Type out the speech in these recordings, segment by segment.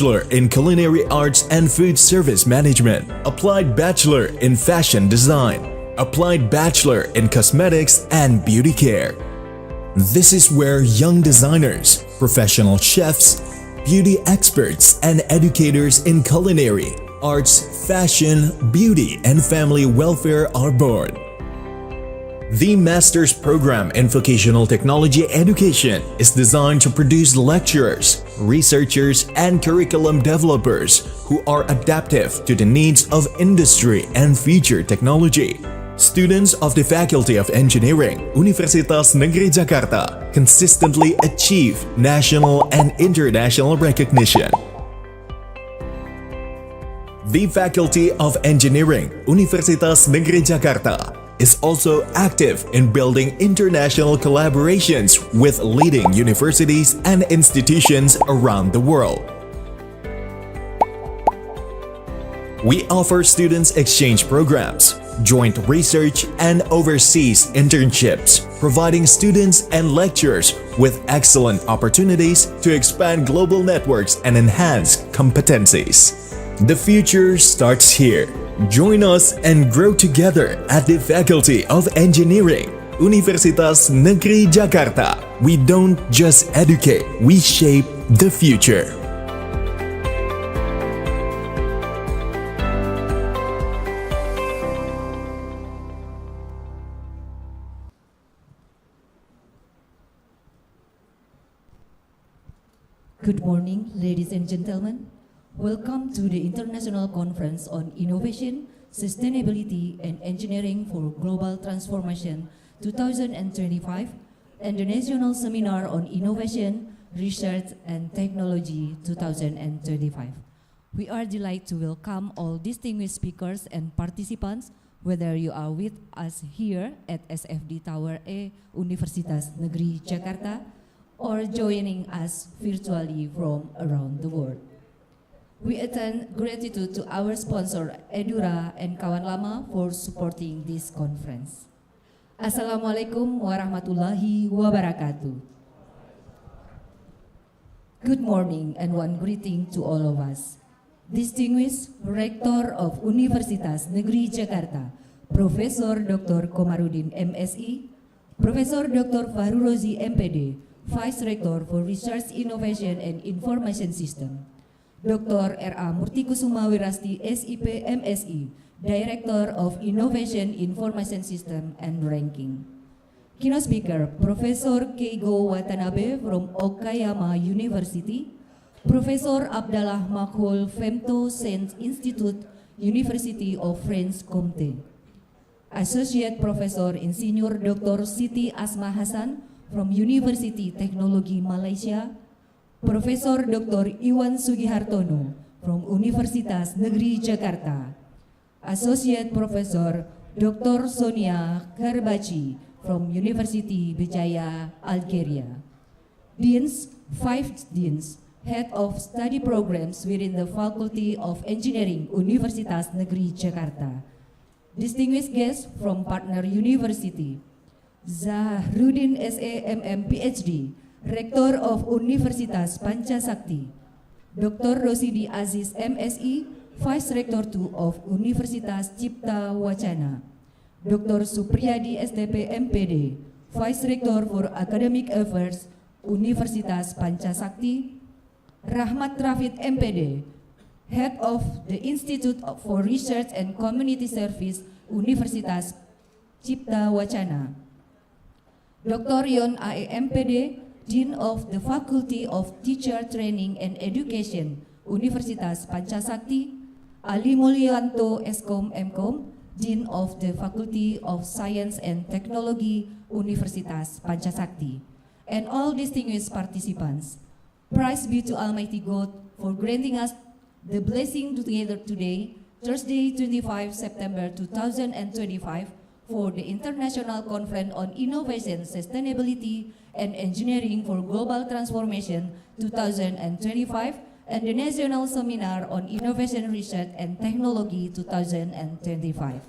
Bachelor in Culinary Arts and Food Service Management, Applied Bachelor in Fashion Design, Applied Bachelor in Cosmetics and Beauty Care. This is where young designers, professional chefs, beauty experts, and educators in culinary, arts, fashion, beauty, and family welfare are born. The Master's Program in Vocational Technology Education is designed to produce lecturers, researchers, and curriculum developers who are adaptive to the needs of industry and future technology. Students of the Faculty of Engineering, Universitas Negeri Jakarta, consistently achieve national and international recognition. The Faculty of Engineering, Universitas Negeri Jakarta, is also active in building international collaborations with leading universities and institutions around the world. We offer students exchange programs, joint research, and overseas internships, providing students and lecturers with excellent opportunities to expand global networks and enhance competencies. The future starts here. Join us and grow together at the Faculty of Engineering, Universitas Negeri Jakarta. We don't just educate, we shape the future. Good morning, ladies and gentlemen. Welcome to the International Conference on Innovation, Sustainability, and Engineering for Global Transformation 2025 and the National Seminar on Innovation, Research, and Technology 2025. We are delighted to welcome all distinguished speakers and participants, whether you are with us here at SFD Tower A, Universitas Negeri Jakarta, or joining us virtually from around the world. We extend gratitude to our sponsor Edura and Kawan Lama for supporting this conference. Assalamualaikum warahmatullahi wabarakatuh. Good morning and one greeting to all of us. Distinguished Rector of Universitas Negeri Jakarta, Profesor Dr. Komarudin MSI, Profesor Dr. Fahru Rozi MPD, Vice Rector for Research, Innovation and Information System, Dr. R.A. Murtikusuma Wirasti SIP MSI, Director of Innovation Information System and Ranking. Keynote speaker, Professor Keigo Watanabe from Okayama University, Professor Abdallah Makhul Femto Saint Institute, University of France Comté, Associate Professor Insinyur Dr. Siti Asma Hasan from University Teknologi Malaysia, Profesor Dr. Iwan Sugihartono from Universitas Negeri Jakarta, Associate Professor Dr. Sonia Karbachi from University Bijaya, Algeria, Deans, 5 Deans, Head of Study Programs within the Faculty of Engineering, Universitas Negeri Jakarta, distinguished guests from partner university, Zahrudin SAMM PhD, Rektor of Universitas Pancasakti, Dr. Rosidi Aziz MSI, Vice Rector 2 of Universitas Cipta Wacana, Dr. Supriyadi STP MPD, Vice Rector for Academic Affairs, Universitas Pancasakti, Rahmat Rafid MPD, Head of the Institute for Research and Community Service, Universitas Cipta Wacana, Dr. Yon AE MPD, Dean of the Faculty of Teacher Training and Education, Universitas Pancasakti, Ali Mulyanto Eskom Mkom, Dean of the Faculty of Science and Technology, Universitas Pancasakti, and all distinguished participants. Praise be to Almighty God for granting us the blessing together today, Thursday, 25 September 2025, for the International Conference on Innovation, Sustainability, and Engineering for Global Transformation 2025 and the National Seminar on Innovation, Research, and Technology 2025.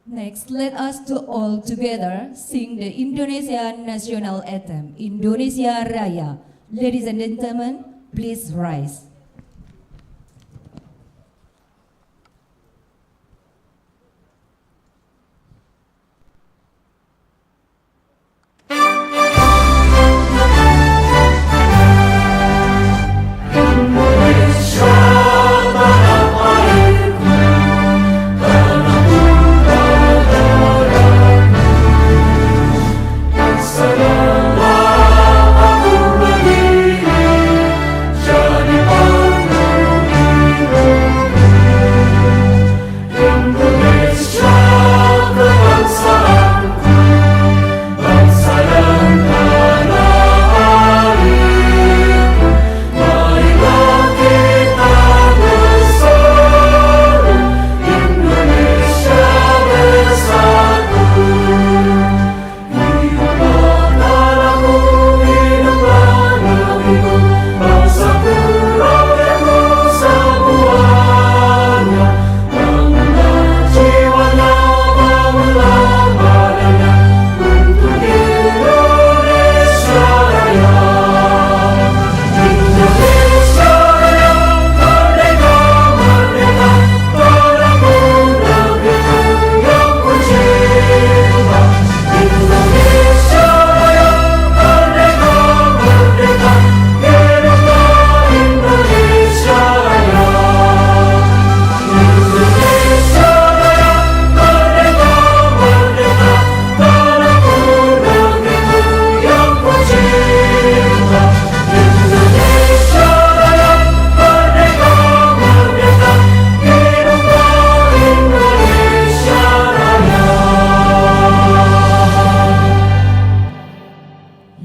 Next, let us all together sing the Indonesian National Anthem, Indonesia Raya, Ladies and gentlemen, please rise.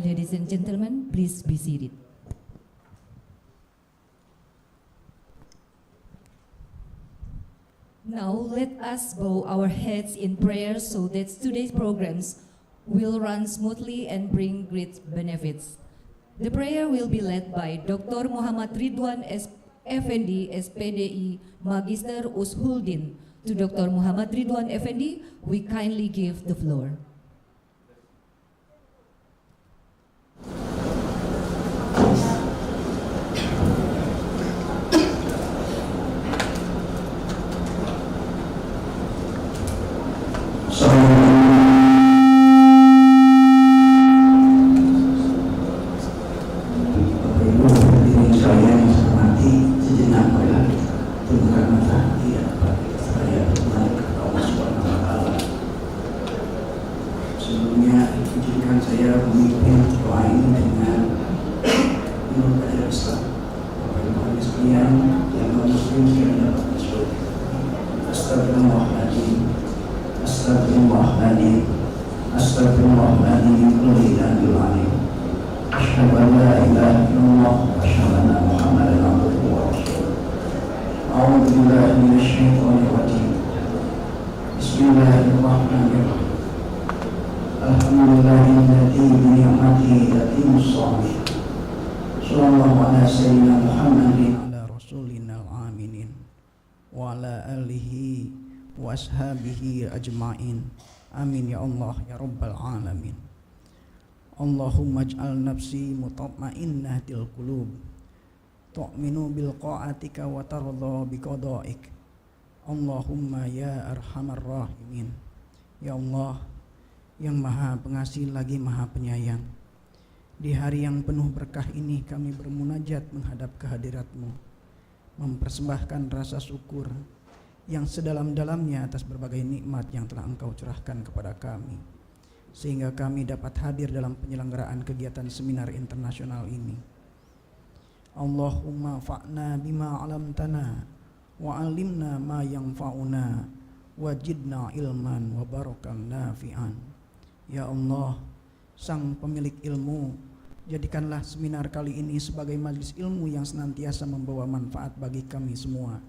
Ladies and gentlemen, please be seated. Now let us bow our heads in prayer so that today's programs will run smoothly and bring great benefits. The prayer will be led by Dr. Muhammad Ridwan Effendi, SPDI, Magister Ushuldin. To Dr. Muhammad Ridwan Effendi, we kindly give the floor. Ashabihi ajma'in. Amin ya Allah ya rabbal alamin. Allahumma ij'al nafsi mutma'innatil qulub, tu'minu bil qa'atika wa tardha bi qada'ik. Allahumma ya arhamar rahimin. Ya Allah yang maha pengasih lagi maha penyayang, di hari yang penuh berkah ini kami bermunajat menghadap kehadirat-Mu, mempersembahkan rasa syukur yang sedalam-dalamnya atas berbagai nikmat yang telah Engkau curahkan kepada kami, sehingga kami dapat hadir dalam penyelenggaraan kegiatan seminar internasional ini. Allahumma fa'na bima alamtana wa alimna ma yanfa'una wajidna ilman wa barakan nafi'an. Ya Allah, Sang pemilik ilmu, jadikanlah seminar kali ini sebagai majelis ilmu yang senantiasa membawa manfaat bagi kami semua,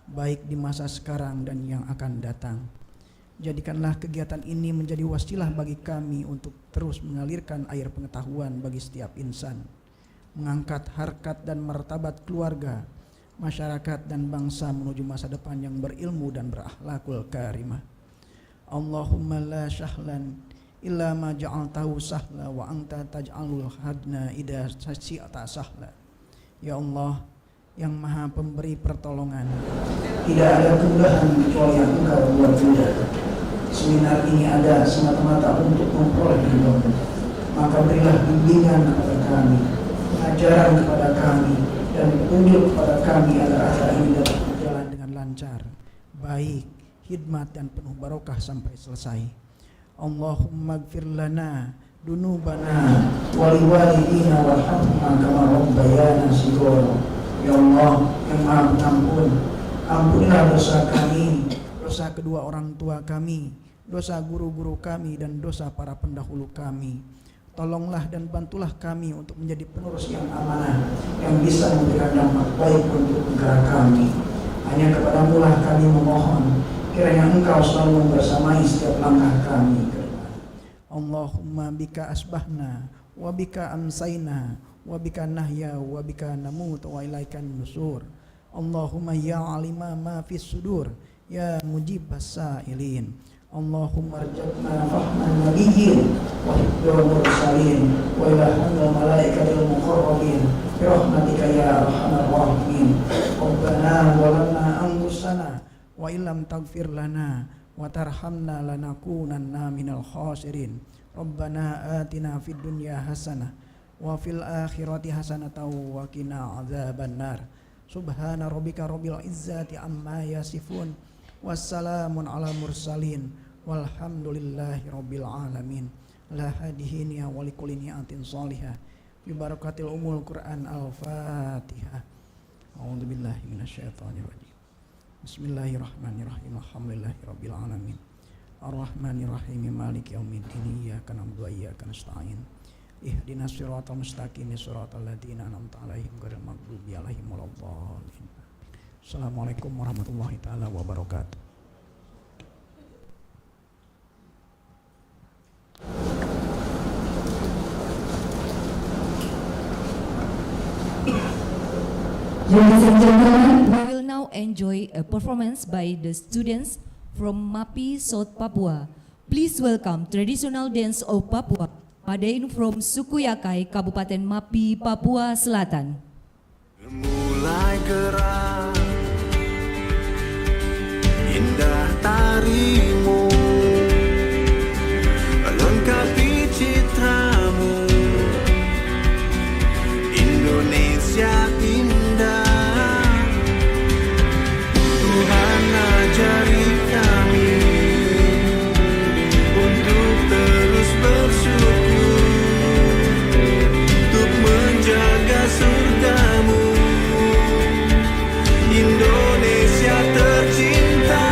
baik di masa sekarang dan yang akan datang. Jadikanlah kegiatan ini menjadi wasilah bagi kami untuk terus mengalirkan air pengetahuan bagi setiap insan, mengangkat harkat dan martabat keluarga, masyarakat dan bangsa menuju masa depan yang berilmu dan berakhlakul karimah. Allahumma la syahlan illa ma ja'altahu sahla wa anta taj'alul hadna idza syi'ta sahla. Ya Allah yang maha pemberi pertolongan, tidak ada kemudahan kecuali yang Engkau buat mudah. Seminar ini ada semata-mata untuk memperoleh ridho-Mu, maka berilah bimbingan kepada kami, ajaran kepada kami, dan petunjuk kepada kami agar acara ini dapat berjalan dengan lancar, baik, hikmat dan penuh barokah sampai selesai. Allahumma gfir lana dunubana waliwalidina warhamna kama rabbayana shighara. Ya Allah yang maha pengampun, ampunilah dosa kami, dosa kedua orang tua kami, dosa guru-guru kami, dan dosa para pendahulu kami. Tolonglah dan bantulah kami untuk menjadi penerus yang amanah, yang bisa memberikan dampak baik untuk negara kami. Hanya kepadamu lah kami memohon, kiranya Engkau selalu membersamai setiap langkah kami ke depan. Allahumma bika asbahna wa bika amsayna wa bika nahya wa bika namut wa ilaikan nusur. Allahumma ya alima ma fis sudur ya mujibas sa'ilin. Allahumma arjabna fahman nabiyyin wa hibdul mursalin wa ilahannal malaikatil muqarrabin bi rahmatika ya arhamar rahimin. Rabbana walamna anfusana wa illam taghfir lana wa tarhamna lanakunanna minal khasirin. Rabbana atina fid dunya hasanah wa fil akhirati hasanatan wa qina adzabannar. Subhana rabbika rabbil izzati amma yasifun wassalamun ala mursalin walhamdulillahi rabbil alamin. La hadihin ya wa likulli ni'atin salihah bi barakatil umul Qur'an al-Fatihah. A'udzu billahi minasyaitonir rajim. Bismillahirrahmanirrahim. Alhamdulillahi rabbil alamin. Ar-Rahmanir-Rahim. Maliki yaumiddin. Iyyaka na'budu wa iyyaka nasta'in. Ihdinas siratal mustaqim siratal ladzina an'amta 'alaihim ghairil maghdubi 'alaihim waladdallin. Assalamualaikum warahmatullahi taala wabarakatuh. Ladies and gentlemen, we will now enjoy a performance by the students from MAPI South Papua. Please welcome traditional dance of Papua, Padain from suku Yakai, Kabupaten MAPI, Papua Selatan. Mulai gerak, indah tarimu, lengkapi citramu, Indonesia indah. Tuhan ajari kami untuk terus bersyukur, untuk menjaga surgamu, Indonesia tercinta.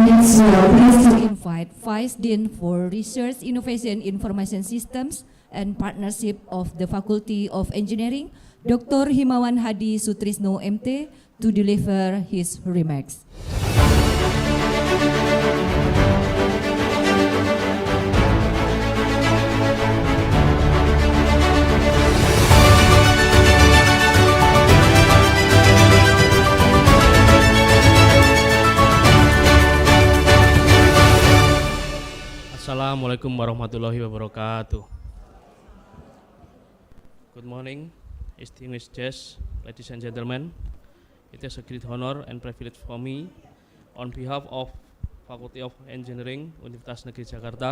Next, we are pleased to invite Vice Dean for Research, Innovation, Information Systems, and Partnership of the Faculty of Engineering, Dr. Himawan Hadi Sutrisno MT, to deliver his remarks. Assalamualaikum warahmatullahi wabarakatuh. Good morning, distinguished guests, ladies and gentlemen. It is a great honor and privilege for me, on behalf of Faculty of Engineering, Universitas Negeri Jakarta,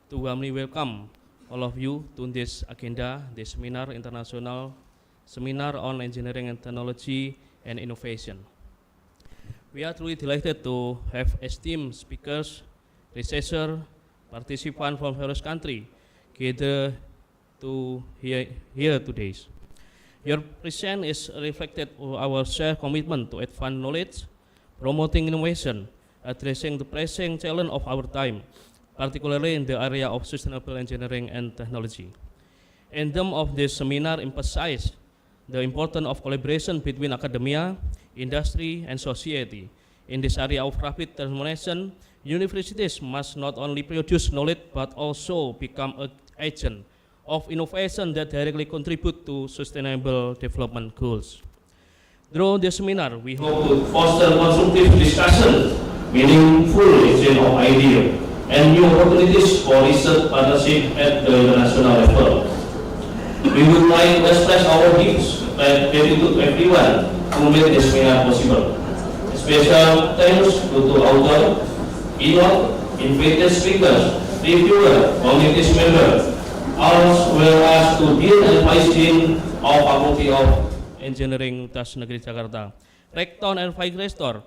to warmly welcome all of you to this agenda, the International Seminar on Engineering and Technology and Innovation. We are truly delighted to have esteemed speakers, researchers, participants from various countries gather to here today. Your presence is reflected our shared commitment to advance knowledge, promoting innovation, addressing the pressing challenge of our time, particularly in the area of sustainable engineering and technology. In terms of this seminar emphasize the importance of collaboration between academia, industry, and society. In this area of rapid transformation, universities must not only produce knowledge but also become an agent of innovation that directly contribute to sustainable development goals. Through this seminar, we hope to foster constructive discussion, meaningful exchange of ideas, and new opportunities for research partnership at the international level. We would like to express our deep gratitude to everyone who made this seminar possible. Special thanks to author, invited speakers, reviewer, committee members, as well as to Dean and Vice Dean of Faculty of Engineering Universitas Negeri Jakarta, Rector and Vice Rector,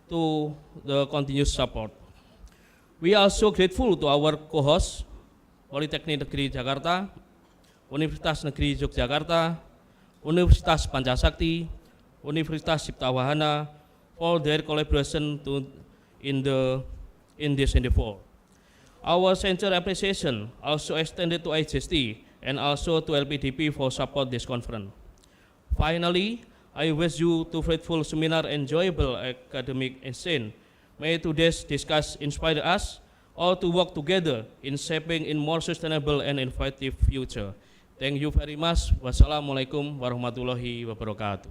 to the continuous support. We are so grateful to our co-hosts, Politeknik Negeri Jakarta, Universitas Negeri Yogyakarta, Universitas Pancasakti, Universitas Cipta Wahana, for their collaboration in this endeavor. Our sincere appreciation also extended to IGST and also to LPDP for support this conference. Finally, I wish you to fruitful seminar, enjoyable academic exchange. May today's discuss inspire us all to work together in shaping a more sustainable and innovative future. Thank you very much. Wassalamualaikum warahmatullahi wabarakatuh.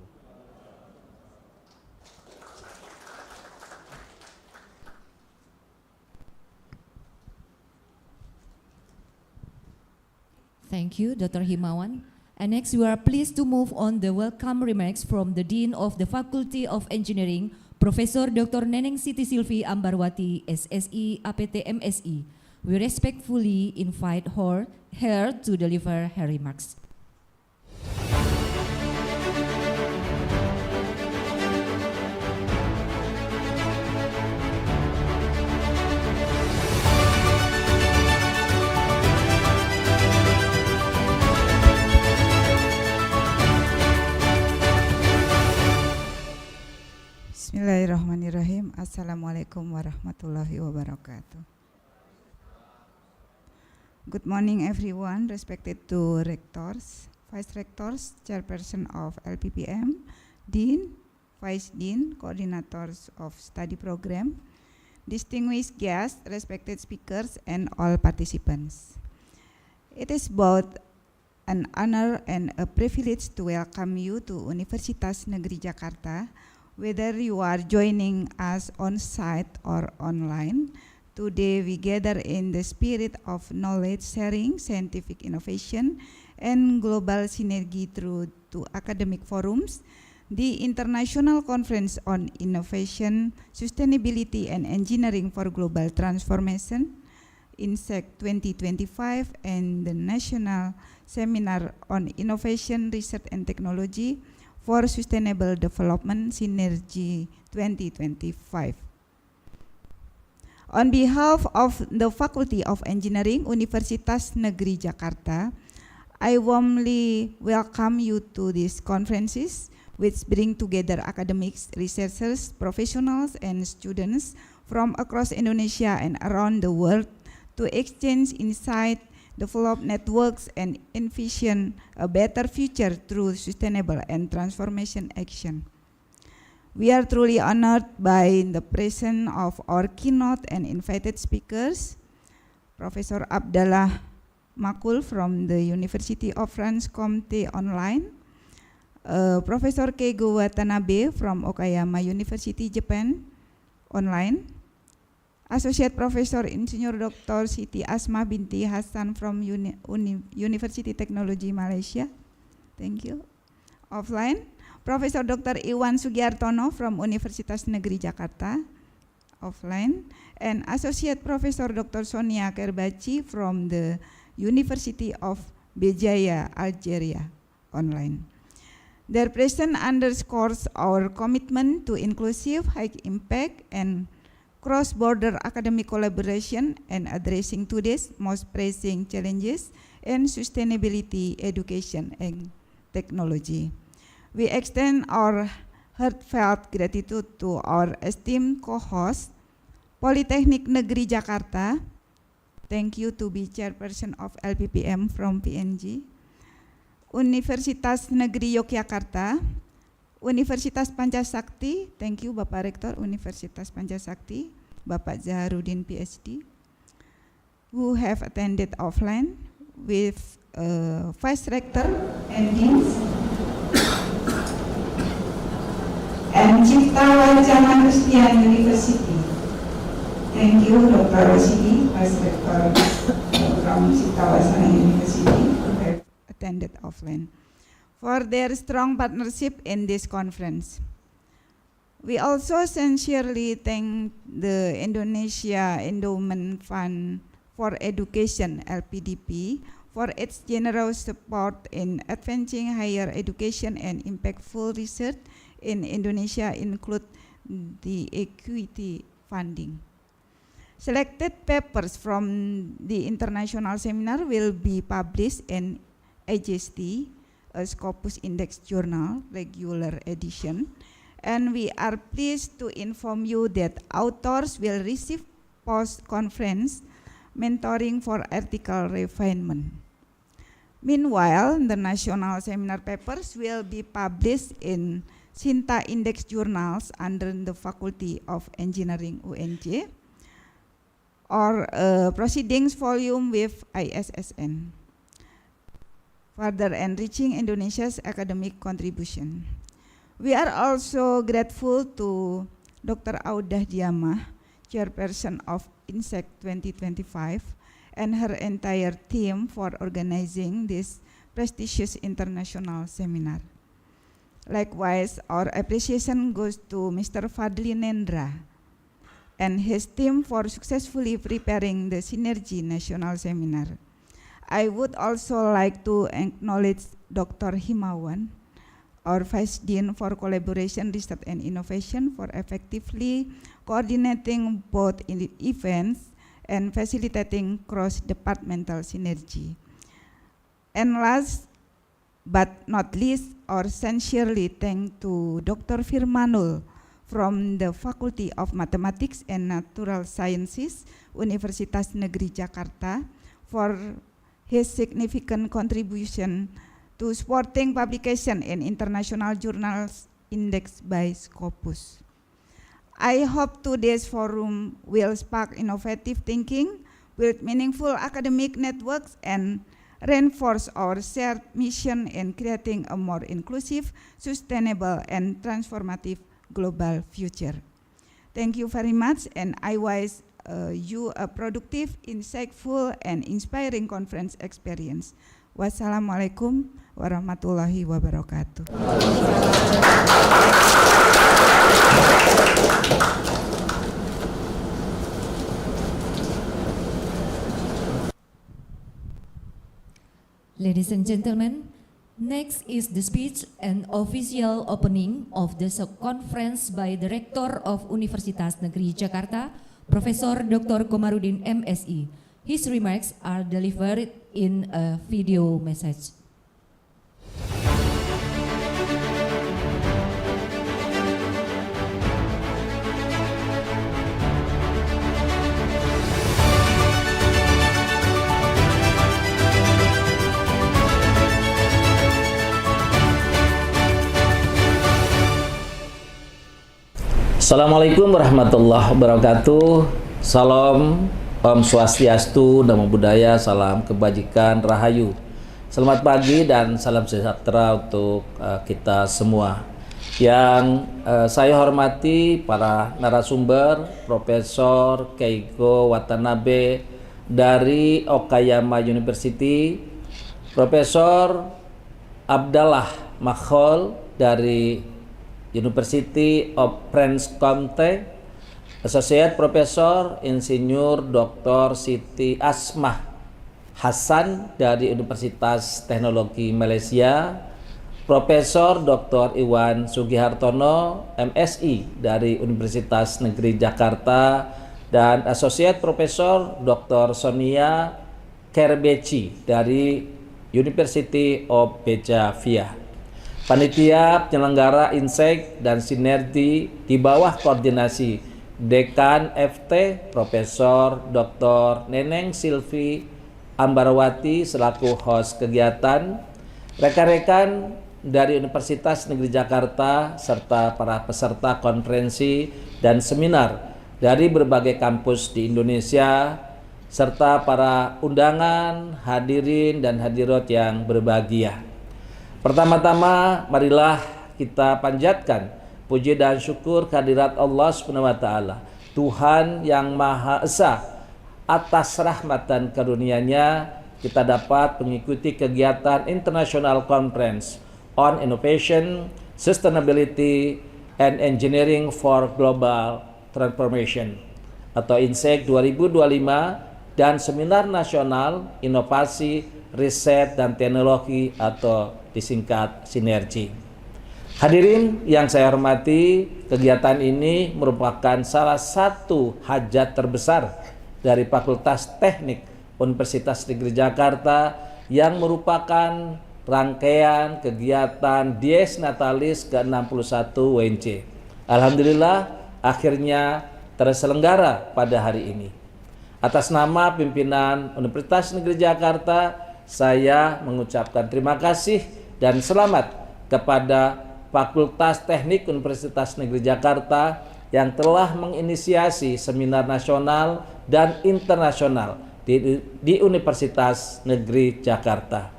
Thank you, Dr. Himawan. And next, we are pleased to move on the welcome remarks from the Dean of the Faculty of Engineering, Professor Dr. Neneng Siti Silvi Ambarwati, SSI, APT, MSI, We respectfully invite her to deliver her remarks. Bismillahirrahmanirrahim. Assalamualaikum warahmatullahi wabarakatuh. Good morning everyone, respected to rectors, vice rectors, chairperson of LPPM, dean, vice dean, coordinators of study program, distinguished guests, respected speakers, and all participants. It is both an honor and a privilege to welcome you to Universitas Negeri Jakarta, whether you are joining us on site or online. Today we gather in the spirit of knowledge sharing, scientific innovation, and global synergy through two academic forums, the International Conference on Innovation, Sustainability and Engineering for Global Transformation, Insect 2025, and the National Seminar on Innovation, Research and Technology for Sustainable Development, Sinergi 2025. On behalf of the Faculty of Engineering, Universitas Negeri Jakarta, I warmly welcome you to these conferences, which bring together academics, researchers, professionals, and students from across Indonesia and around the world to exchange insight, develop networks, and envision a better future through sustainable and transformation action. We are truly honored by the presence of our keynote and invited speakers, Professor Abdallah Makul from the University of France Comté Online, Professor Keigo Watanabe from Okayama University, Japan, online, Associate Professor Insinyur Dr. Siti Asma binti Hasan from University Technology Malaysia. Thank you. Offline, Professor Dr. Iwan Sugiartono from Universitas Negeri Jakarta. Offline, and Associate Professor Dr. Sonia Kerbaci from the University of Béjaïa, Algeria. Online. Their presence underscores our commitment to inclusive, high impact, and cross-border academic collaboration and addressing today's most pressing challenges in sustainability, education, and technology. We extend our heartfelt gratitude to our esteemed co-host, Politeknik Negeri Jakarta. Thank you to be chairperson of LPPM from PNG. Universitas Negeri Yogyakarta, Universitas Pancasakti, thank you Bapak Rektor Universitas Pancasakti, Bapak Zaharudin PhD, who have attended offline with Vice Rector and Deans, and Cipta Wajah Christian University. Thank you Dr. Rosidi, Vice Rector from Cipta Wajah University, who have attended offline, for their strong partnership in this conference. We also sincerely thank the Indonesia Endowment Fund for Education (LPDP) for its generous support in advancing higher education and impactful research in Indonesia, include the equity funding. Selected papers from the international seminar will be published in AJST, a Scopus Index Journal, regular edition, and we are pleased to inform you that authors will receive post-conference mentoring for article refinement. Meanwhile, the national seminar papers will be published in Sinta Index journals under the Faculty of Engineering UNJ, or proceedings volume with ISSN. Further enriching Indonesia's academic contribution. We are also grateful to Dr. Audah Diamah, Chairperson of Insect 2025, and her entire team for organizing this prestigious international seminar. Likewise, our appreciation goes to Mr. Fadli Nendra and his team for successfully preparing the Sinergi National Seminar. I would also like to acknowledge Dr. Himawan, our Vice Dean for Collaboration, Research and Innovation, for effectively coordinating both events and facilitating cross-departmental synergy. And last but not least, our sincerely thanks to Dr. Firmanul from the Faculty of Mathematics and Natural Sciences, Universitas Negeri Jakarta, for his significant contribution to supporting publication in international journals indexed by Scopus. I hope today's forum will spark innovative thinking, build meaningful academic networks, and reinforce our shared mission in creating a more inclusive, sustainable, and transformative global future. Thank you very much, and I wish you a productive, insightful, and inspiring conference experience. Wassalamualaikum warahmatullahi wabarakatuh. Ladies and gentlemen, next is the speech and official opening of the conference by the Rector of Universitas Negeri Jakarta, Profesor Dr. Komarudin MSI. His remarks are delivered in a video message. Assalamualaikum warahmatullahi wabarakatuh. Salam, Om Swastiastu, Namo Buddhaya, salam kebajikan, rahayu. Selamat pagi dan salam sejahtera untuk kita semua. Yang saya hormati para narasumber, Profesor Keiko Watanabe dari Okayama University, Profesor Abdallah Makhol dari University of Prince Comte, Associate Professor Insinyur Dr. Siti Asmah Hasan dari Universitas Teknologi Malaysia, Profesor Dr. Iwan Sugihartono MSI dari Universitas Negeri Jakarta, dan Associate Professor Dr. Sonia Kerbeci dari University of Batavia. Panitia penyelenggara Insekt dan Sinergi di bawah koordinasi Dekan FT Profesor Dr. Neneng Silvi Ambarwati selaku host kegiatan, rekan-rekan dari Universitas Negeri Jakarta serta para peserta konferensi dan seminar dari berbagai kampus di Indonesia, serta para undangan, hadirin dan hadirat yang berbahagia. Pertama-tama, marilah kita panjatkan puji dan syukur kehadirat Allah SWT, Tuhan yang Maha Esa. Atas rahmat dan karunia-Nya, kita dapat mengikuti kegiatan International Conference on Innovation, Sustainability, and Engineering for Global Transformation atau Insekt 2025 dan Seminar Nasional Inovasi, Riset, dan Teknologi atau disingkat Sinergi. Hadirin yang saya hormati, kegiatan ini merupakan salah satu hajat terbesar dari Fakultas Teknik Universitas Negeri Jakarta yang merupakan rangkaian kegiatan Dies Natalis ke-61 UNC. Alhamdulillah akhirnya terselenggara pada hari ini. Atas nama pimpinan Universitas Negeri Jakarta, saya mengucapkan terima kasih dan selamat kepada Fakultas Teknik Universitas Negeri Jakarta yang telah menginisiasi seminar nasional dan internasional di Universitas Negeri Jakarta.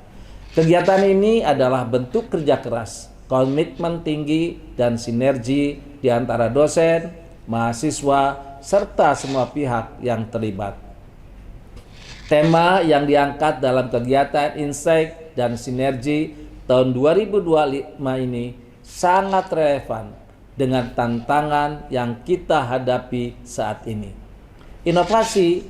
Kegiatan ini adalah bentuk kerja keras, komitmen tinggi, dan sinergi di antara dosen, mahasiswa, serta semua pihak yang terlibat. Tema yang diangkat dalam kegiatan Insekt dan Sinergi tahun 2025 ini sangat relevan dengan tantangan yang kita hadapi saat ini. Inovasi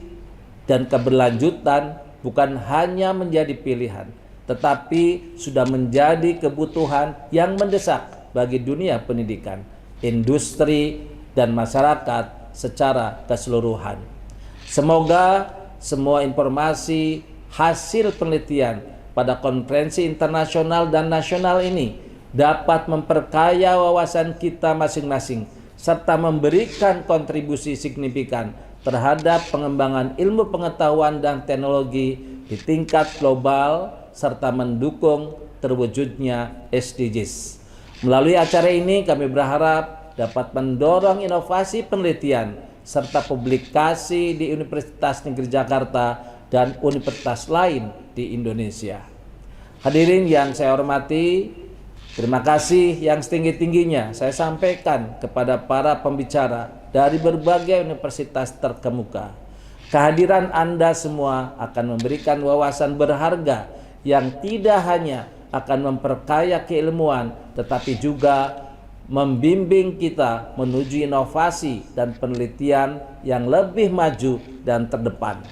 dan keberlanjutan bukan hanya menjadi pilihan, tetapi sudah menjadi kebutuhan yang mendesak bagi dunia pendidikan, industri, dan masyarakat secara keseluruhan. Semoga semua informasi hasil penelitian pada konferensi internasional dan nasional ini dapat memperkaya wawasan kita masing-masing serta memberikan kontribusi signifikan terhadap pengembangan ilmu pengetahuan dan teknologi di tingkat global serta mendukung terwujudnya SDGs. Melalui acara ini kami berharap dapat mendorong inovasi penelitian serta publikasi di Universitas Negeri Jakarta dan universitas lain di Indonesia. Hadirin yang saya hormati, terima kasih yang setinggi-tingginya saya sampaikan kepada para pembicara dari berbagai universitas terkemuka. Kehadiran Anda semua akan memberikan wawasan berharga yang tidak hanya akan memperkaya keilmuan, tetapi juga membimbing kita menuju inovasi dan penelitian yang lebih maju dan terdepan.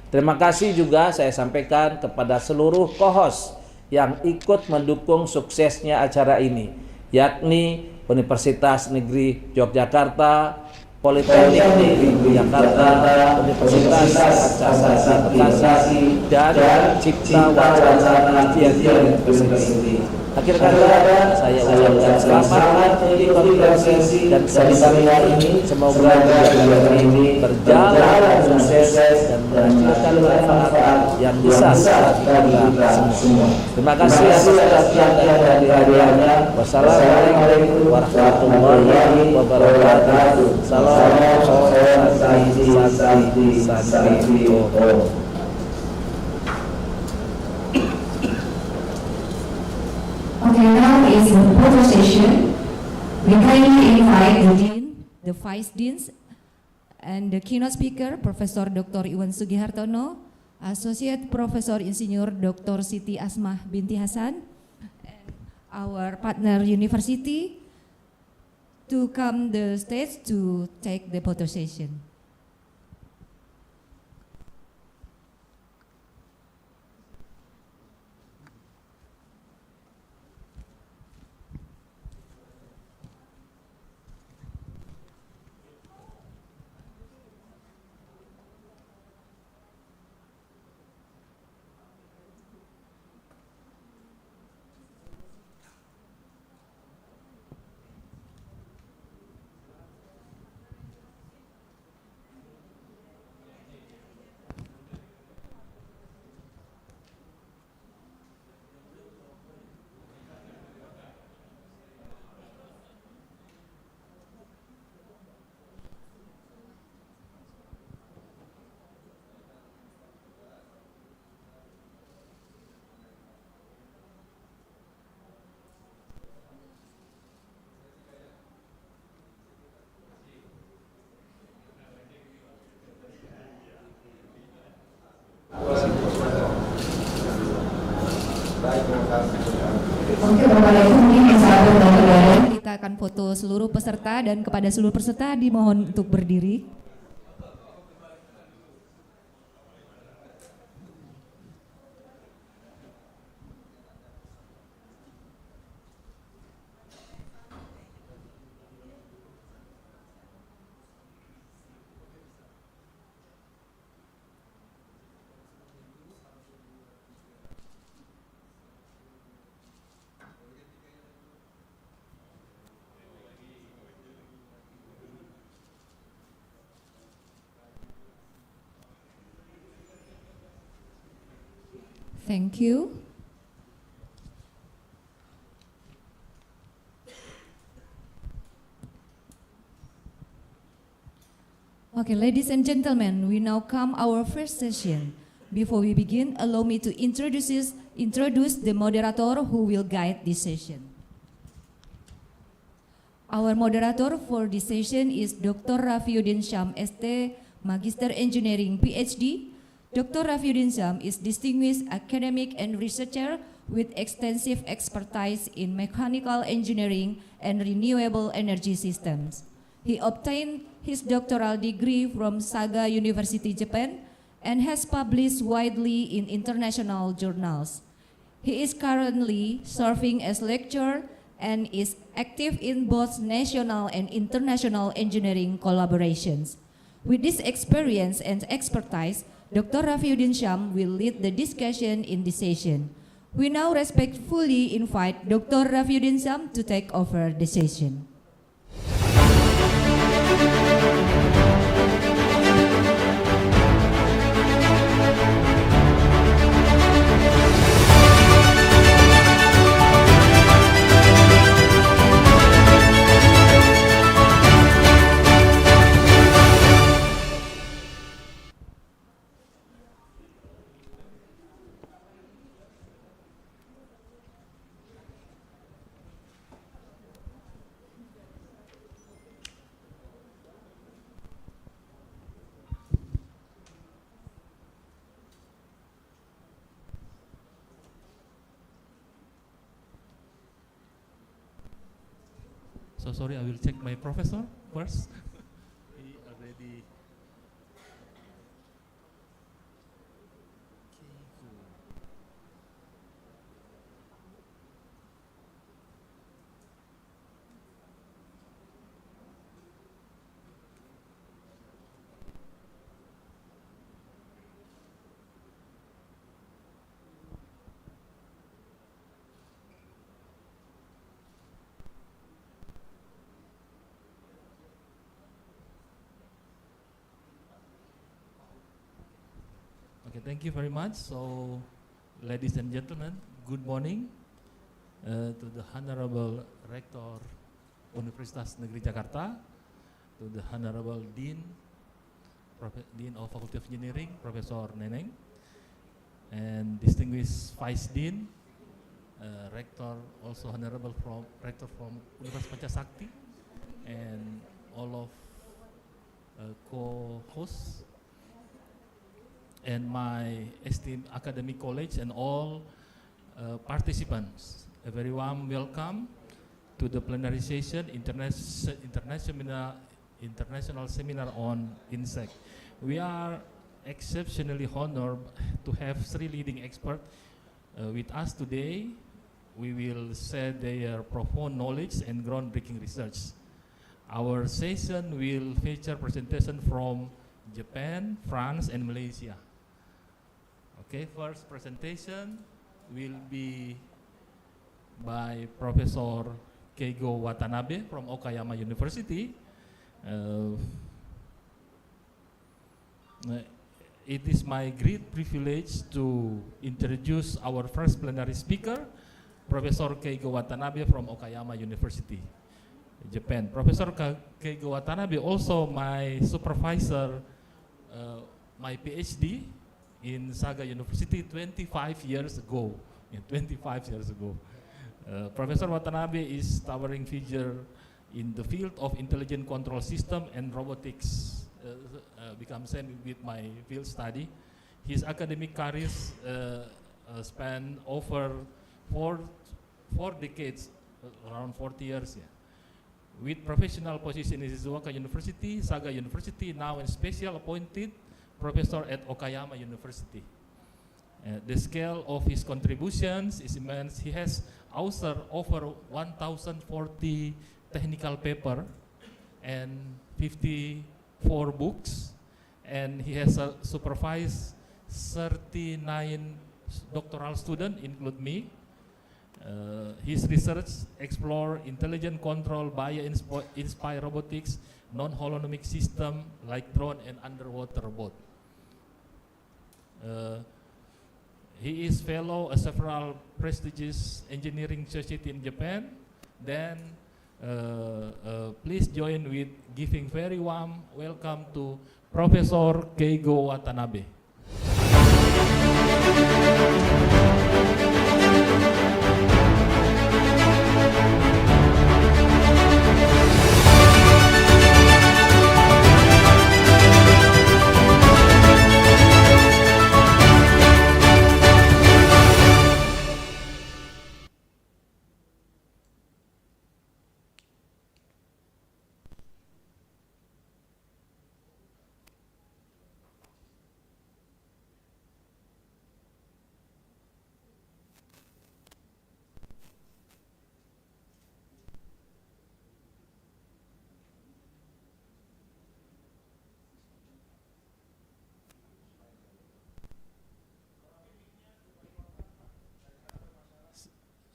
Terima kasih juga saya sampaikan kepada seluruh co-host yang ikut mendukung suksesnya acara ini, yakni Universitas Negeri Yogyakarta, Politeknik Negeri Jakarta, Universitas Pancasila Bekasi, dan Cipta Wacana University. Akhir kata, saya ucapkan selamat di konferensi dan seminar ini. Semoga kegiatan ini berjalan sukses dan menghasilkan manfaat yang besar bagi kita semua. Terima kasih atas perhatian dan kehadirannya. Wassalamualaikum warahmatullahi wabarakatuh. Salam santri. Okay, now is the photo session. We kindly invite the Dean, the Vice Deans, and the keynote speaker, Profesor Dr. Iwan Sugihartono, Associate Professor Insinyur Dr. Siti Asmah binti Hasan, and our partner university to come the stage to take the photo session. Oke, Bapak Ibu, mungkin sahabat dan saudara, kita akan foto seluruh peserta dan kepada seluruh peserta dimohon untuk berdiri. Thank you. Okay, ladies and gentlemen, we now come our first session. Before we begin, allow me to introduce the moderator who will guide this session. Our moderator for this session is Dr. Rafiuddin Syam, ST, Magister Engineering, PhD. Dr. Rafiuddin Syam is distinguished academic and researcher with extensive expertise in mechanical engineering and renewable energy systems. He obtained his doctoral degree from Saga University, Japan, and has published widely in international journals. He is currently serving as lecturer and is active in both national and international engineering collaborations. With this experience and expertise, Dr. Rafiuddin Syam will lead the discussion in this session. We now respectfully invite Dr. Rafiuddin Syam to take over the session. So sorry, I will check my professor first. He already. Okay, thank you very much. So, ladies and gentlemen, good morning to the Honorable Rector Universitas Negeri Jakarta, to the Honorable Dean of Faculty of Engineering, Professor Neneng, and distinguished Vice Dean, Rector, also Honorable Rector from Universitas Pancasakti, and all of co-hosts, and my esteemed academic colleagues and all participants. A very warm welcome to the plenary session, International Seminar on Insect. We are exceptionally honored to have three leading experts with us today. We will share their profound knowledge and groundbreaking research. Our session will feature presentation from Japan, France, and Malaysia. Okay, first presentation will be by Professor Keigo Watanabe from Okayama University. It is my great privilege to introduce our first plenary speaker, Professor Keigo Watanabe from Okayama University, Japan. Professor Keigo Watanabe also my supervisor, my PhD in Saga University 25 years ago. Professor Watanabe is towering figure in the field of intelligent control system and robotics. Become same with my field study. His academic career span over four decades, around 40 years. Yeah. With professional position in Shizuoka University, Saga University, now and special appointed professor at Okayama University. The scale of his contributions is immense. He has authored over 1,040 technical paper and 54 books, and he has supervised 39 doctoral students, include me. His research explore intelligent control, bio-inspired robotics, non-holonomic system like drone and underwater boat. He is fellow of several prestigious engineering society in Japan. Then please join with giving very warm welcome to Professor Keigo Watanabe.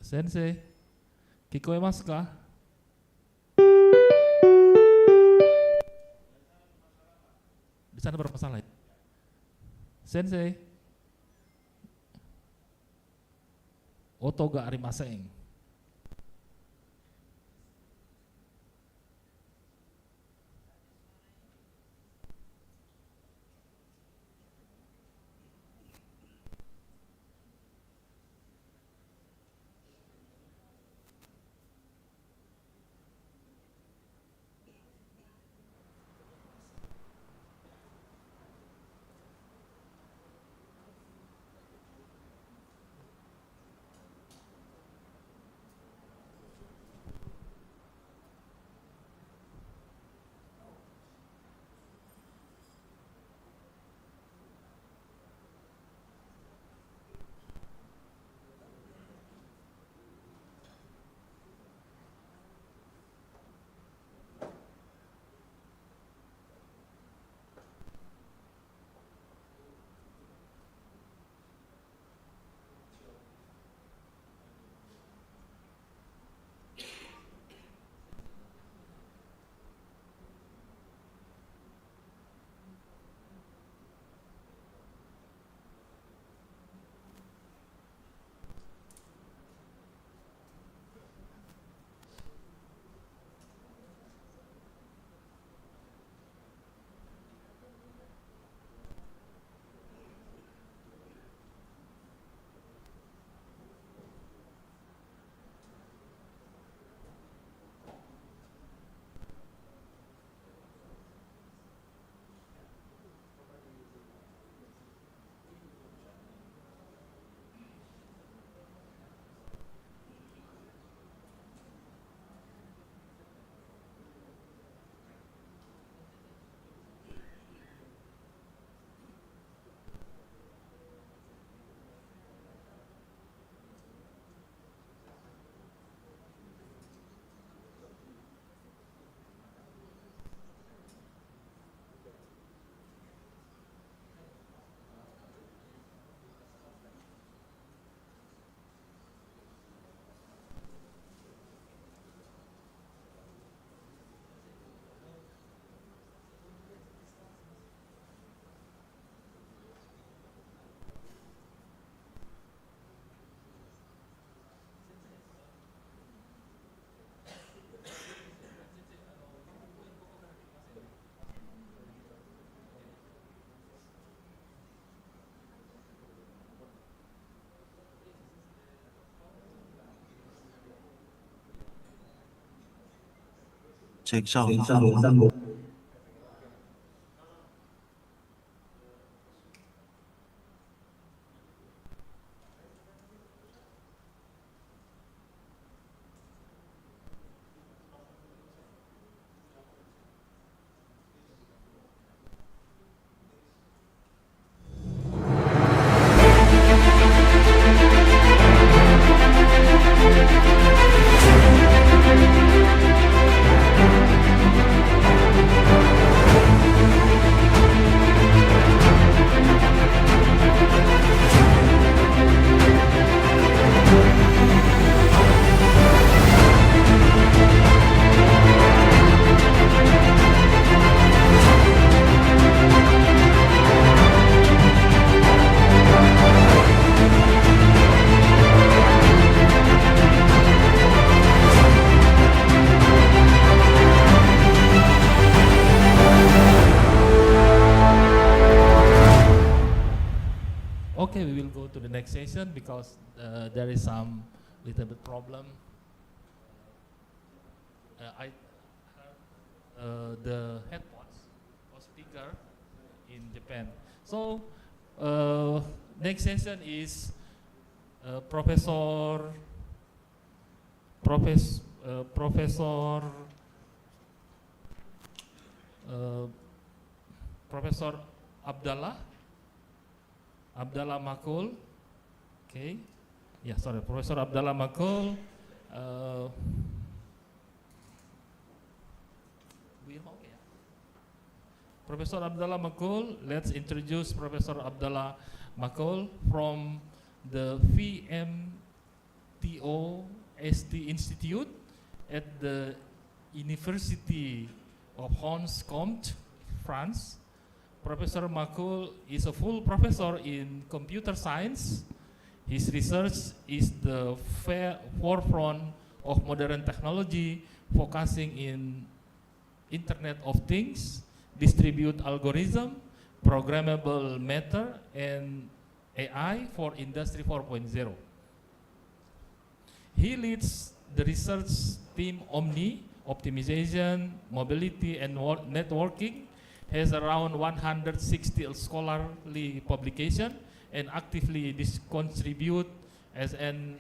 Sensei, kikoemasu ka? Di sana bermasalah ya? Sensei, oto ga arimasen. Cek sound. Okay, we will go to the next session because there is some little bit problem. The headphones or speaker in Japan. So next session is Professor Abdallah Makul. Okay, yeah, sorry, Professor Abdallah Makul. Professor Abdallah Makul, let's introduce Professor Abdallah Makul from the TOST Institute at the University of Hans-Comte, France. Professor Makul is a full professor in computer science. His research is the forefront of modern technology, focusing in Internet of Things, distributed algorithm, programmable matter, and AI for Industry 4.0. He leads the research team Omni, Optimization, Mobility, and Networking, has around 160 scholarly publications, and actively contribute as an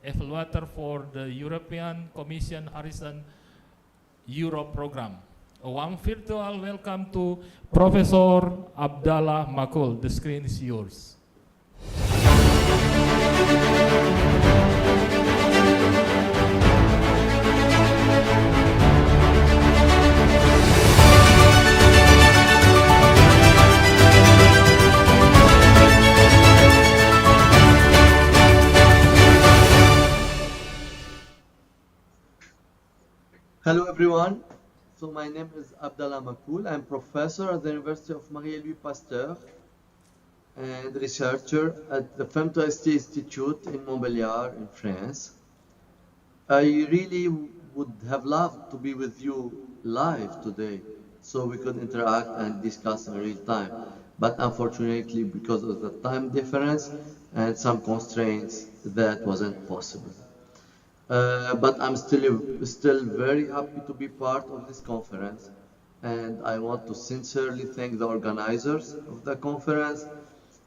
evaluator for the European Commission Horizon Europe program. A warm virtual welcome to Professor Abdallah Makul. The screen is yours. Hello everyone. So my name is Abdallah Makul. I'm professor at the University of Marie-Louis Pasteur and researcher at the FemtoST Institute in Montbéliard in France. I really would have loved to be with you live today so we could interact and discuss in real time. But unfortunately, because of the time difference and some constraints, that wasn't possible. But I'm still very happy to be part of this conference, and I want to sincerely thank the organizers of the conference,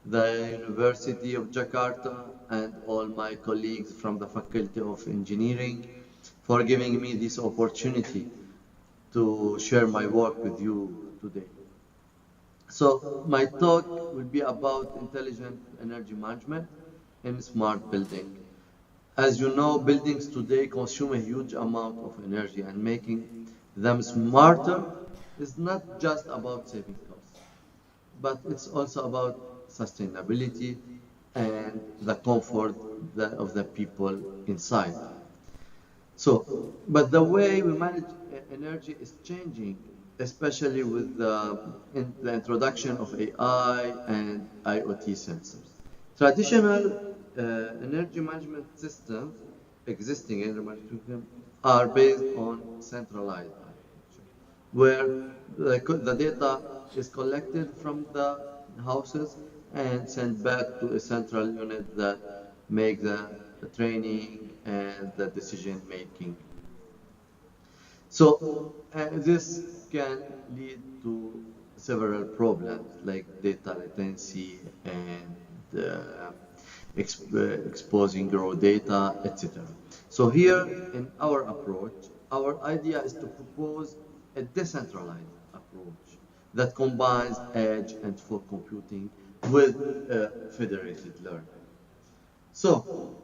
the University of Jakarta, and all my colleagues from the Faculty of Engineering for giving me this opportunity to share my work with you today. So my talk will be about intelligent energy management in smart building. As you know, buildings today consume a huge amount of energy, and making them smarter is not just about saving costs, but it's also about sustainability and the comfort of the people inside. So, but the way we manage energy is changing, especially with the introduction of AI and IoT sensors. Traditional energy management systems, existing energy management systems, are based on centralized architecture, where the data is collected from the houses and sent back to a central unit that makes the training and the decision making. So this can lead to several problems like data latency and exposing raw data, etc. So here in our approach, our idea is to propose a decentralized approach that combines edge and fog computing with federated learning. So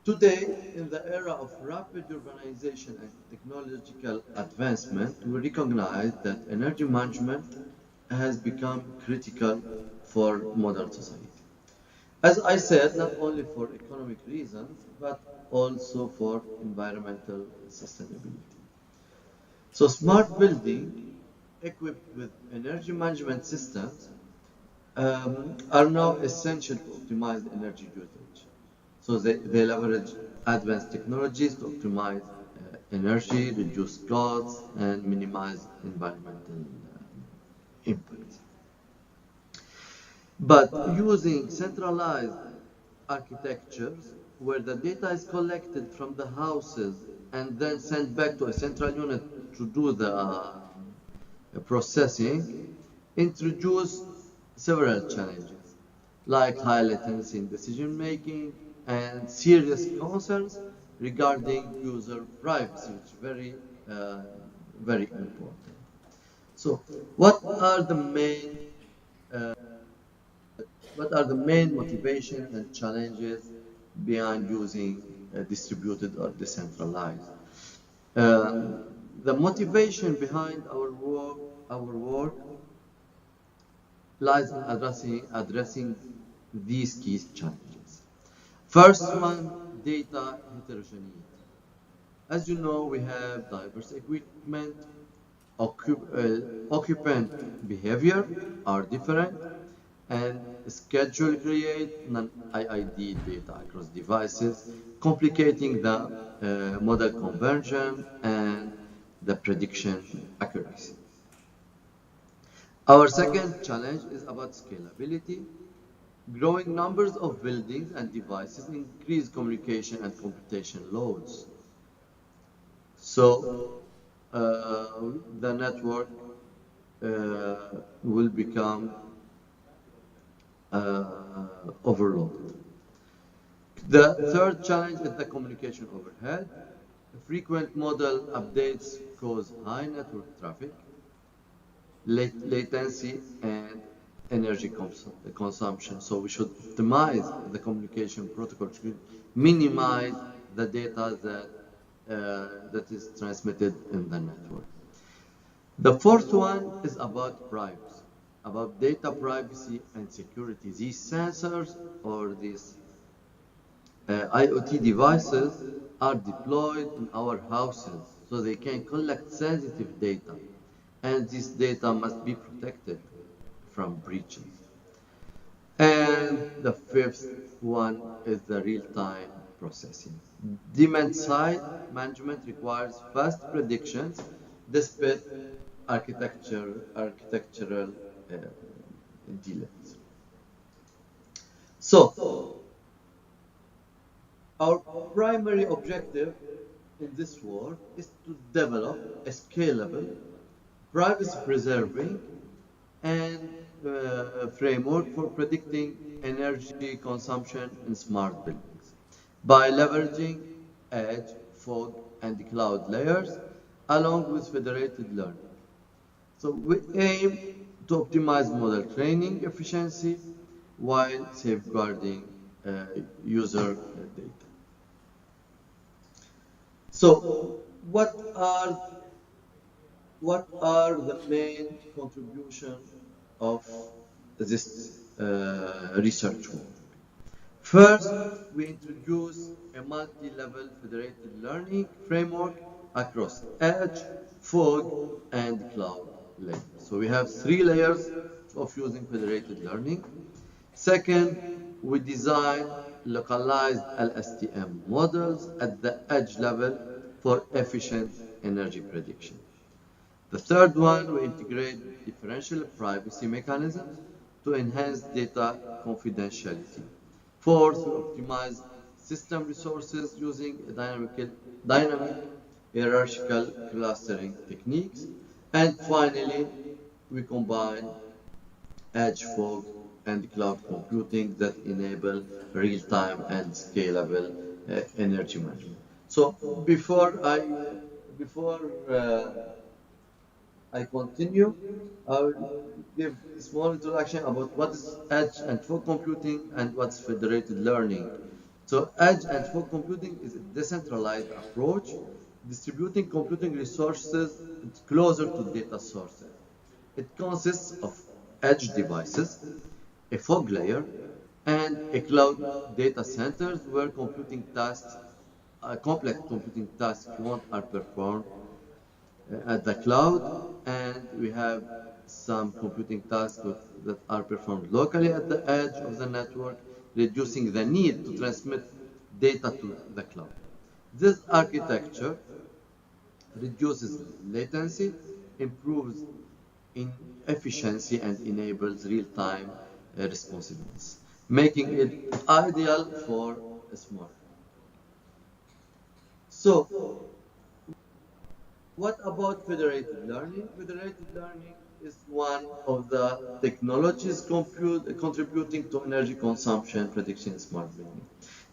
today, in the era of rapid urbanization and technological advancement, we recognize that energy management has become critical for modern society. As I said, not only for economic reasons, but also for environmental sustainability. So smart building equipped with energy management systems are now essential to optimize energy usage. So they leverage advanced technologies to optimize energy, reduce costs, and minimize environmental impact. But using centralized architectures where the data is collected from the houses and then sent back to a central unit to do the processing introduce several challenges like high latency in decision making and serious concerns regarding user privacy, which is very important. So, what are the main motivations and challenges behind using distributed or decentralized? The motivation behind our work lies in addressing these key challenges. First one, data heterogeneity. As you know, we have diverse equipment, occupant behavior are different, and schedule create non-IID data across devices, complicating the model conversion and the prediction accuracy. Our second challenge is about scalability. Growing numbers of buildings and devices increase communication and computation loads. So the network will become overloaded. The third challenge is the communication overhead. Frequent model updates cause high network traffic, latency, and energy consumption. So we should optimize the communication protocol to minimize the data that is transmitted in the network. The fourth one is about privacy, about data privacy and security. These sensors or these IoT devices are deployed in our houses, so they can collect sensitive data, and this data must be protected from breaches. And the fifth one is the real-time processing. Demand-side management requires fast predictions despite architectural delays. So, our primary objective in this work is to develop a scalable, privacy-preserving, and framework for predicting energy consumption in smart buildings by leveraging edge, fog, and cloud layers along with federated learning. So we aim to optimize model training efficiency while safeguarding user data. So what are the main contributions of this research work? First, we introduce a multi-level federated learning framework across edge, fog, and cloud layers. So we have 3 layers of using federated learning. Second, we design localized LSTM models at the edge level for efficient energy prediction. The third one, we integrate differential privacy mechanisms to enhance data confidentiality. Fourth, we optimize system resources using dynamic hierarchical clustering techniques. And finally, we combine edge, fog, and cloud computing that enable real-time and scalable energy management. So before I continue, I will give a small introduction about what is edge and fog computing and what's federated learning. So edge and fog computing is a decentralized approach, distributing computing resources closer to data sources. It consists of edge devices, a fog layer, and a cloud data centers where computing tasks, complex computing tasks are performed at the cloud, and we have some computing tasks that are performed locally at the edge of the network, reducing the need to transmit data to the cloud. This architecture reduces latency, improves in efficiency, and enables real-time responsiveness, making it ideal for a smart. So, what about federated learning? Federated learning is one of the technologies contributing to energy consumption prediction in smart building.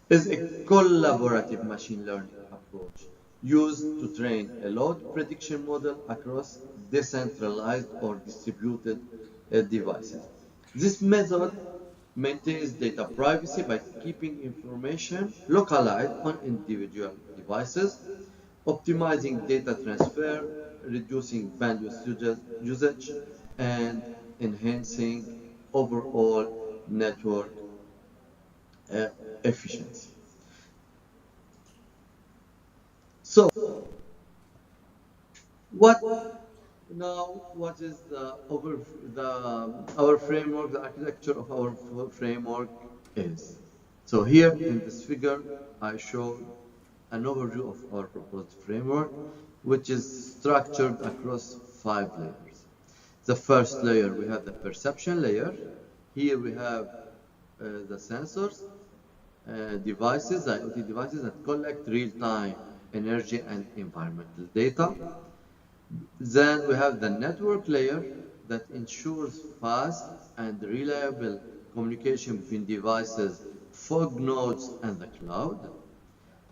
It's a collaborative machine learning approach used to train a load prediction model across decentralized or distributed devices. This method maintains data privacy by keeping information localized on individual devices, optimizing data transfer, reducing bandwidth usage, and enhancing overall network efficiency. So, what is our framework? The architecture of our framework is. So here in this figure, I show an overview of our proposed framework, which is structured across 5 layers. The first layer, we have the perception layer. Here we have the sensors, devices, IoT devices that collect real-time energy and environmental data. Then we have the network layer that ensures fast and reliable communication between devices, fog nodes, and the cloud.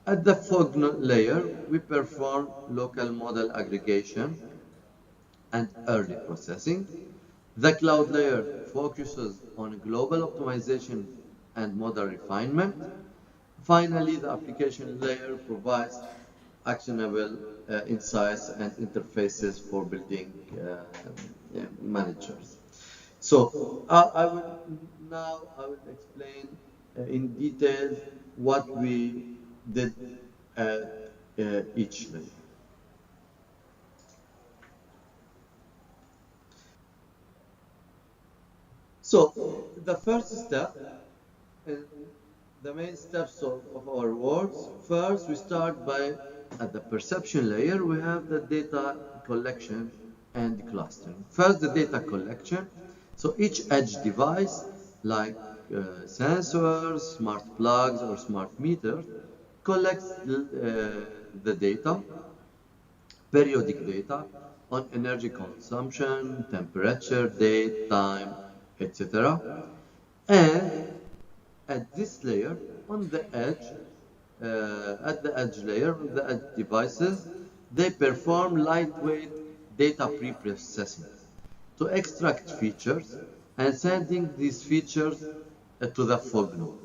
At the fog layer, we perform local model aggregation and early processing. The cloud layer focuses on global optimization and model refinement. Finally, the application layer provides actionable insights and interfaces for building managers. So I will explain in detail what we did at each layer. So the first step, the main steps of our works. First, we start by, at the perception layer, we have the data collection and clustering. First, the data collection. So each edge device, like sensors, smart plugs, or smart meters, collects the data, periodic data, on energy consumption, temperature, date, time, etc. And at this layer, on the edge, at the edge layer, the edge devices, they perform lightweight data pre-processing to extract features and sending these features to the fog node.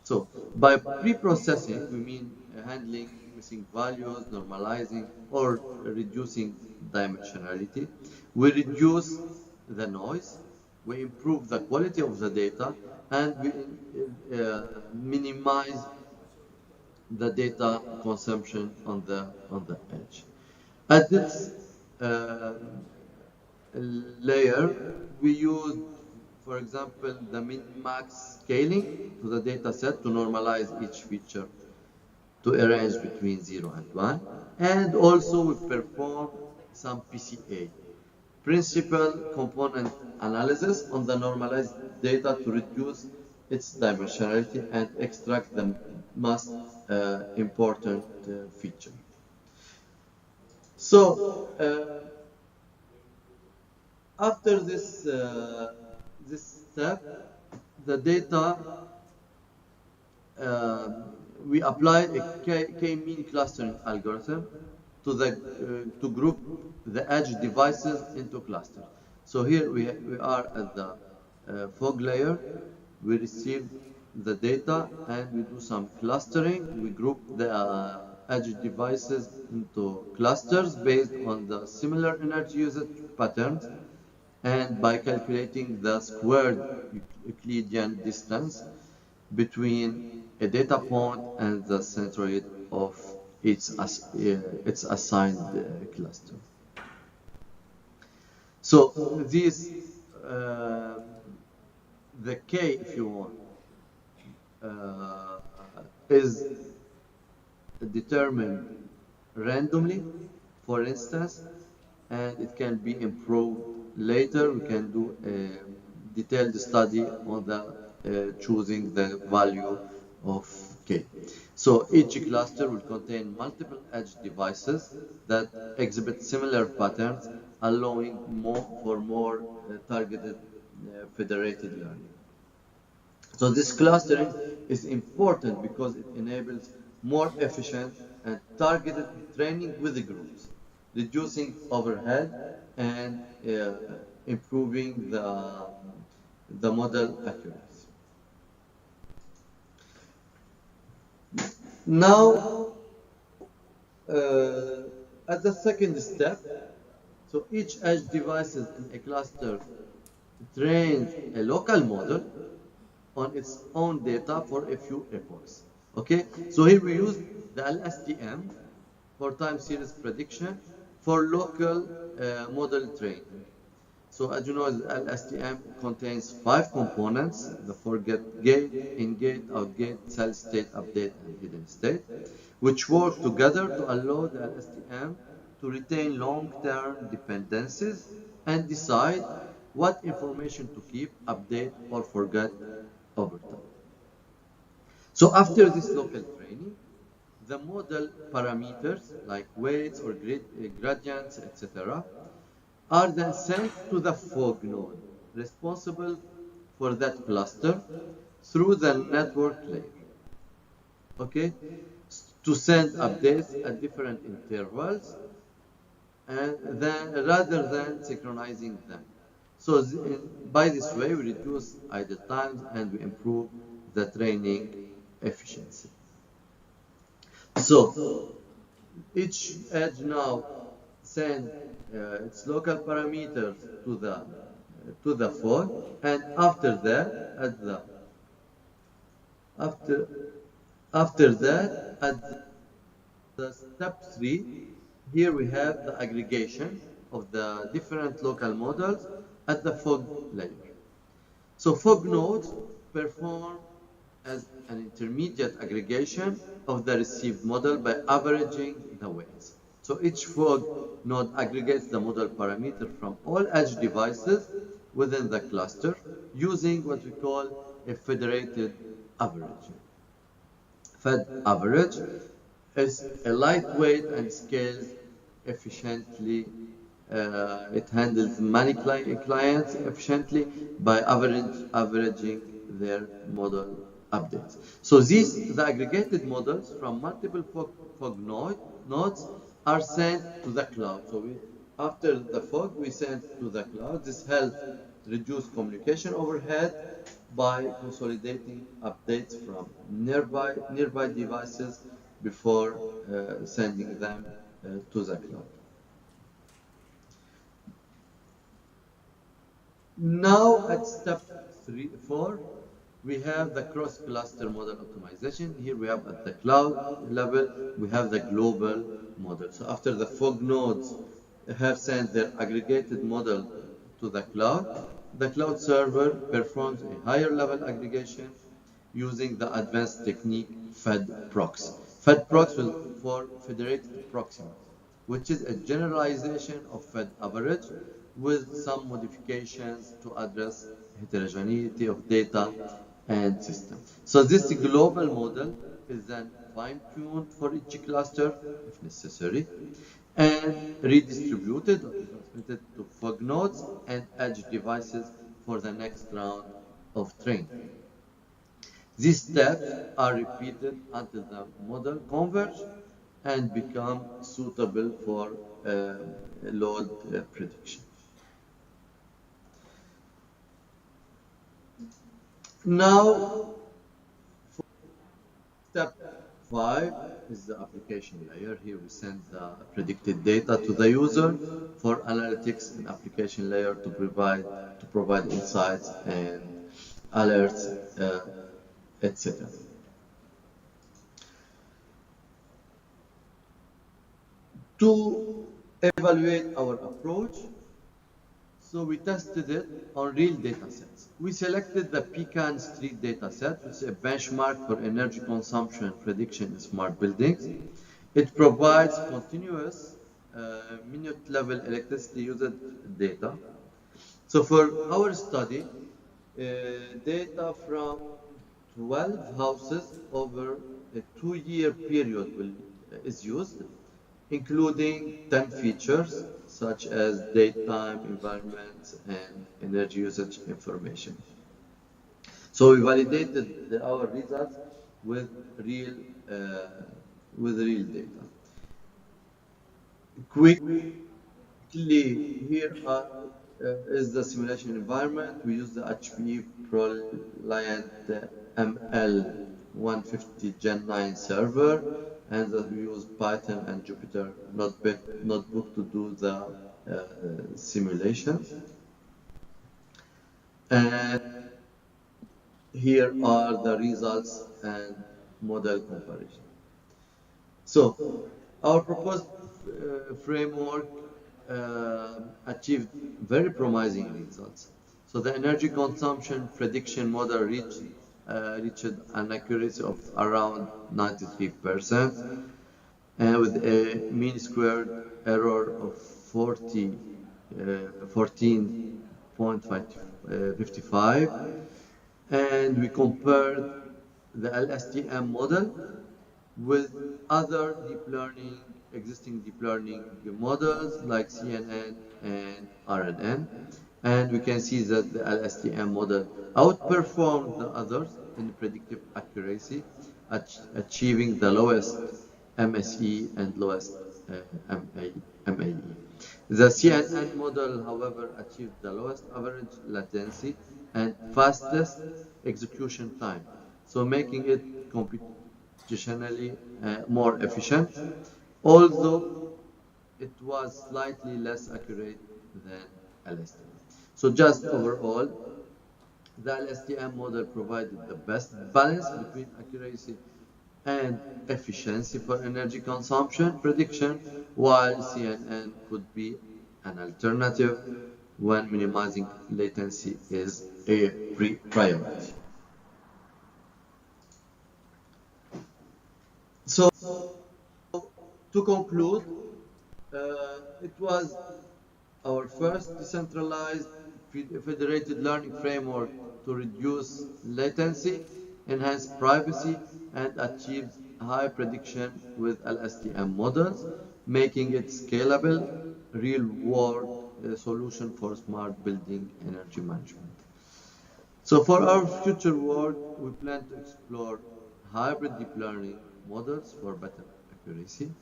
So by pre-processing, we mean handling missing values, normalizing, or reducing dimensionality. We reduce the noise, we improve the quality of the data, and we minimize the data consumption on the edge. At this layer, we use, for example, the min-max scaling to the data set to normalize each feature to a range between 0 and 1. And also we perform some PCA, principal component analysis, on the normalized data to reduce its dimensionality and extract the most important feature. So after this step, the data, we apply a k-mean clustering algorithm to group the edge devices into clusters. So here we are at the fog layer. We receive the data and we do some clustering. We group the edge devices into clusters based on the similar energy usage patterns, and by calculating the squared Euclidean distance between a data point and the centroid of its assigned cluster. So this, the K, if you want, is determined randomly, for instance, and it can be improved later. We can do a detailed study on the choosing the value of K. So each cluster will contain multiple edge devices that exhibit similar patterns, allowing more targeted federated learning. So this clustering is important because it enables more efficient and targeted training with the groups, reducing overhead and improving the model accuracy. Now, at the second step, so each edge devices in a cluster trains a local model on its own data for a few epochs. Okay, so here we use the LSTM for time series prediction for local model training. So as you know, the LSTM contains 5 components: the forget gate, in-gate, out-gate, cell state, update, and hidden state, which work together to allow the LSTM to retain long-term dependencies and decide what information to keep, update, or forget over time. So after this local training, the model parameters like weights or gradients, etc., are then sent to the fog node responsible for that cluster through the network layer. Okay, to send updates at different intervals, and then rather than synchronizing them. So by this way, we reduce idle times and we improve the training efficiency. So each edge now sends its local parameters to the fog, and after that, at the step 3, here we have the aggregation of the different local models at the fog layer. So fog nodes perform as an intermediate aggregation of the received model by averaging the weights. So each fog node aggregates the model parameter from all edge devices within the cluster using what we call a federated average. Fed average is a lightweight and scales efficiently. It handles many clients efficiently by averaging their model updates. So the aggregated models from multiple fog nodes are sent to the cloud. So after the fog, we send to the cloud. This helps reduce communication overhead by consolidating updates from nearby devices before sending them to the cloud. Now at step 4, we have the cross-cluster model optimization. Here we have at the cloud level, we have the global model. So after the fog nodes have sent their aggregated model to the cloud server performs a higher level aggregation using the advanced technique FedProx. FedProx is for federated proximity, which is a generalization of Fed average with some modifications to address heterogeneity of data and system. So this global model is then fine-tuned for each cluster if necessary and redistributed or transmitted to fog nodes and edge devices for the next round of training. These steps are repeated until the model converges and become suitable for load prediction. Now, step 5 is the application layer. Here we send the predicted data to the user for analytics and application layer to provide insights and alerts, etc. To evaluate our approach, so we tested it on real data sets. We selected the Pecan Street data set, which is a benchmark for energy consumption prediction in smart buildings. It provides continuous minute-level electricity usage data. So for our study, data from 12 houses over a 2-year period is used, including 10 features such as daytime, environment, and energy usage information. So we validated our results with real data. Quickly, here is the simulation environment. We use the HP ProLiant ML150 Gen 9 server, and we use Python and Jupyter notebook to do the simulation. And here are the results and model comparison. So, our proposed framework achieved very promising results. So, the energy consumption prediction model reached an accuracy of around 93%, and with a mean squared error of 14.55, and we compared the LSTM model with other existing deep learning models like CNN and RNN, and we can see that the LSTM model outperformed the others in predictive accuracy, achieving the lowest MSE and lowest MAE. The CNN model, however, achieved the lowest average latency and fastest execution time, so making it computationally more efficient, although it was slightly less accurate than LSTM. So just overall, the LSTM model provided the best balance between accuracy and efficiency for energy consumption prediction, while CNN could be an alternative when minimizing latency is a priority. So, to conclude, it was our first decentralized federated learning framework to reduce latency, enhance privacy, and achieve high prediction with LSTM models, making it scalable, real-world solution for smart building energy management. So for our future work, we plan to explore hybrid deep learning models for better accuracy,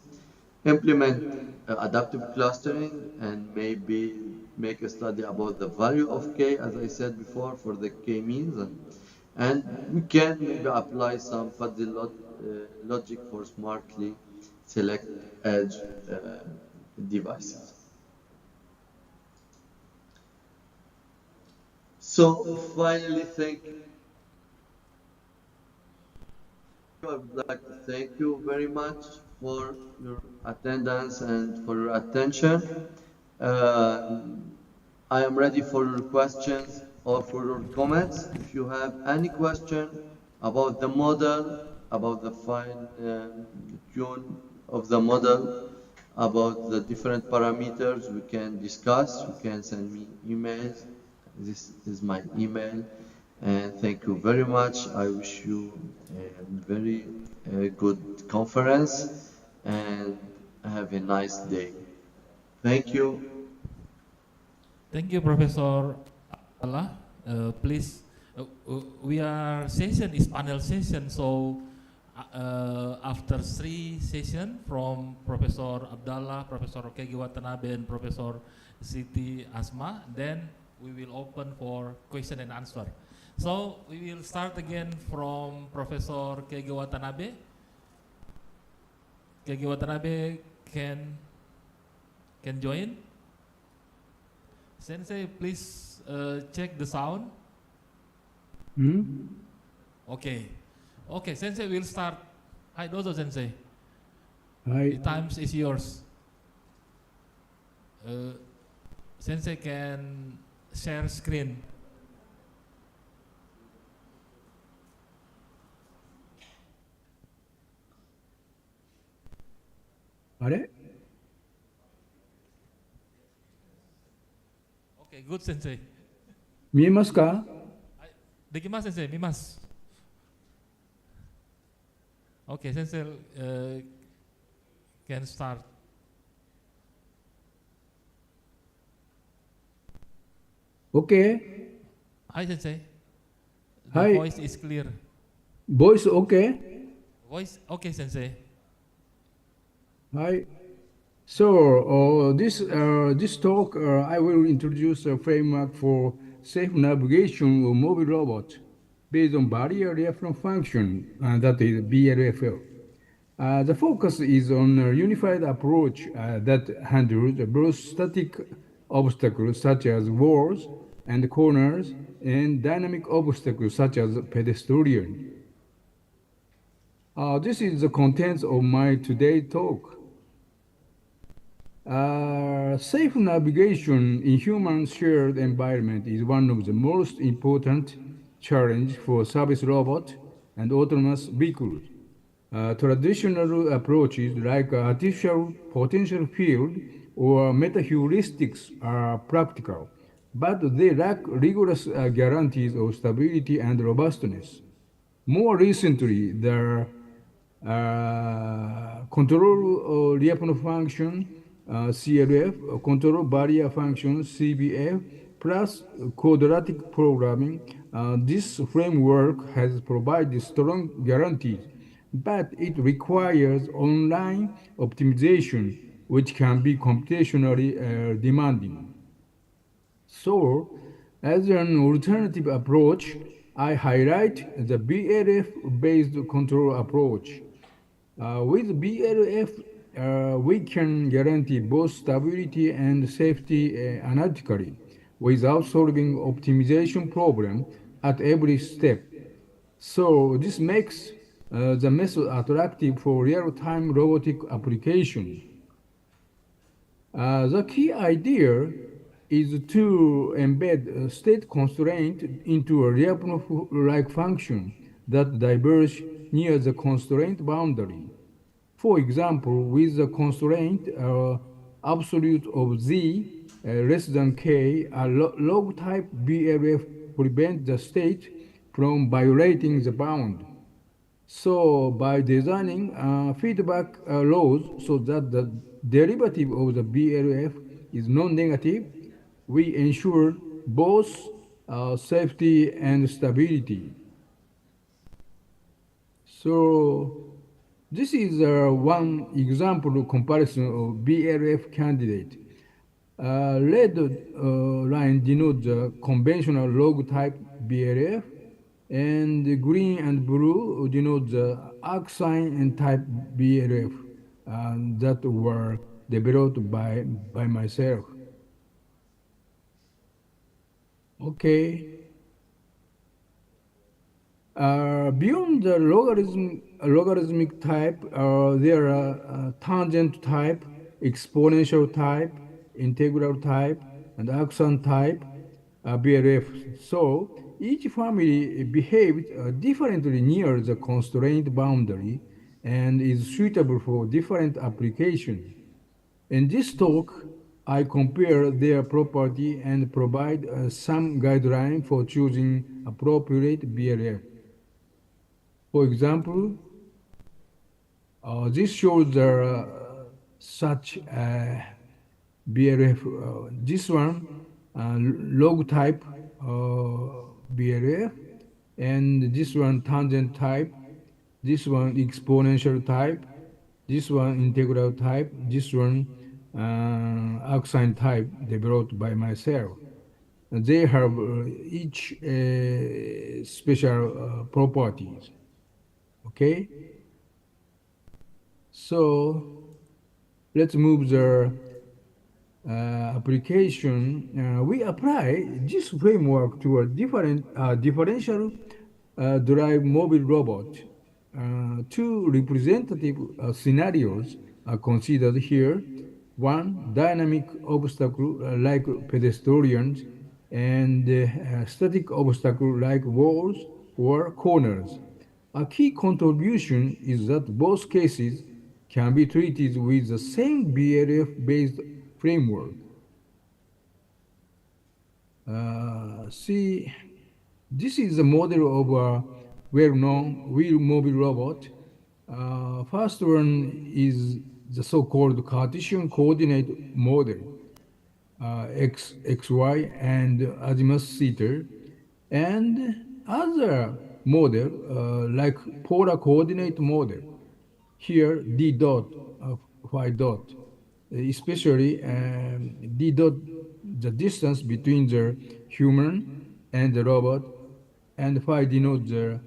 implement adaptive clustering, and maybe make a study about the value of K, as I said before, for the K means. And we can maybe apply some fuzzy logic for smartly select edge devices. So finally, I would like to thank you very much for your attendance and for your attention. I am ready for your questions or for your comments. If you have any question about the model, about the fine tune of the model, about the different parameters, we can discuss. You can send me emails. This is my email. And thank you very much. I wish you a very good conference and have a nice day. Thank you. Thank you, Professor Allah. Please, session is panel session, so after 3 sessions from Professor Abdallah, Professor Kegi Watanabe, and Professor Siti Asma, then we will open for question and answer. So we will start again from Professor Kegi Watanabe. Kegi Watanabe can join. Sensei, please check the sound. Okay. Okay, Sensei will start. Hi, Dozo Sensei. Hi. The time is yours. Sensei can share screen. Okay. Okay, good, Sensei. 見えますか？できます、先生、見ます。Okay, 先生、can start. Okay. Hi, 先生。Hi. The voice is clear. Voice okay? Voice okay, 先生。Hi. So this talk I will introduce a framework for safe navigation of mobile robot based on barrier reference function, that is BRFL. The focus is on a unified approach that handles both static obstacles such as walls and corners, and dynamic obstacles such as pedestrian. This is the contents of my today's talk. Safe navigation in human shared environment is one of the most important challenge for service robot and autonomous vehicles. Traditional approaches like artificial potential field or meta-heuristics are practical, but they lack rigorous guarantees of stability and robustness. More recently, the control reaction function CLF, control barrier function CBF, plus quadratic programming. This framework has provided strong guarantees, but it requires online optimization, which can be computationally demanding. So, as an alternative approach, I highlight the BLF-based control approach. With BLF, we can guarantee both stability and safety analytically without solving optimization problem at every step. So this makes the method attractive for real-time robotic application. The key idea is to embed a state constraint into a Lyapunov-like function that diverge near the constraint boundary. For example, with the constraint absolute of z less than k, a log-type BLF prevents the state from violating the bound. So by designing feedback laws so that the derivative of the BLF is non-negative, we ensure both safety and stability. So this is one example of comparison of BLF candidate. Red line denotes the conventional log type BLF, and the green and blue denote the arc-sign and type BLF that were developed by myself. Okay. Beyond the logarithmic type, there are tangent type, exponential type, integral type, and arc-sign type BLF. So each family behaves differently near the constraint boundary and is suitable for different applications. In this talk, I compare their property and provide some guideline for choosing appropriate BLF. For example, this shows such BLF. This one, log type BLF, and this one tangent type, this one exponential type, this one integral type, this one arc-sign type developed by myself. They have each special properties. Okay, so let's move the application. We apply this framework to a differential drive mobile robot. Two representative scenarios are considered here. One, dynamic obstacle like pedestrians, and static obstacle like walls or corners. A key contribution is that both cases can be treated with the same BLF-based framework. See, this is a model of a well-known wheel mobile robot. First one is the so-called Cartesian coordinate model, x, y, and azimuth theta, and other model like polar coordinate model. Here, d dot, phi dot, especially d dot, the distance between the human and the robot, and phi denotes the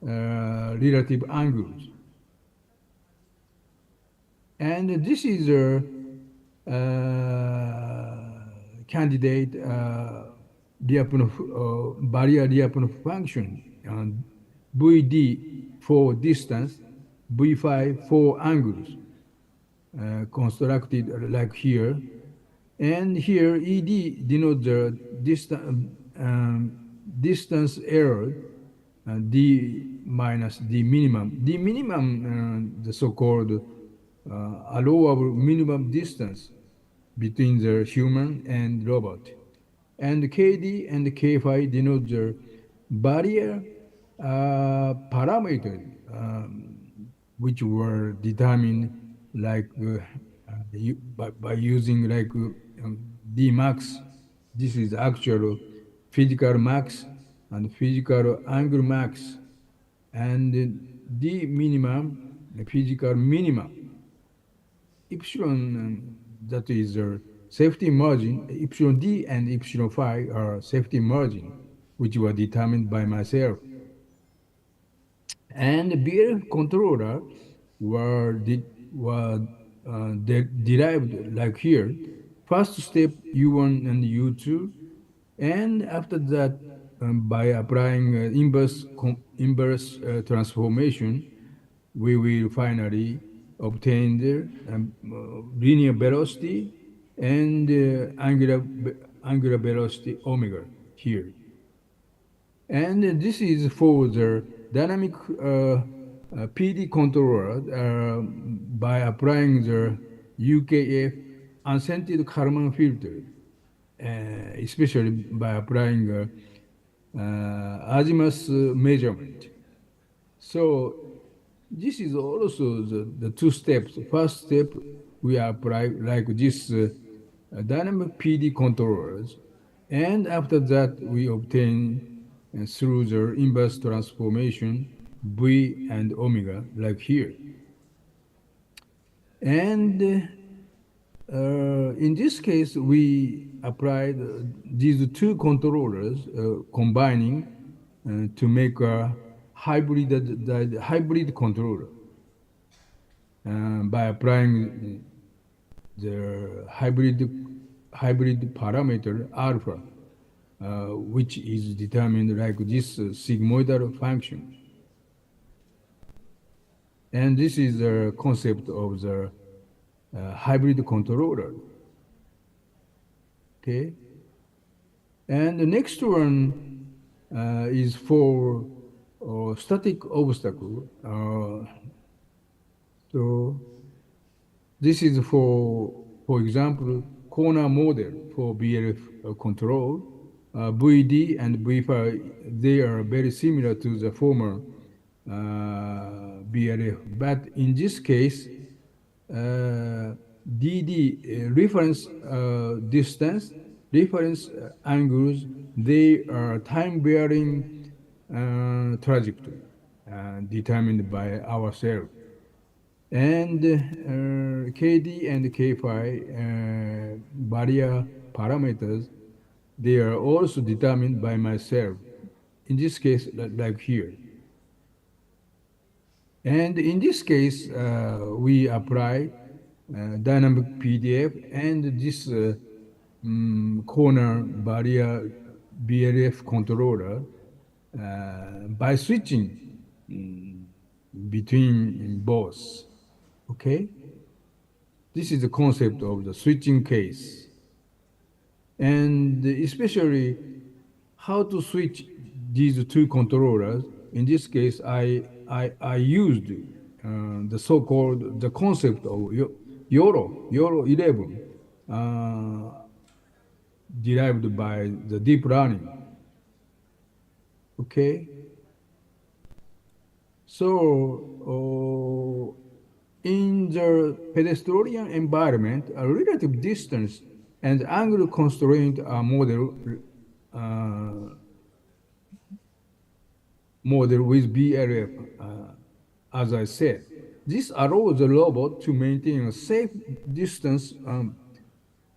relative angles. And this is a candidate barrier diaphragm function, VD for distance, V5 for angles, constructed like here. And here ED denotes the distance error, D minus D minimum. D minimum, the so-called allowable minimum distance between the human and robot. And KD and K5 denote the barrier parameters, which were determined like by using like D max. This is actual physical max and physical angle max, and D minimum, the physical minimum. Epsilon, that is the safety margin. Epsilon D and epsilon phi are safety margin, which were determined by myself. And the beer controller were derived like here. First step U1 and U2, and after that, by applying inverse transformation, we will finally obtain the linear velocity and angular velocity omega here. And this is for the dynamic PD controller by applying the UKF unscented Kalman filter, especially by applying azimuth measurement. So this is also the two steps. First step, we apply like this dynamic PD controllers, and after that we obtain through the inverse transformation V and omega like here. And in this case, we applied these two controllers combining to make a hybrid controller by applying the hybrid parameter alpha, which is determined like this sigmoidal function. And this is the concept of the hybrid controller. Okay. And the next one is for static obstacle. So this is for example, corner model for BLF control. VD and V5, they are very similar to the former BLF, but in this case, DD reference distance, reference angles, they are time-varying trajectory determined by ourselves. And KD and K5 barrier parameters, they are also determined by myself. In this case, like here. And in this case, we apply dynamic PDF and this corner barrier BLF controller by switching between both. Okay? This is the concept of the switching case. And especially how to switch these two controllers. In this case, I used the so-called the concept of YOLO 11 derived by the deep learning. Okay. So in the pedestrian environment, a relative distance and angle constraint are model with BLF, as I said. This allows the robot to maintain a safe distance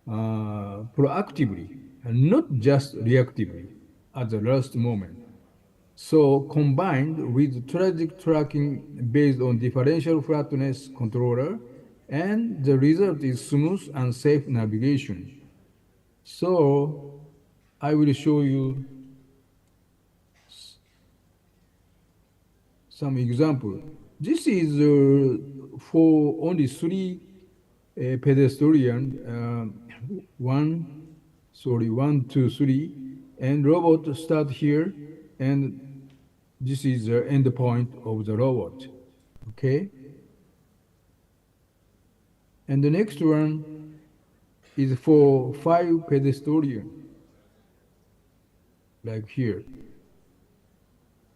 proactively and not just reactively at the last moment. So combined with trajectory tracking based on differential flatness controller, and the result is smooth and safe navigation. So I will show you some example. This is for only three pedestrian, one, two, three, and robot start here, and this is the end point of the robot. Okay, and the next one is for five pedestrian, like here.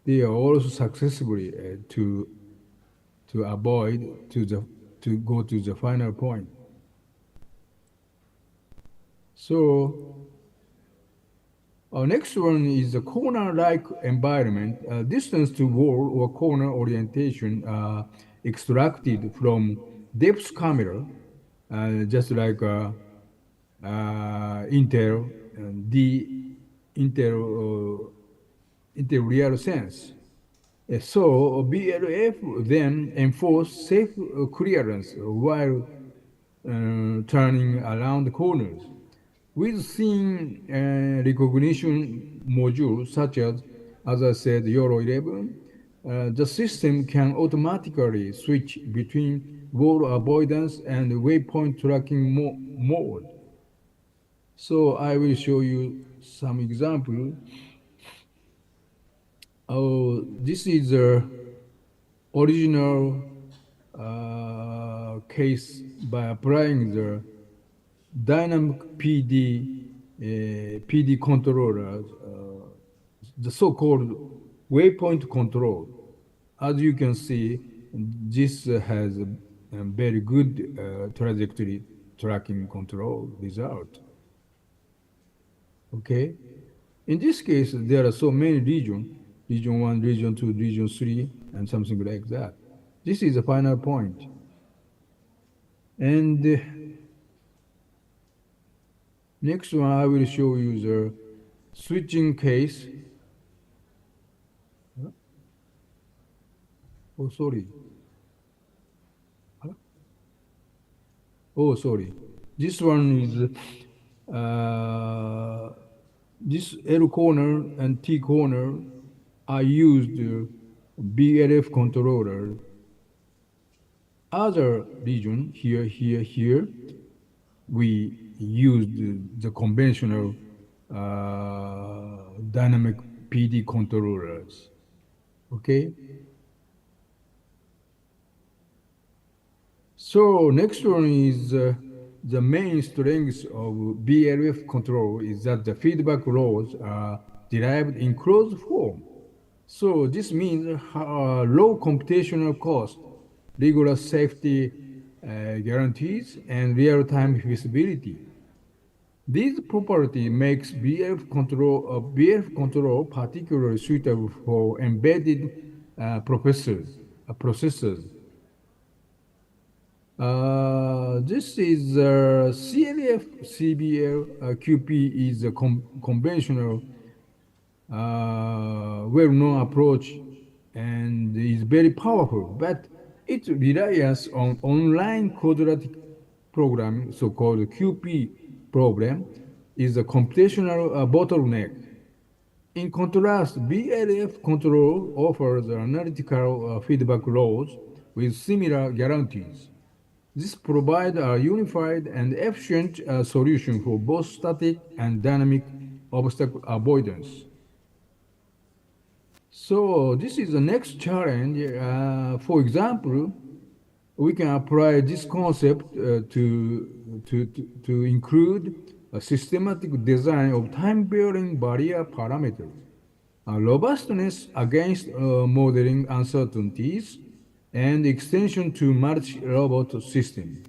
They are also successfully to avoid to go to the final point. So our next one is the corner-like environment. Distance to wall or corner orientation extracted from depth camera, just like Intel the real sense. So BLF then enforce safe clearance while turning around corners. With scene recognition modules such as I said, Euro 11, the system can automatically switch between wall avoidance and waypoint tracking mode. So I will show you some example. Oh, this is the original case by applying the dynamic PD controllers, the so-called waypoint control. As you can see, this has a very good trajectory tracking control result. Okay, in this case, there are so many regions, region 1, region 2, region 3, and something like that. This is the final point. And next one, I will show you the switching case. Oh, sorry. Oh, sorry. This one is this L corner and T corner are used BLF controller. Other region here, we used the conventional dynamic PD controllers. Okay. So next one is the main strength of BLF control is that the feedback laws are derived in closed form. So this means low computational cost, rigorous safety guarantees, and real-time feasibility. This property makes BLF control particularly suitable for embedded processors. This is CLF CBL QP is a conventional well-known approach and is very powerful, but it relies on online quadratic programming, so-called QP program, is a computational bottleneck. In contrast, BLF control offers analytical feedback laws with similar guarantees. This provides a unified and efficient solution for both static and dynamic obstacle avoidance. So this is the next challenge. For example, we can apply this concept to include a systematic design of time-varying barrier parameters, robustness against modeling uncertainties, and extension to multi-robot system.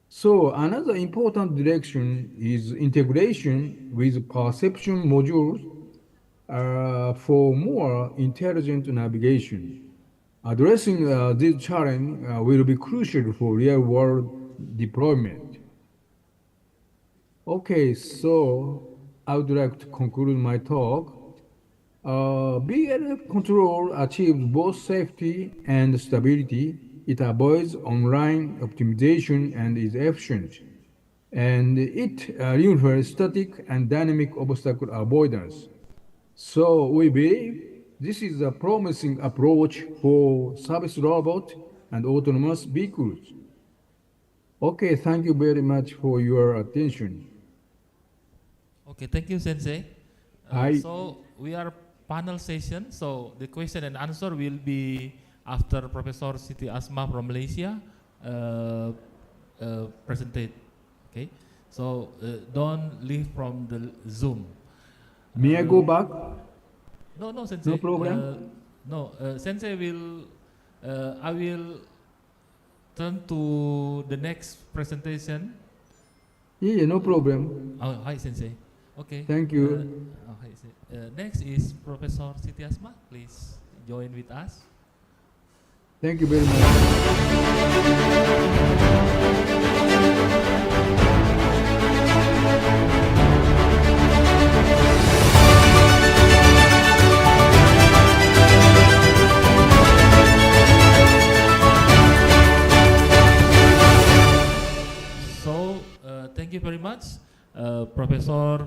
So another important direction is integration with perception modules for more intelligent navigation. Addressing this challenge will be crucial for real-world deployment. Okay, so I would like to conclude my talk. BLF control achieves both safety and stability. It avoids online optimization and is efficient. and it requires static and dynamic obstacle avoidance. So we believe this is a promising approach for service robot and autonomous vehicles. Okay, thank you very much for your attention. Okay, thank you, Sensei. I So we are panel session. So the question and answer will be after Professor Siti Asma from Malaysia presented. Okay, so don't leave from the Zoom. may I go back? No, Sensei. No problem. Sensei will. I will turn to the next presentation. Yeah, no problem. Oh, hi, Sensei. Okay. Thank you. Hi, next is Professor Siti Asma. Please join with us. Thank you very much. So, thank you very much, Professor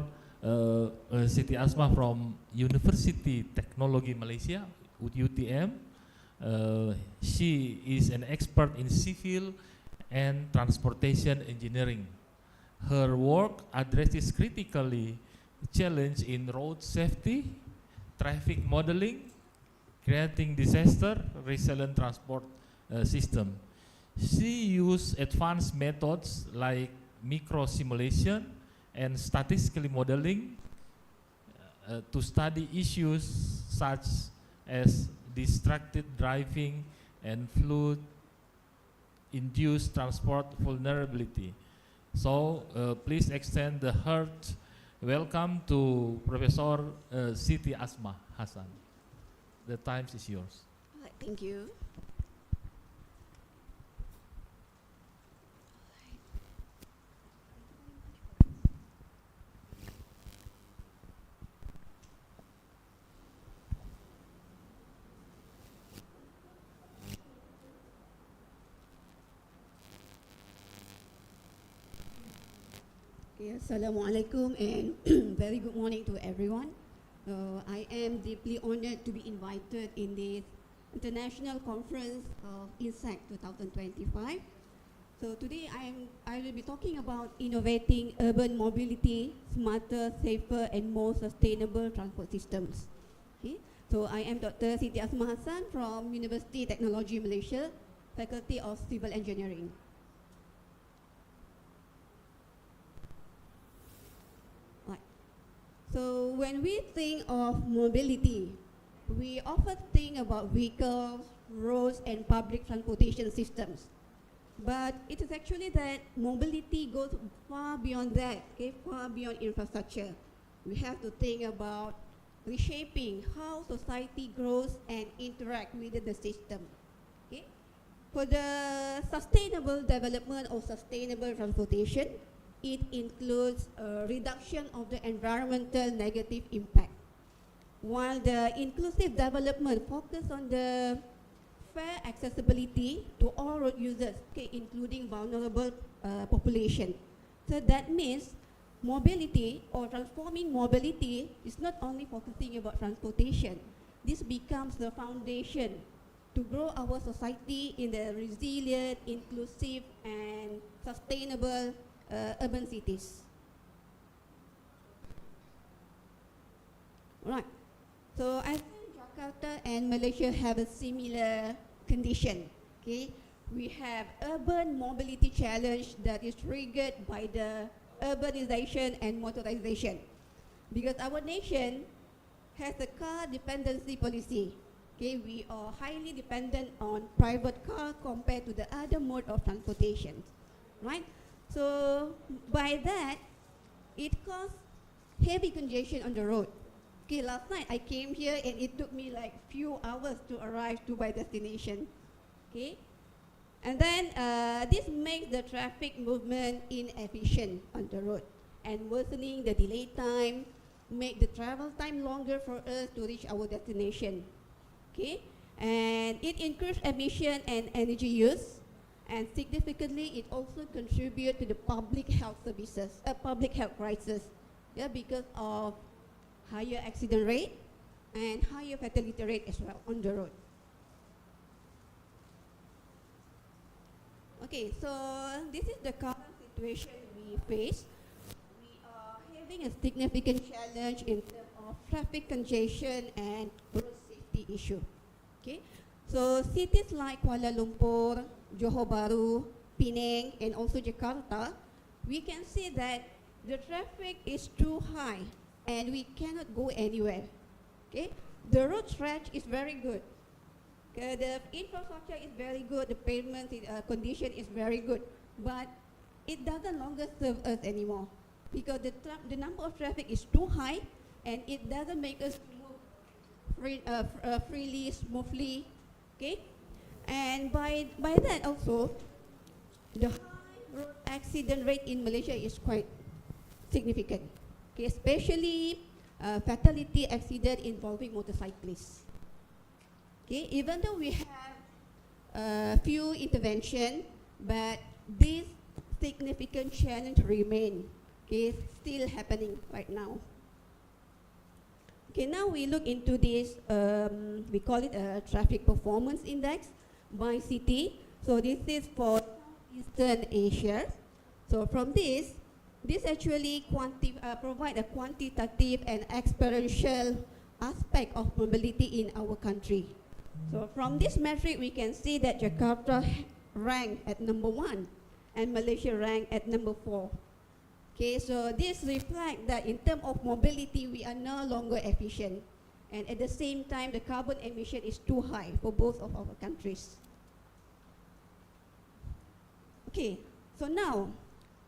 Siti Asma from University Technology Malaysia, UTM. She is an expert in civil and transportation engineering. Her work addresses critically challenge in road safety, traffic modeling, creating disaster resilient transport system. She used advanced methods like micro simulation and statistical modeling to study issues such as distracted driving and flood-induced transport vulnerability. So please extend the heart welcome to Professor Siti Asma Hassan. The time is yours. Thank you. Assalamualaikum and very good morning to everyone. I am deeply honored to be invited in this International Conference of Insect 2025. So today I will be talking about innovating urban mobility, smarter, safer and more sustainable transport systems. Okay. So I am Dr. Siti Asma Hassan from University Technology Malaysia, Faculty of Civil Engineering. So when we think of mobility, we often think about vehicles, roads, and public transportation systems. But it is actually that mobility goes far beyond that, okay, far beyond infrastructure. We have to think about reshaping how society grows and interacts with the system. Okay? For the sustainable development of sustainable transportation, it includes a reduction of the environmental negative impact. While the inclusive development focuses on the fair accessibility to all road users, okay, including vulnerable population. So that means mobility or transforming mobility is not only focusing about transportation. This becomes the foundation to grow our society in a resilient, inclusive, and sustainable urban cities. Right. So I think Jakarta and Malaysia have a similar condition. Okay. We have urban mobility challenge that is triggered by the urbanization and motorization. Because our nation has a car dependency policy. Okay, we are highly dependent on private car compared to the other mode of transportation. Right? So by that, it caused heavy congestion on the road. Okay, last night I came here and it took me like few hours to arrive to my destination. Okay, and then this makes the traffic movement inefficient on the road and worsening the delay time, make the travel time longer for us to reach our destination. Okay, and it increases emission and energy use. and significantly, it also contributes to the public health services, public health crisis, yeah, because of higher accident rate and higher fatality rate as well on the road. Okay, so this is the current situation we face. We are having a significant challenge in terms of traffic congestion and road safety issue. Okay, so cities like Kuala Lumpur, Johor Bahru, Penang, and also Jakarta, we can see that the traffic is too high and we cannot go anywhere. Okay, the road stretch is very good. Okay, the infrastructure is very good, the pavement condition is very good, but it doesn't longer serve us anymore because the number of traffic is too high and it doesn't make us move freely, smoothly. Okay, and by that also, the high road accident rate in Malaysia is quite significant. Okay, especially fatality accident involving motorcyclists. Okay, even though we have few intervention, but this significant challenge remain. Okay, still happening right now. Okay, now we look into this, we call it a traffic performance index by city. So this is for Eastern Asia. So from this actually provide a quantitative and experiential aspect of mobility in our country. So from this metric, we can see that Jakarta ranked at number 1 and Malaysia ranked at number 4. Okay, so this reflects that in terms of mobility, we are no longer efficient. And at the same time, the carbon emission is too high for both of our countries. Okay, so now,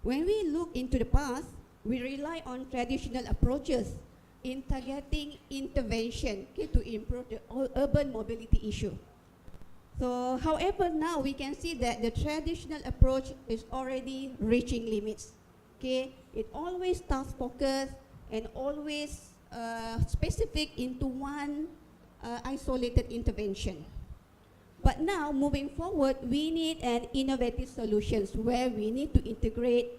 when we look into the past, we rely on traditional approaches in targeting intervention, okay, to improve the urban mobility issue. So, however, now we can see that the traditional approach is already reaching limits. Okay, it always task focused and always specific into one isolated intervention. But now, moving forward, we need an innovative solutions where we need to integrate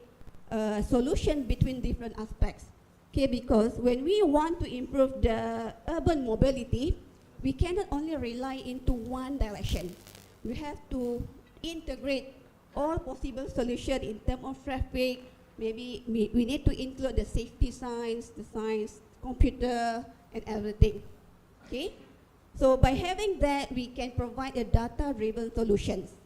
solution between different aspects. Okay, because when we want to improve the urban mobility, we cannot only rely into one direction. We have to integrate all possible solutions in terms of traffic. Maybe we need to include the safety signs, the signs, computer, and everything. Okay, so by having that, we can provide a data-driven solutions.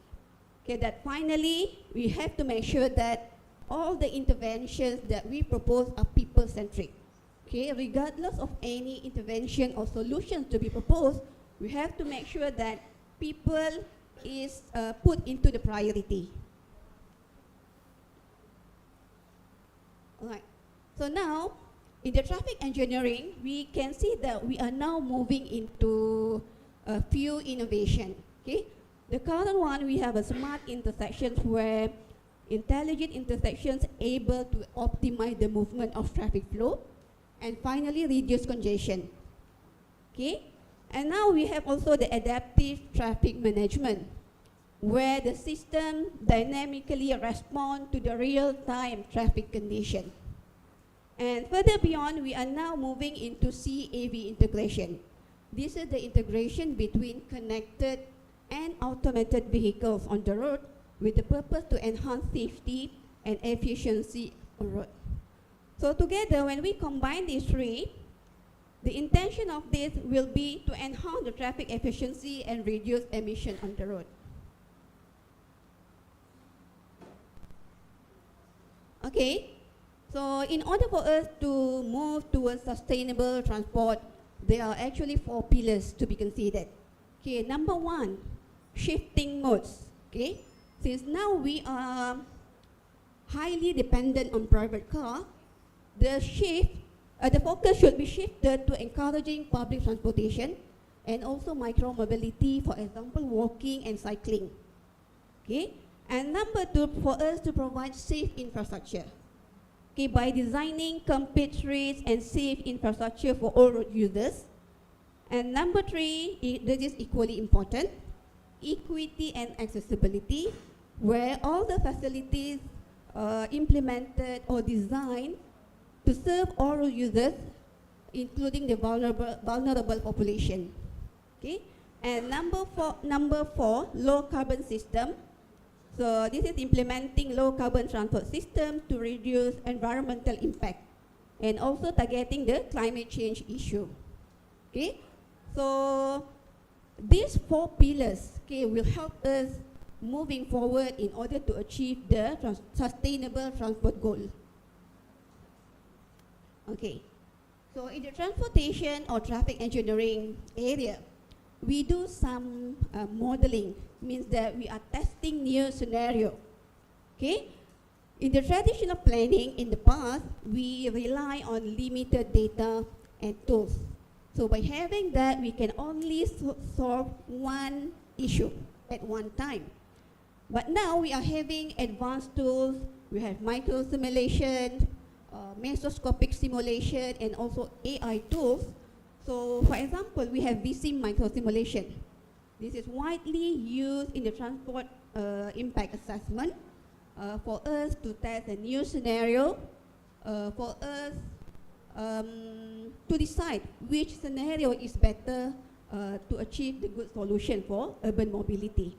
Okay, that finally we have to make sure that all the interventions that we propose are people-centric. Okay, regardless of any intervention or solutions to be proposed, we have to make sure that people is put into the priority. All right. So now, in the traffic engineering, we can see that we are now moving into a few innovation. Okay, the current one, we have a smart intersections where intelligent intersections able to optimize the movement of traffic flow, and finally reduce congestion. Okay, and now we have also the adaptive traffic management, where the system dynamically responds to the real-time traffic condition. And further beyond, we are now moving into CAV integration. This is the integration between connected and automated vehicles on the road with the purpose to enhance safety and efficiency on road. So together, when we combine these three, the intention of this will be to enhance the traffic efficiency and reduce emission on the road. Okay, so in order for us to move towards sustainable transport, there are actually 4 pillars to be considered. Okay, number 1, shifting modes. Okay, since now we are highly dependent on private car, the focus should be shifted to encouraging public transportation and also micro-mobility, for example, walking and cycling. Okay, and number 2, for us to provide safe infrastructure. Okay, by designing complete streets and safe infrastructure for all road users. And number 3, this is equally important, equity and accessibility, where all the facilities implemented or designed to serve all users, including the vulnerable population. Okay, and number four, low carbon system. So this is implementing low carbon transport system to reduce environmental impact and also targeting the climate change issue. Okay, so these four pillars, okay, will help us moving forward in order to achieve the sustainable transport goal. Okay, so in the transportation or traffic engineering area, we do some modeling, means that we are testing new scenario. Okay, in the traditional planning in the past, we rely on limited data and tools. So by having that, we can only solve one issue at one time. But now we are having advanced tools. We have micro simulation, mesoscopic simulation, and also AI tools. So for example, we have VSIM micro simulation. This is widely used in the transport impact assessment for us to test a new scenario, for us to decide which scenario is better to achieve the good solution for urban mobility,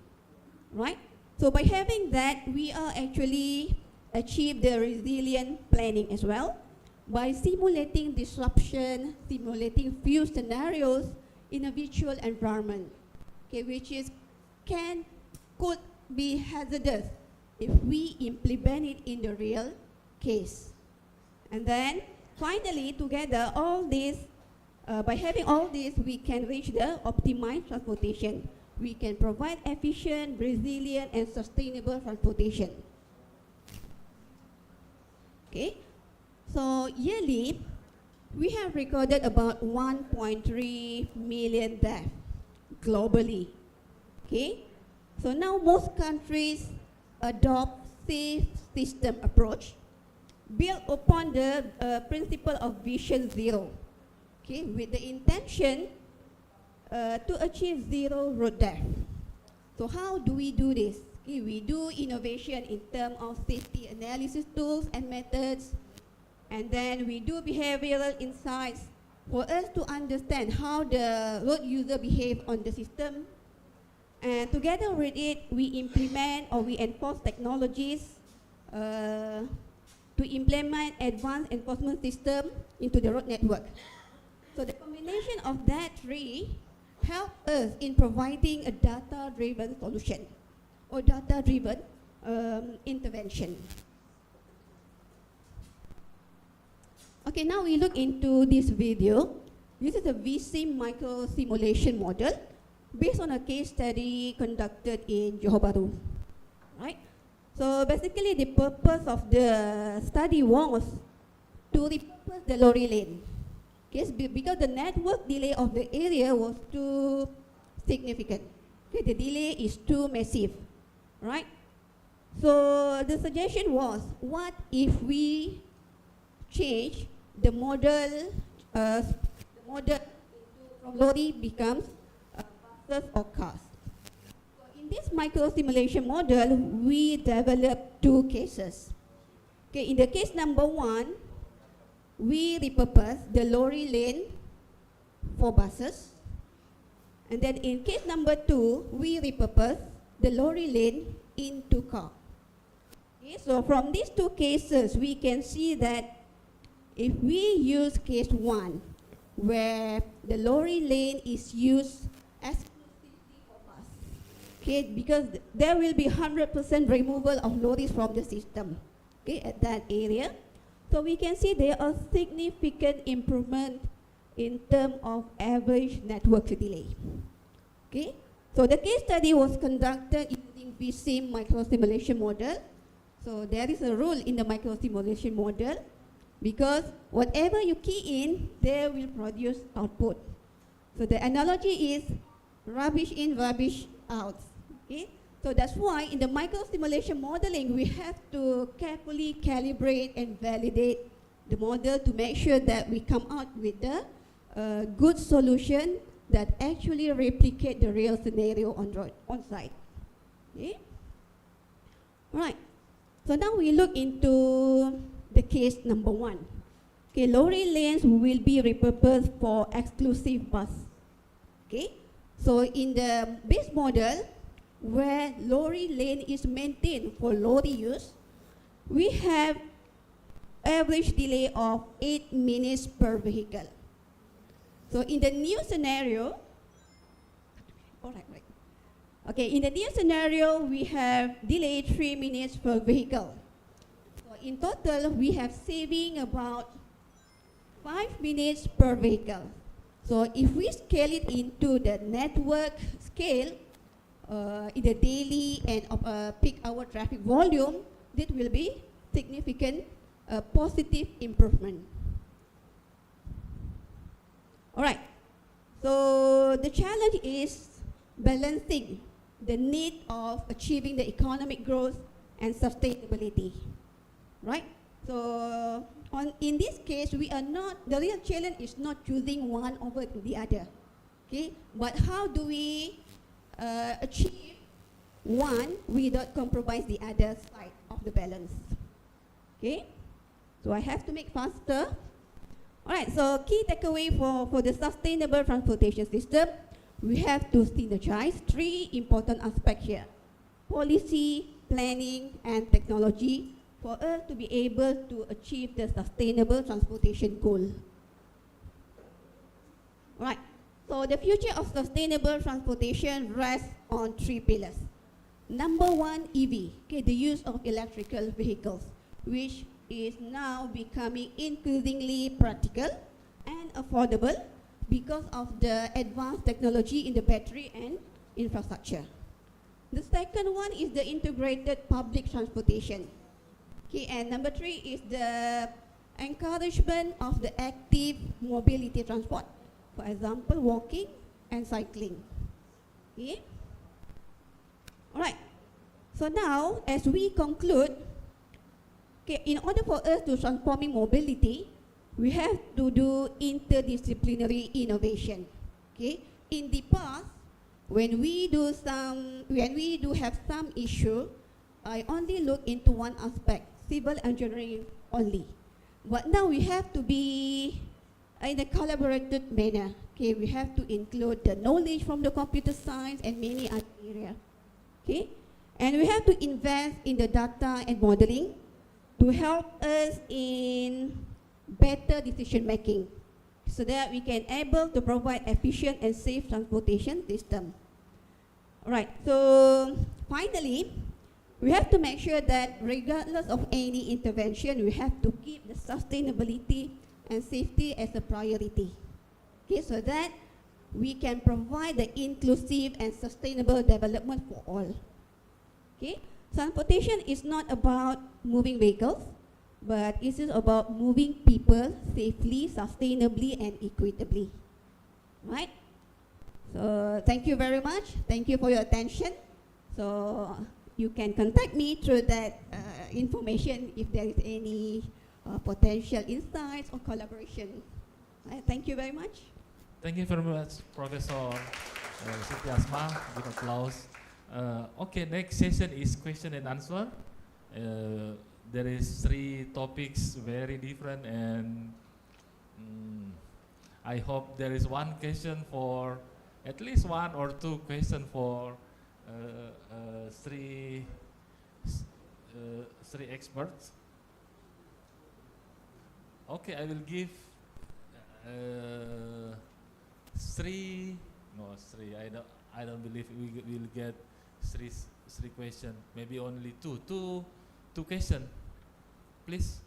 right? So by having that, we are actually achieve the resilient planning as well by simulating disruption, simulating few scenarios in a virtual environment, okay, which is could be hazardous if we implement it in the real case. And then finally, together, all this, by having all this, we can reach the optimized transportation. We can provide efficient, resilient, and sustainable transportation. Okay, so yearly, we have recorded about 1.3 million deaths globally. Okay, so now most countries adopt safe system approach built upon the principle of Vision Zero, okay, with the intention to achieve zero road death. So how do we do this? Okay, we do innovation in terms of safety analysis tools and methods, and then we do behavioral insights for us to understand how the road user behave on the system. And together with it, we implement or we enforce technologies to implement advanced enforcement system into the road network. So the combination of that three help us in providing a data-driven solution or data-driven intervention. Okay, now we look into this video. This is a VSIM micro simulation model based on a case study conducted in Johor Bahru, right? So basically the purpose of the study was to repurpose the lorry lane. Yes, because the network delay of the area was too significant. Okay, the delay is too massive, right? So the suggestion was, what if we change the model, from lorry becomes buses or cars. So in this micro simulation model, we developed two cases. Okay, in the case number one, we repurpose the lorry lane for buses. And then in case number two, we repurpose the lorry lane into car. Okay, so from these two cases, we can see that if we use case one, where the lorry lane is used exclusively for bus, okay, because there will be 100% removal of lorries from the system, okay, at that area. So we can see there are significant improvement in terms of average network delay. Okay, so the case study was conducted using VSIM micro simulation model. So there is a rule in the micro simulation model, because whatever you key in, they will produce output. So the analogy is rubbish in, rubbish out. Okay? So that's why in the micro simulation modeling, we have to carefully calibrate and validate the model to make sure that we come out with the good solution that actually replicate the real scenario on site. Okay? Right. So now we look into the case number 1. Okay, lorry lanes will be repurposed for exclusive bus. Okay, so in the base model, where lorry lane is maintained for lorry use, we have average delay of 8 minutes per vehicle. So in the new scenario, okay, in the new scenario, we have delay 3 minutes per vehicle. So in total, we have saving about 5 minutes per vehicle. So if we scale it into the network scale, in the daily and peak hour traffic volume, that will be significant positive improvement. All right, so the challenge is balancing the need of achieving the economic growth and sustainability, right? So in this case, we are not, the real challenge is not choosing one over the other, okay? But how do we achieve one without compromise the other side of the balance, okay? So I have to make faster. All right, so key takeaway for the sustainable transportation system, we have to synergize 3 important aspects here: policy, planning, and technology, for us to be able to achieve the sustainable transportation goal. Right, so the future of sustainable transportation rests on 3 pillars. Number 1, EV, okay, the use of electrical vehicles, which is now becoming increasingly practical and affordable because of the advanced technology in the battery and infrastructure. The second one is the integrated public transportation. Okay, and number 3 is the encouragement of the active mobility transport, for example, walking and cycling. Okay? All right, so now as we conclude, okay, in order for us to transforming mobility, we have to do interdisciplinary innovation. Okay, in the past, when we do have some issue, I only look into one aspect, civil engineering only. But now we have to be in a collaborated manner. Okay, we have to include the knowledge from the computer science and many other areas. Okay, and we have to invest in the data and modeling to help us in better decision making, so that we can able to provide efficient and safe transportation system. All right, so finally, we have to make sure that regardless of any intervention, we have to keep the sustainability and safety as a priority. Okay, so that we can provide the inclusive and sustainable development for all. Okay, transportation is not about moving vehicles, but it is about moving people safely, sustainably, and equitably. Right? So thank you very much. Thank you for your attention. So you can contact me through that information if there is any potential insights or collaboration. Thank you very much. Thank you very much, Professor Siti Asma. Big applause. Okay, next session is question and answer. There is 3 topics, very different, and I hope there is one question for at least 1 or 2 questions for 3 experts. Okay, I will give 3. No, 3. I don't believe we will get 3 questions. Maybe only 2. 2 question, please.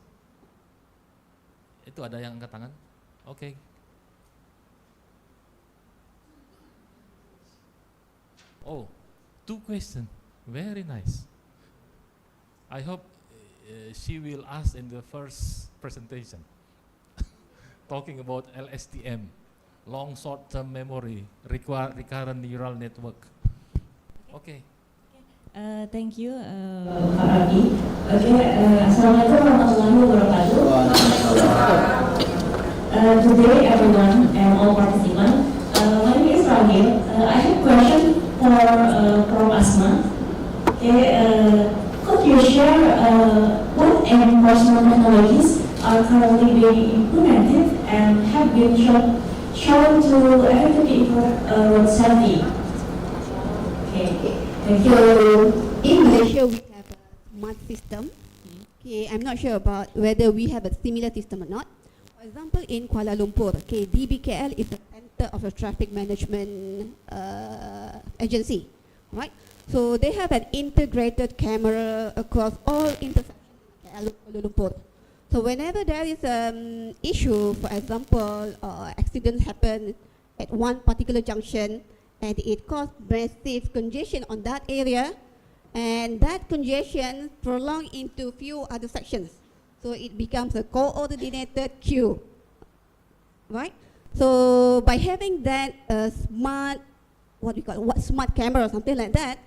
Itu ada yang angkat tangan? Okay. Oh, 2 questions. Very nice. I hope she will ask in the first presentation. Talking about LSTM, long short-term memory, recurrent neural network. Okay. Thank you, Pak Abi. Assalamualaikum warahmatullahi wabarakatuh. Today, everyone and all participants, my name is Rahil. I have a question for from Asma. Could you share what enforcement technologies are currently being implemented and have been shown to effectively improve road safety. Okay, thank you. In Malaysia, we have a smart system. Okay, I'm not sure about whether we have a similar system or not. For example, in Kuala Lumpur, okay, DBKL is the center of the traffic management agency, right? So they have an integrated camera across all intersections in Kuala Lumpur. So whenever there is an issue, for example, accident happen at one particular junction and it caused massive congestion on that area, and that congestion prolonged into few other sections. So it becomes a coordinated queue, right? So by having that smart, what we call smart camera or something like that,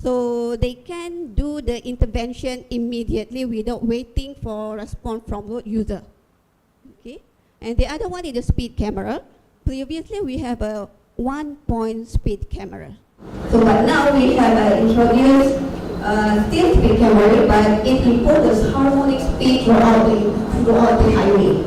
so they can do the intervention immediately without waiting for response from road user. Okay, and the other one is the speed camera. Previously we have a 1-point speed camera. So but now we have introduced still speed camera, but it reports harmonic speed throughout the highway.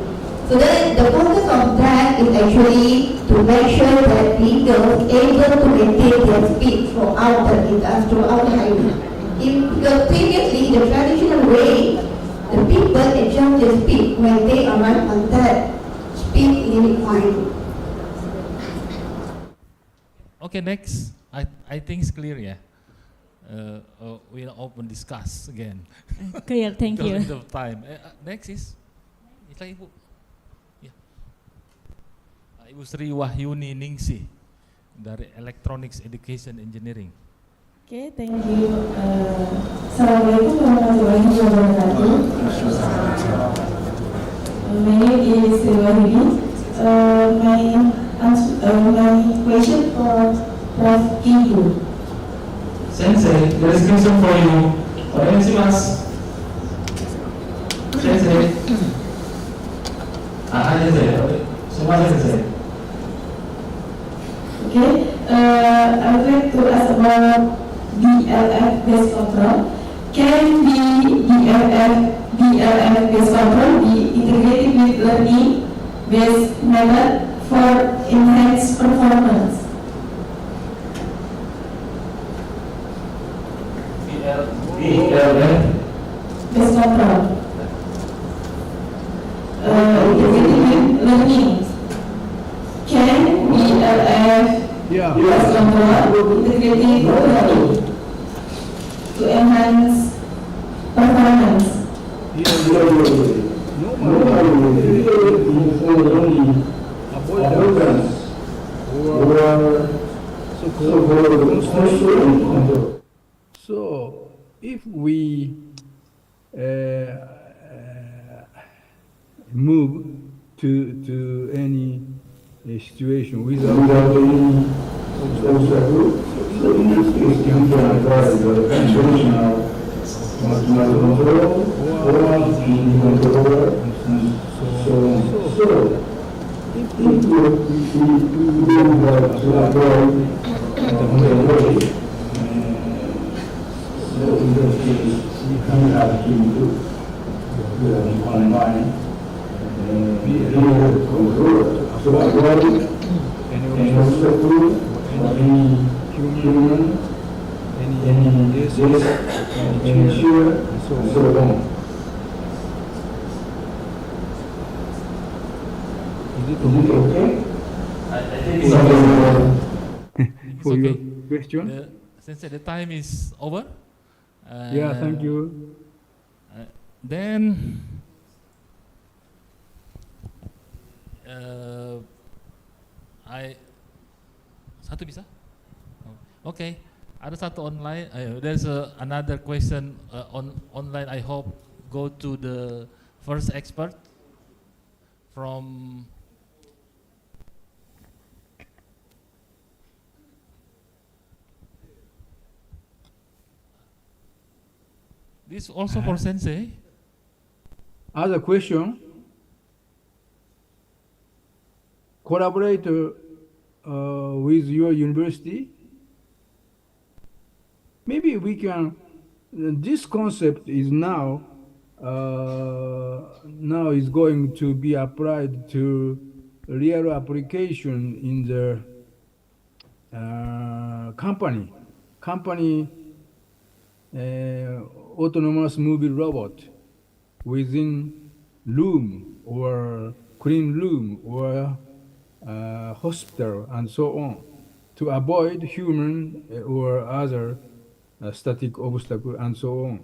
So the focus of that is actually to make sure that vehicles able to maintain their speed throughout the highway. Because previously, the traditional way, the people adjust their speed when they arrive on that speed limit point. Okay, next. I think it's clear, yeah. We'll open discuss again. Clear, thank you. Because of time. Next is Ibu. Yeah. Ibu Sri Wahyuni Ningsih dari Electronics Education Engineering. Okay, thank you. Assalamualaikum warahmatullahi wabarakatuh. My name is Sri Wahyuni. My question for Prof. Kindu. Sensei, there is question for you. Onegaishimasu. Sensei. Sensei. Sensei. Okay, I would like to ask about DLF-based control. Can DLF-based control be integrated with learning-based method for enhanced performance? Based control. Integrated with learning. Can DLF-based control integrated with learning to enhance performance? So, if we move to any situation without any obstacle, so in this case, you can apply the traditional mathematical control or the controller, and so on. So, if we do that to avoid the way, so in this case, we have to combine the controller to avoid any obstacle, any human, any disk, any shear, and so on. Is it okay? I think it's okay. For okay. your question? Since the time is over. Yeah, thank you. Then satu bisa? Okay. Ada satu online. There's another question online. I hope go to the first expert from. This also for Sensei. Other question. Collaborate with your university. Maybe we can this concept is now is going to be applied to real application in the company autonomous mobile robot within room or clean room or hospital and so on to avoid human or other static obstacle and so on.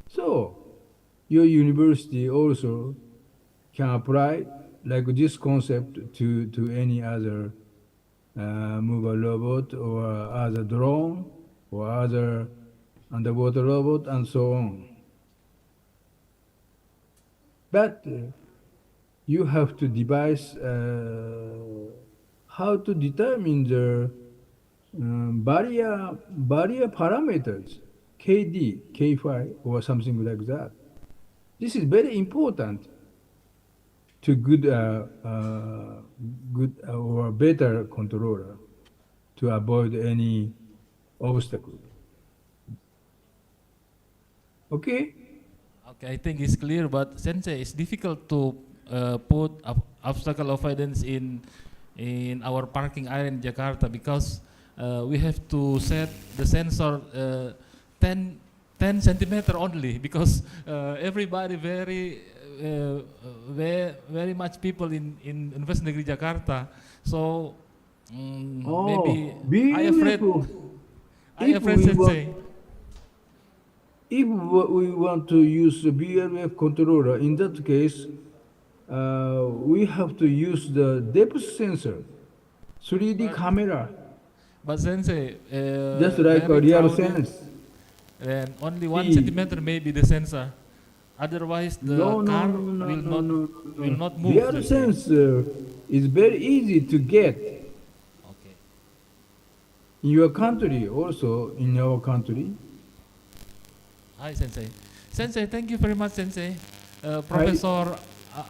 So your university also can apply like this concept to any other mobile robot or other drone or other underwater robot and so on. But you have to devise how to determine the barrier parameters, KD, K5, or something like that. This is very important to good or better controller to avoid any obstacle. Okay? Okay, I think it's clear, but Sensei, it's difficult to put obstacle avoidance in our parking area in Jakarta because we have to set the sensor 10 centimeter only because everybody very much people in Universitas Negeri Jakarta. So maybe I afraid Sensei. If we want to use the BLF controller, in that case, we have to use the depth sensor, 3D camera. But Sensei, just like a real sense. And only 1 centimeter may be the sensor. Otherwise, the car will not move. Real sense is very easy to get. Okay. In your country, also in our country. Hi, Sensei. Sensei, thank you very much, Sensei. Professor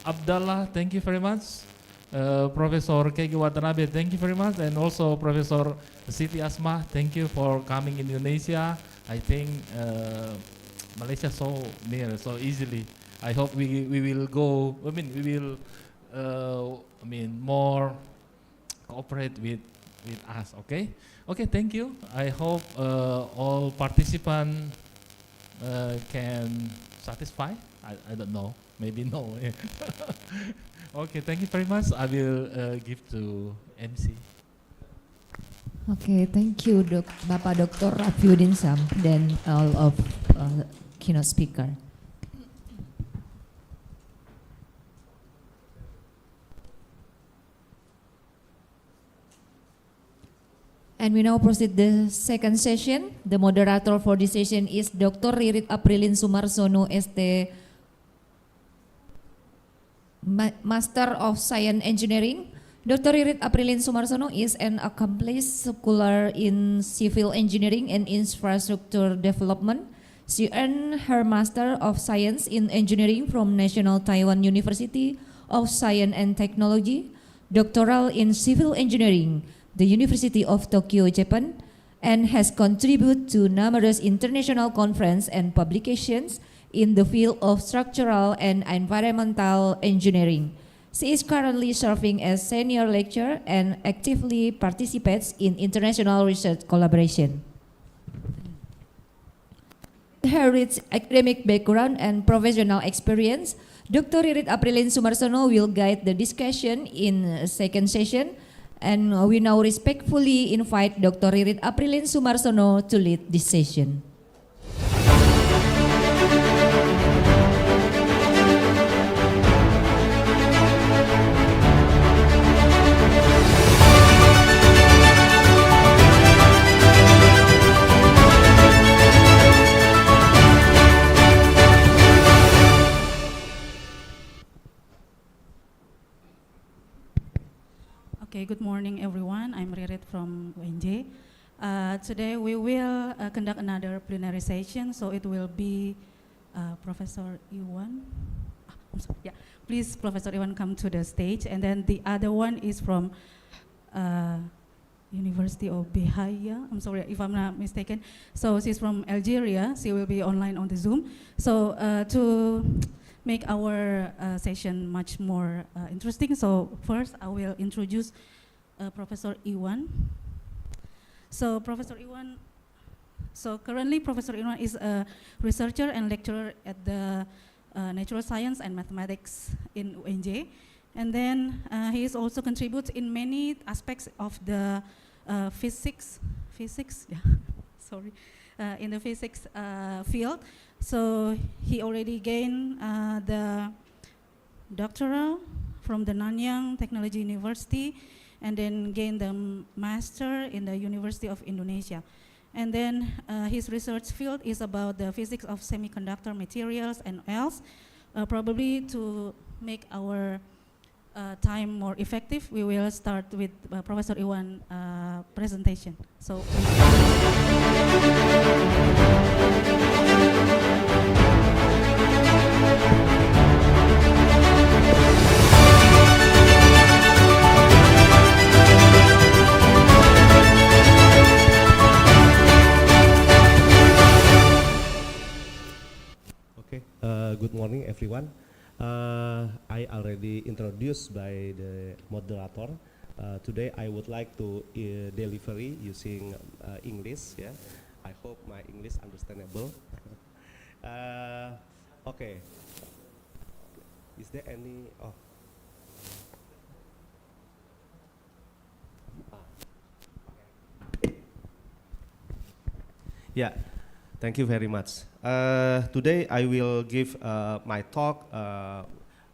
Abdallah, thank you very much. Professor Keiki Watanabe, thank you very much. And also Professor Siti Asma, thank you for coming in Indonesia. I think Malaysia so near, so easily. I hope we will go, we will, more cooperate with us, okay? Okay, thank you. I hope all participants can satisfy. I don't know, maybe no. Okay, thank you very much. I will give to MC. Okay, thank you Bapak Dr. Afiuddin Sam dan all of keynote speaker. And we now proceed the second session. The moderator for this session is Dr. Ririt Aprilin Sumarsono, ST Master of Science Engineering. Dr. Ririt Aprilin Sumarsono is an accomplished scholar in civil engineering and infrastructure development. She earned her Master of Science in Engineering from National Taiwan University of Science and Technology, doctoral in civil engineering, the University of Tokyo, Japan, and has contributed to numerous international conferences and publications in the field of structural and environmental engineering. She is currently serving as senior lecturer and actively participates in international research collaboration. Her rich academic background and professional experience, Dr. Ririt Aprilin Sumarsono will guide the discussion in second session, and we now respectfully invite Dr. Ririt Aprilin Sumarsono to lead this session. Okay, good morning everyone. I'm Ririt from UNJ. Today we will conduct another plenary session, so it will be Professor Iwan. please, Professor Iwan, come to the stage. And then the other one is from University of Bahia. I'm sorry if I'm not mistaken. So she's from Algeria. She will be online on the Zoom. So to make our session much more interesting, so first I will introduce Professor Iwan. So Professor Iwan, so currently Professor Iwan is a researcher and lecturer at the Natural Science and Mathematics in UNJ. And then he is also contributes in many aspects of the physics, yeah, sorry, in the physics field. So he already gained the doctoral from the Nanyang Technology University, and then gained the master in the University of Indonesia. And then his research field is about the physics of semiconductor materials and else. Probably to make our time more effective, we will start with Professor Iwan presentation. So. Okay, good morning everyone. I already introduced by the moderator. Today I would like to deliver using English. Yeah, I hope my English understandable. Okay. Is there any? Oh. Yeah. Thank you very much. Today I will give my talk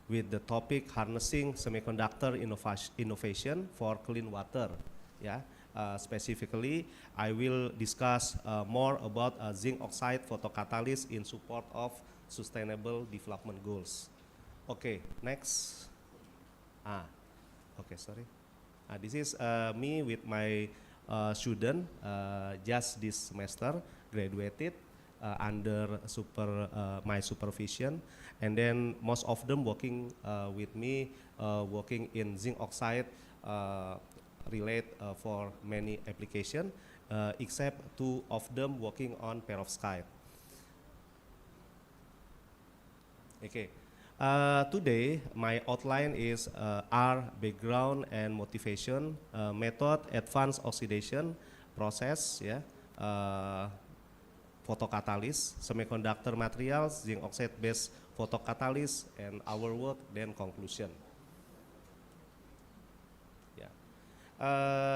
with the topic harnessing semiconductor innovation for clean water. Yeah. Specifically, I will discuss more about zinc oxide photocatalyst in support of sustainable development goals. Okay, next. Okay, sorry. This is me with my student just this semester, graduated under my supervision, and then most of them working with me, working in zinc oxide relate for many application, except 2 of them working on perovskite. Okay. Today, my outline is R, background and motivation, method, advanced oxidation process, yeah, photocatalyst, semiconductor materials, zinc oxide-based photocatalyst, and our work, then conclusion. Yeah.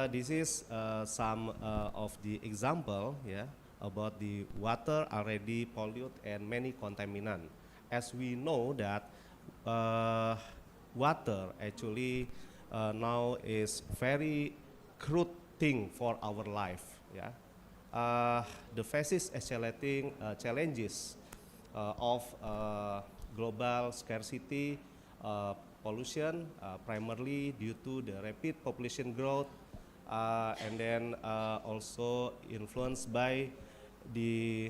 This is some of the example, yeah, about the water already polluted and many contaminant. As we know that water actually now is very crude thing for our life. Yeah, the faces escalating challenges of global scarcity, pollution, primarily due to the rapid population growth, and then also influenced by the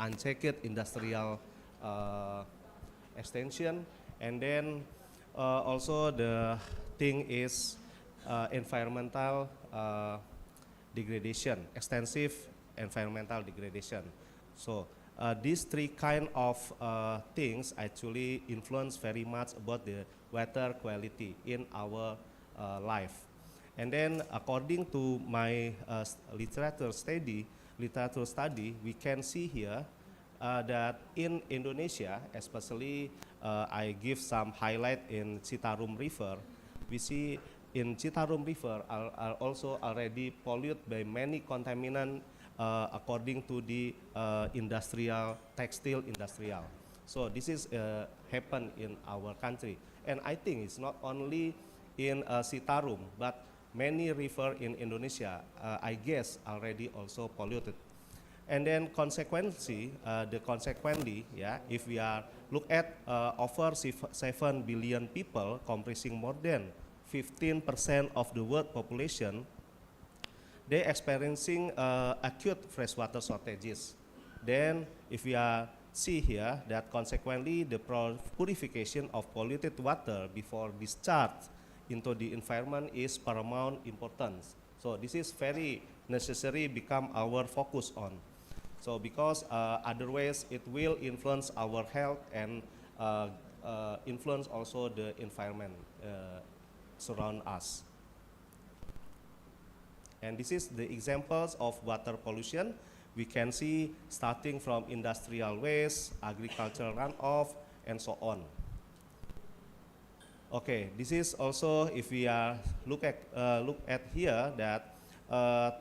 unchecked industrial extension, and then also the thing is environmental degradation, extensive environmental degradation. So these 3 kind of things actually influence very much about the water quality in our life. And then according to my literature study, we can see here that in Indonesia, especially I give some highlight in Citarum River, we see in Citarum River are also already polluted by many contaminants according to the textile industrial. So this is happen in our country. And I think it's not only in Citarum, but many river in Indonesia, I guess, already also polluted. And then consequently, yeah, if we are look at over 7 billion people comprising more than 15% of the world population, they experiencing acute freshwater shortages. Then if we are see here that consequently the purification of polluted water before discharge into the environment is paramount importance. So this is very necessary become our focus on. So because otherwise it will influence our health and influence also the environment surround us. And this is the examples of water pollution. We can see starting from industrial waste, agricultural runoff, and so on. Okay, this is also if we look at here that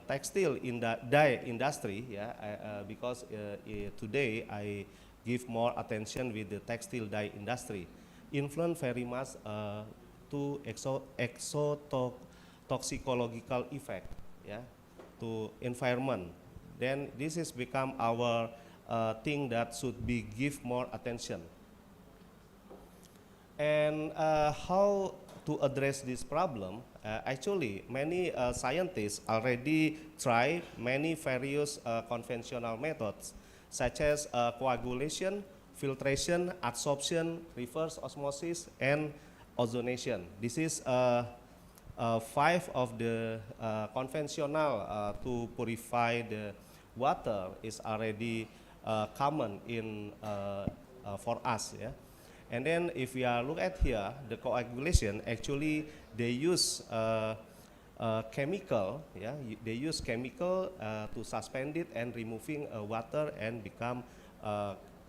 textile in the dye industry, because today I give more attention with the textile dye industry, influence very much to exotoxicological effect, to environment. Then this has become our thing that should be give more attention. And how to address this problem? Actually, many scientists already try many various conventional methods, such as coagulation, filtration, adsorption, reverse osmosis, and ozonation. This is 5 of the conventional to purify the water is already common in for us. And then if we look at here, the coagulation, actually they use chemical, they use chemical to suspend it and removing water and become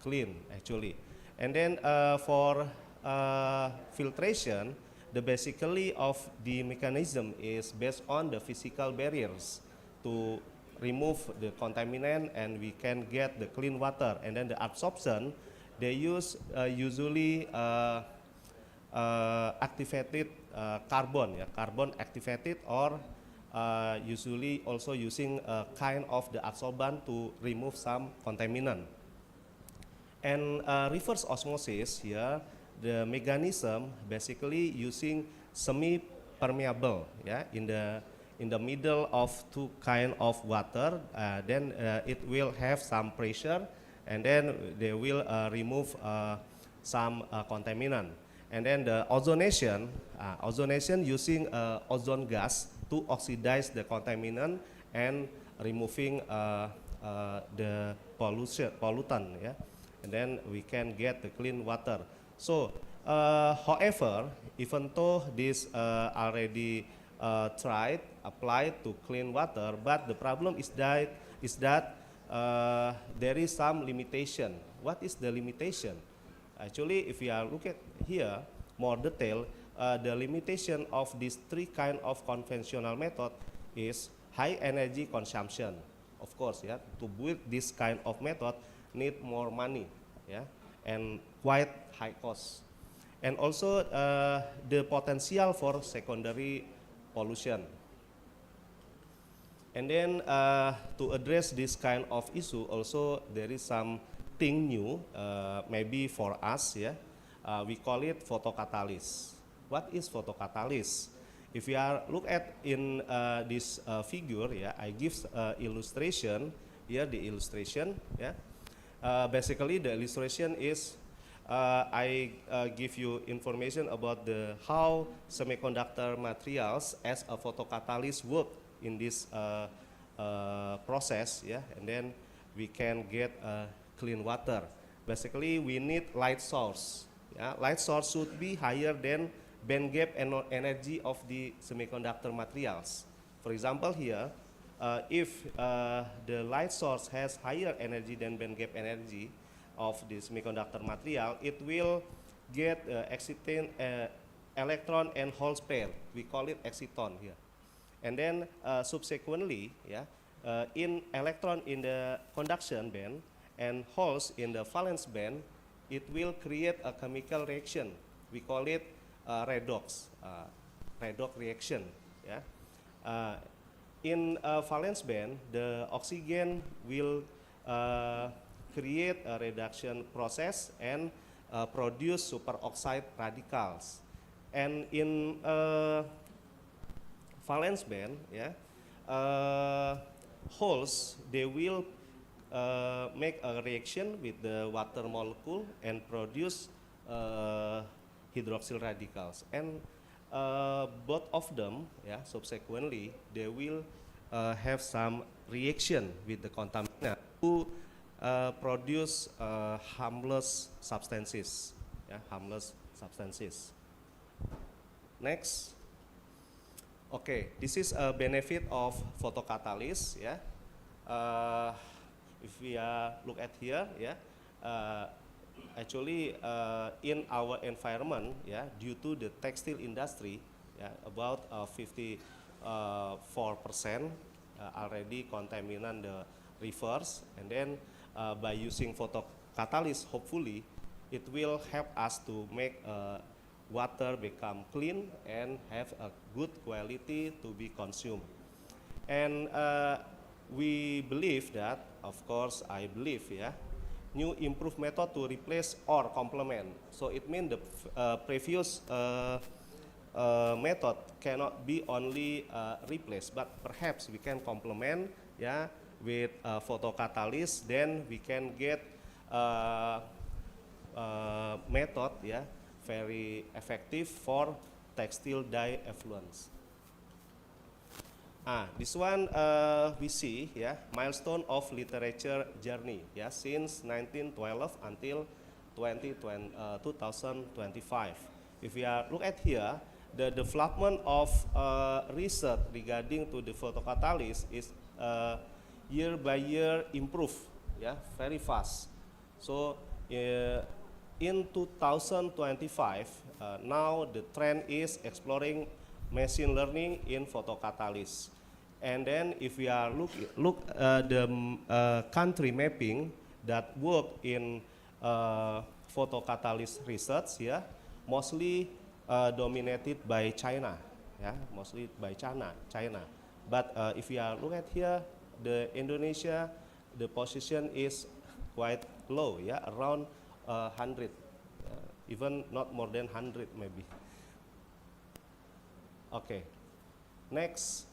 clean actually. And then for filtration, the basically of the mechanism is based on the physical barriers to remove the contaminant and we can get the clean water. And then the absorption, they use usually activated carbon, carbon activated, or usually also using a kind of the adsorbent to remove some contaminant. And reverse osmosis here, the mechanism basically using semi-permeable, in the middle of 2 kind of water, then it will have some pressure, and then they will remove some contaminant. And then the ozonation, ozonation using ozone gas to oxidize the contaminant and removing the pollutant, and then we can get the clean water. So, however, even though this already tried, applied to clean water, but the problem is that there is some limitation. What is the limitation? Actually, if we look at here more detail, the limitation of these 3 kind of conventional method is high energy consumption. Of course, to build this kind of method need more money, and quite high cost. And also the potential for secondary pollution. And then to address this kind of issue, also there is something new, maybe for us, we call it photocatalyst. What is photocatalyst? If we look at in this figure, I give illustration. Here the illustration, basically the illustration is I give you information about how semiconductor materials as a photocatalyst work in this process, and then we can get clean water. Basically, we need light source. Light source should be higher than band gap energy of the semiconductor materials. For example, here, if the light source has higher energy than band gap energy of the semiconductor material, it will get exciton, electron and holes pair. We call it exciton here. And then subsequently, in electron in the conduction band and holes in the valence band, it will create a chemical reaction. We call it redox reaction. In valence band, the oxygen will create a reduction process and produce superoxide radicals. And in valence band, holes, they will make a reaction with the water molecule and produce hydroxyl radicals. And both of them, yeah, subsequently, they will have some reaction with the contaminant to produce harmless substances, yeah, harmless substances. Next. Okay, this is a benefit of photocatalyst, yeah. If we look at here, yeah, actually in our environment, yeah, due to the textile industry, yeah, about 54% already contaminant the rivers, and then by using photocatalyst, hopefully it will help us to make water become clean and have a good quality to be consumed. And we believe that, of course, I believe, yeah, new improved method to replace or complement. So it means the previous method cannot be only replaced, but perhaps we can complement, yeah, with photocatalyst. Then we can get method, yeah, very effective for textile dye effluents. This one we see, yeah, milestone of literature journey, yeah, since 1912 until 2025. If we look at here, the development of research regarding to the photocatalyst is year by year improve, yeah, very fast. So in 2025, now the trend is exploring machine learning in photocatalyst. And then if we are look the country mapping that work in photocatalyst research, yeah, mostly dominated by China, yeah, mostly by China. But if we are look at here, the Indonesia, the position is quite low, yeah, around 100, even not more than 100 maybe. Okay, next,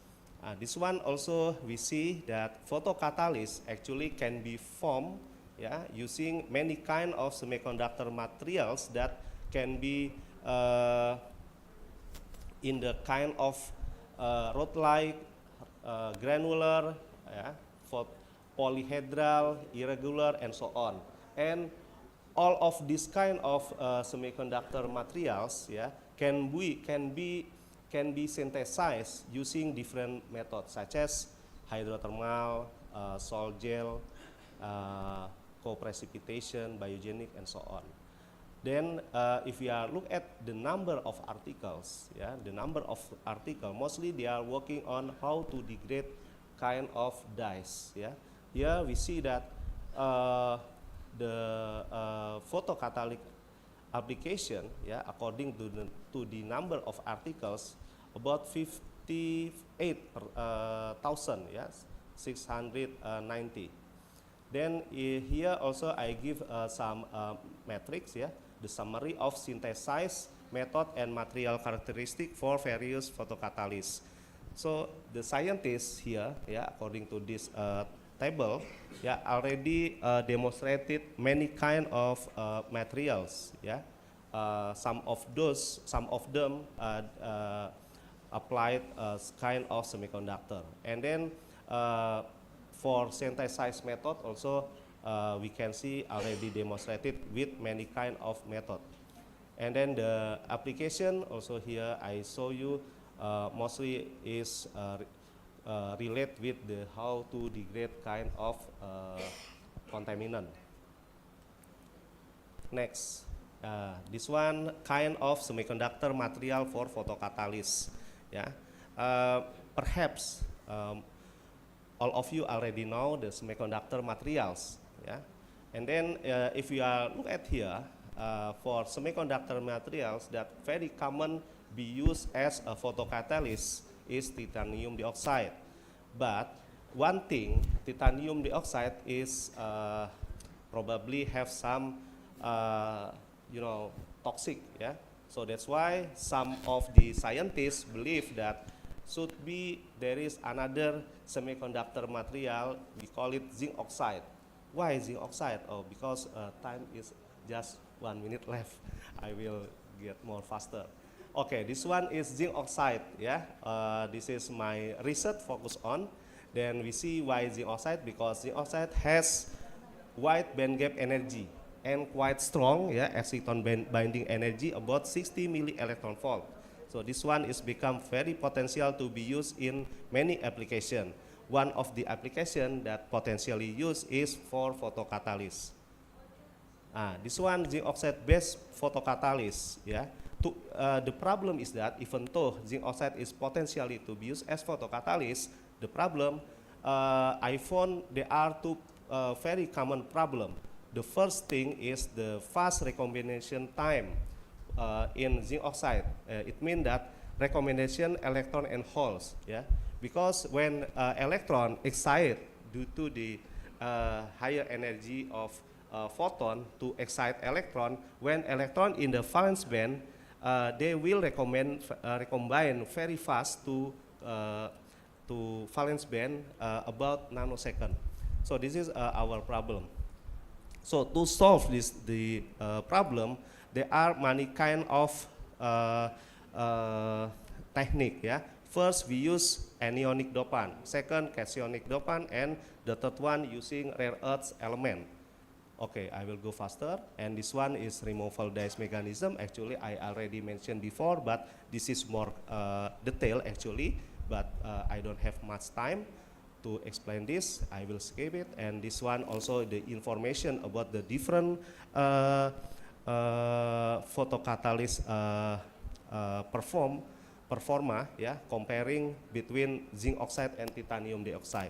this one also we see that photocatalyst actually can be formed, yeah, using many kind of semiconductor materials that can be in the kind of rod-like, granular, yeah, polyhedral, irregular, and so on. And all of this kind of semiconductor materials, yeah, can be synthesized using different methods such as hydrothermal, salt gel, co-precipitation, biogenic, and so on. Then if we look at the number of articles, yeah, mostly they are working on how to degrade kind of dyes. Yeah, here we see that the photocatalytic application, yeah, according to the number of articles, about 58,000, yes, 690. Then here also I give some metrics, yeah, the summary of synthesized method and material characteristic for various photocatalysts. So the scientists here, yeah, according to this table, yeah, already demonstrated many kind of materials, yeah. Some of them applied kind of semiconductor, and then for synthesized method also we can see already demonstrated with many kind of method. And then the application also here I show you mostly is relate with the how to degrade kind of contaminant. Next, this one kind of semiconductor material for photocatalyst. Yeah, perhaps all of you already know the semiconductor materials. Yeah, and then if you look at here for semiconductor materials that very common be used as a photocatalyst is titanium dioxide. But one thing, titanium dioxide is probably have some toxic, yeah. So that's why some of the scientists believe that there is another semiconductor material, we call it zinc oxide. Why zinc oxide? Oh, because time is just 1 minute left. I will get more faster. Okay, this one is zinc oxide. Yeah, this is my research focus on. Then we see why zinc oxide, because zinc oxide has wide band gap energy and quite strong, yeah, exciton binding energy, about 60 milli-electron volt. So this one is become very potential to be used in many applications. One of the application that potentially used is for photocatalyst. This one zinc oxide based photocatalyst. Yeah. The problem is that even though zinc oxide is potentially to be used as photocatalyst, the problem I found there are two very common problem. The first thing is the fast recombination time in zinc oxide. It means that recombination electron and holes. Yeah. Because when electron excite due to the higher energy of photon to excite electron, when electron in the valence band, they will recombine very fast to valence band about nanosecond. So this is our problem. So to solve the problem, there are many kind of technique. Yeah. First, we use anionic dopant. Second, cationic dopant, and the third one using rare earth element. Okay, I will go faster. And this one is removal dice mechanism. Actually, I already mentioned before, but this is more detailed actually. But I don't have much time to explain this. I will skip it. And this one also the information about the different photocatalyst performa, yeah, comparing between zinc oxide and titanium dioxide.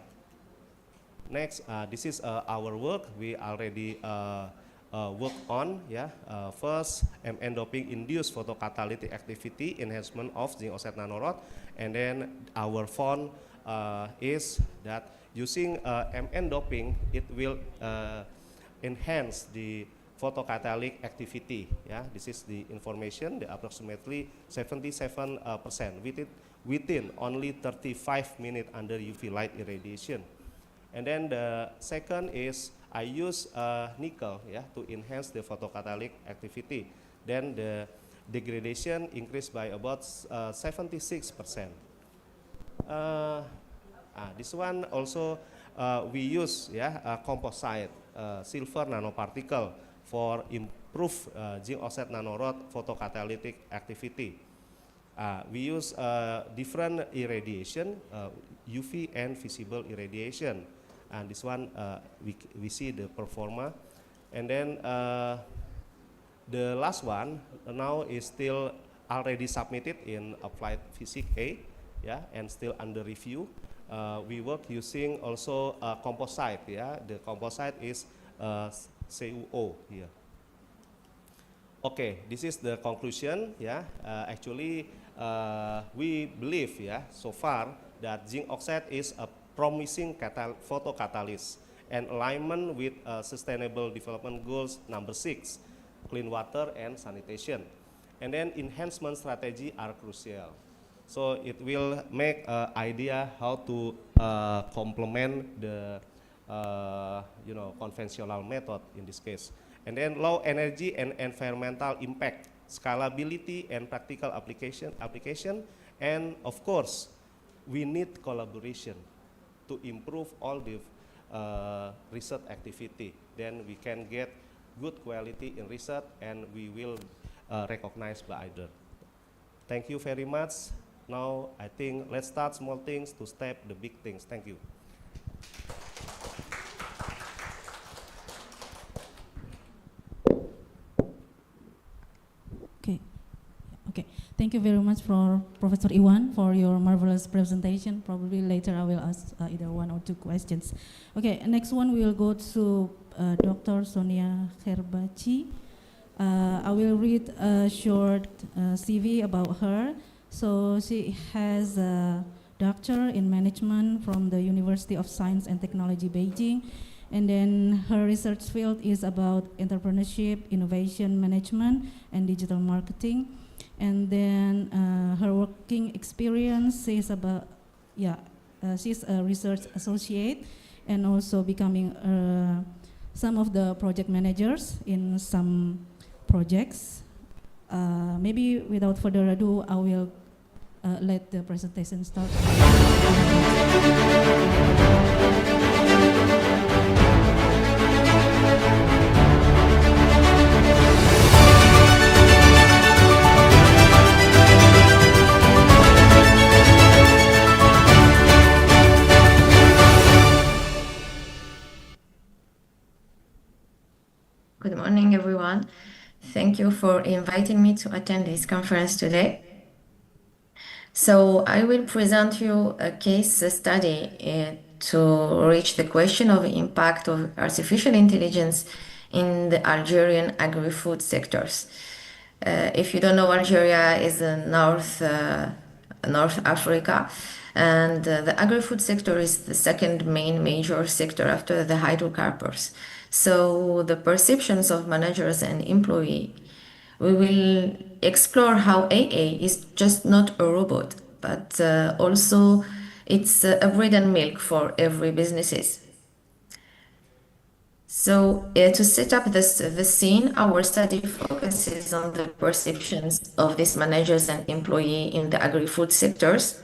Next, this is our work. We already work on, yeah. First, Mn doping induced photocatalytic activity enhancement of zinc oxide nanorod, and then our font is that using Mn doping, it will enhance the photocatalytic activity. Yeah, this is the information. The approximately 77% within only 35 minutes under UV light irradiation. And then the second is I use nickel, yeah, to enhance the photocatalytic activity. Then the degradation increased by about 76%. This one also we use, yeah, composite silver nanoparticle for improve zinc oxide nanorod photocatalytic activity. We use different irradiation, UV and visible irradiation. And this one we see the performa. And then the last one now is still already submitted in Applied Physics A, yeah, and still under review. We work using also composite, yeah. The composite is CuO here. Okay, this is the conclusion, yeah. Actually, we believe, yeah, so far that zinc oxide is a promising photocatalyst and alignment with Sustainable Development Goals number 6, clean water and sanitation. And then enhancement strategy are crucial. So it will make idea how to complement the conventional method in this case. And then low energy and environmental impact, scalability and practical application, and of course, we need collaboration to improve all the research activity. Then we can get good quality in research and we will recognize by either. Thank you very much. Now I think let's start small things to step the big things. Thank you. Okay, thank you very much for Professor Iwan for your marvelous presentation. Probably later I will ask either one or two questions. Okay, next one we will go to Dr. Sonia Herbachi. I will read a short CV about her. So she has a doctor in management from the University of Science and Technology Beijing. And then her research field is about entrepreneurship, innovation management, and digital marketing. And then her working experience is about, she's a research associate and also becoming a some of the project managers in some projects. Maybe without further ado, I will let the presentation start. Good morning, everyone. Thank you for inviting me to attend this conference today. So I will present you a case study to reach the question of the impact of artificial intelligence in the Algerian agri-food sectors. If you don't know, Algeria is in North Africa, and the agri-food sector is the second main major sector after the hydrocarbons. So the perceptions of managers and employees, we will explore how AA is just not a robot, but also it's a bread and milk for every businesses. So to set up the scene, our study focuses on the perceptions of these managers and employees in the agri-food sectors.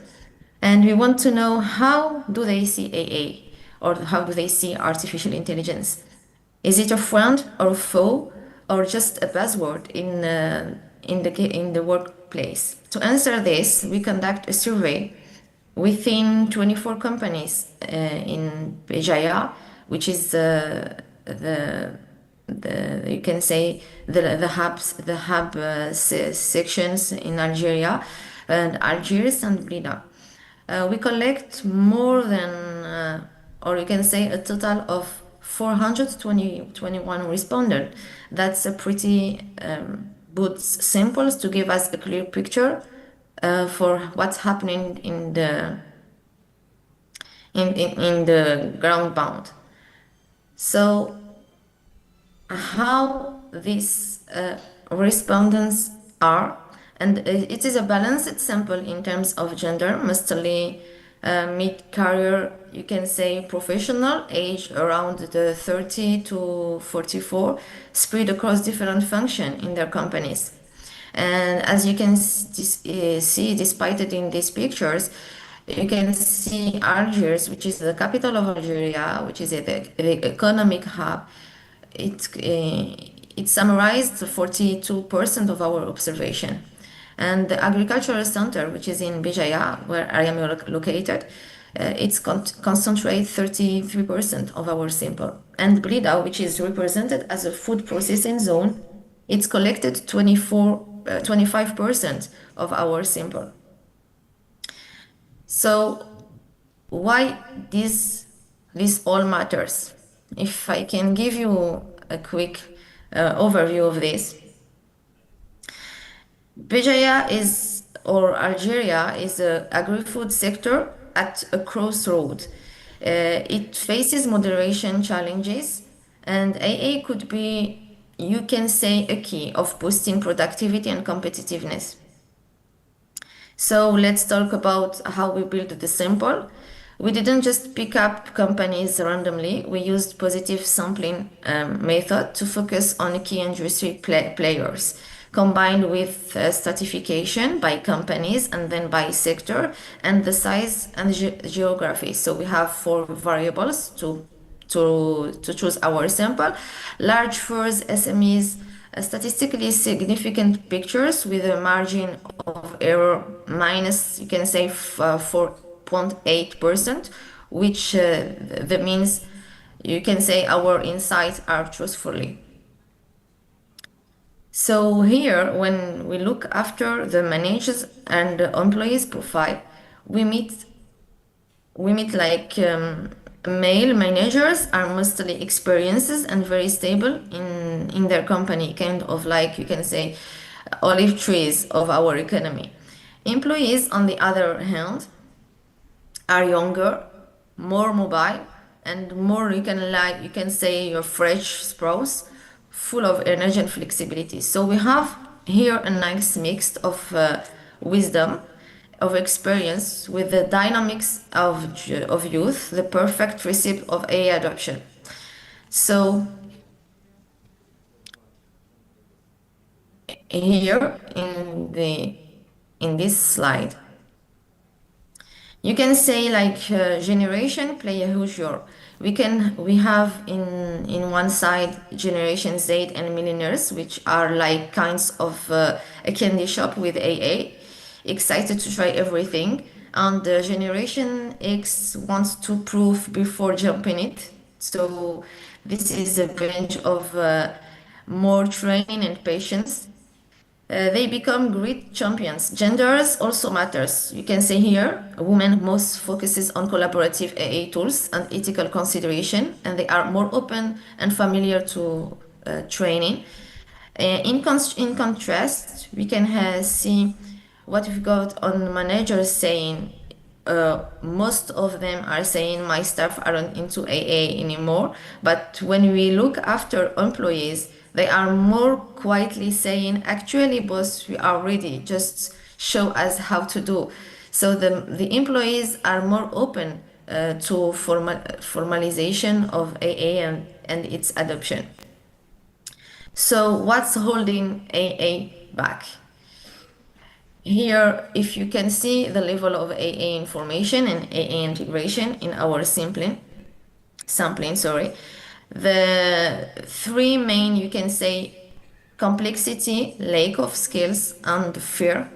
And we want to know, how do they see AA, or how do they see artificial intelligence? Is it a friend or a foe, or just a buzzword in the workplace? To answer this, we conduct a survey within 24 companies in Béjaïa, which is you can say the hub sections in Algeria, and Algiers and Blida. We collect more than, or you can say a total of 421 respondents. That's a pretty good samples to give us a clear picture for what's happening in the ground bound. So how these respondents are, and it is a balanced sample in terms of gender, mostly mid-career, you can say professional, age around the 30 to 44, spread across different functions in their companies. And as you can see, despite it in these pictures, you can see Algiers, which is the capital of Algeria, which is the economic hub. It summarized 42% of our observation. And the agricultural center, which is in Béjaïa, where I am located, it's concentrate 33% of our sample. And Blida, which is represented as a food processing zone, it's collected 25% of our sample. So why this all matters? If I can give you a quick overview of this. Béjaïa or Algeria is an agri-food sector at a crossroad. It faces moderation challenges, and AA could be, you can say, a key of boosting productivity and competitiveness. So let's talk about how we built the sample. We didn't just pick up companies randomly. We used positive sampling method to focus on key industry players, combined with stratification by companies and then by sector and the size and geography. So we have 4 variables to choose our sample: large firms, SMEs, statistically significant pictures with a margin of error minus, you can say, 4.8%, which that means you can say our insights are truthfully. So here, when we look after the managers and the employees profile, we meet like male managers are mostly experienced and very stable in their company, kind of like, you can say, olive trees of our economy. Employees, on the other hand, are younger, more mobile, and more, you can say, your fresh sprouts, full of energy and flexibility. So we have here a nice mix of wisdom, of experience, with the dynamics of youth, the perfect recipe of AI adoption. So here in this slide. You can say like generation play a huge role. We have in one side Generation Z and millennials, which are like kinds of a candy shop with AA, excited to try everything. And the Generation X wants to prove before jumping it. So this is a range of more training and patience. They become great champions. Genders also matters. You can say here, a woman most focuses on collaborative AA tools and ethical consideration, and they are more open and familiar to training. In contrast, we can see what we've got on managers saying, most of them are saying my staff aren't into AA anymore. But when we look after employees, they are more quietly saying, actually, boss, we are ready, just show us how to do. So the employees are more open to formalization of AA and its adoption. So what's holding AA back? Here, if you can see the level of AA information and AA integration in our sampling, the three main, you can say, complexity, lack of skills, and fear,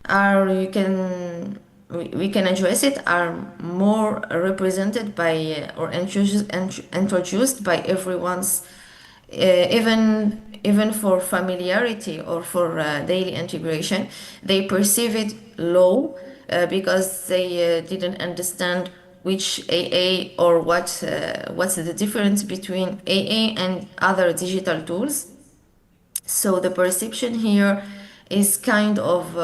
are we can address it, are more represented by or introduced by everyone's, even for familiarity or for daily integration. They perceive it low because they didn't understand which AA or what's the difference between AA and other digital tools. So the perception here is kind of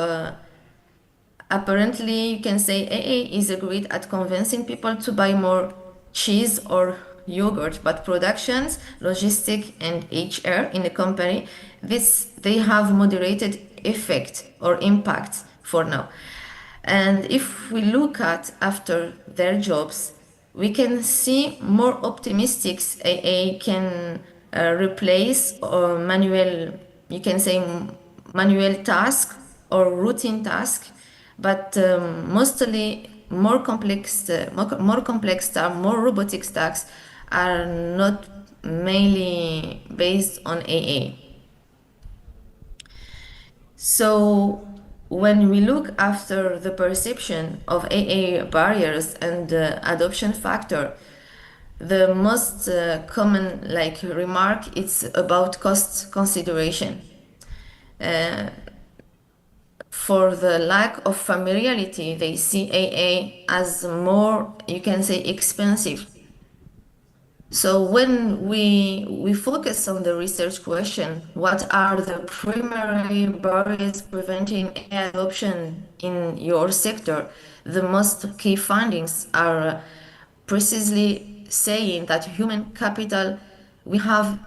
apparently, you can say AA is great at convincing people to buy more cheese or yogurt, but productions, logistic, and HR in the company, they have moderated effect or impact for now. And if we look at after their jobs, we can see more optimistic AA can replace or manual, you can say manual task or routine task, but mostly more complex tasks, more robotic tasks are not mainly based on AA. So when we look after the perception of AA barriers and adoption factor, the most common remark is about cost consideration. For the lack of familiarity, they see AA as more, you can say, expensive. So when we focus on the research question, what are the primary barriers preventing AI adoption in your sector? The most key findings are precisely saying that human capital, we have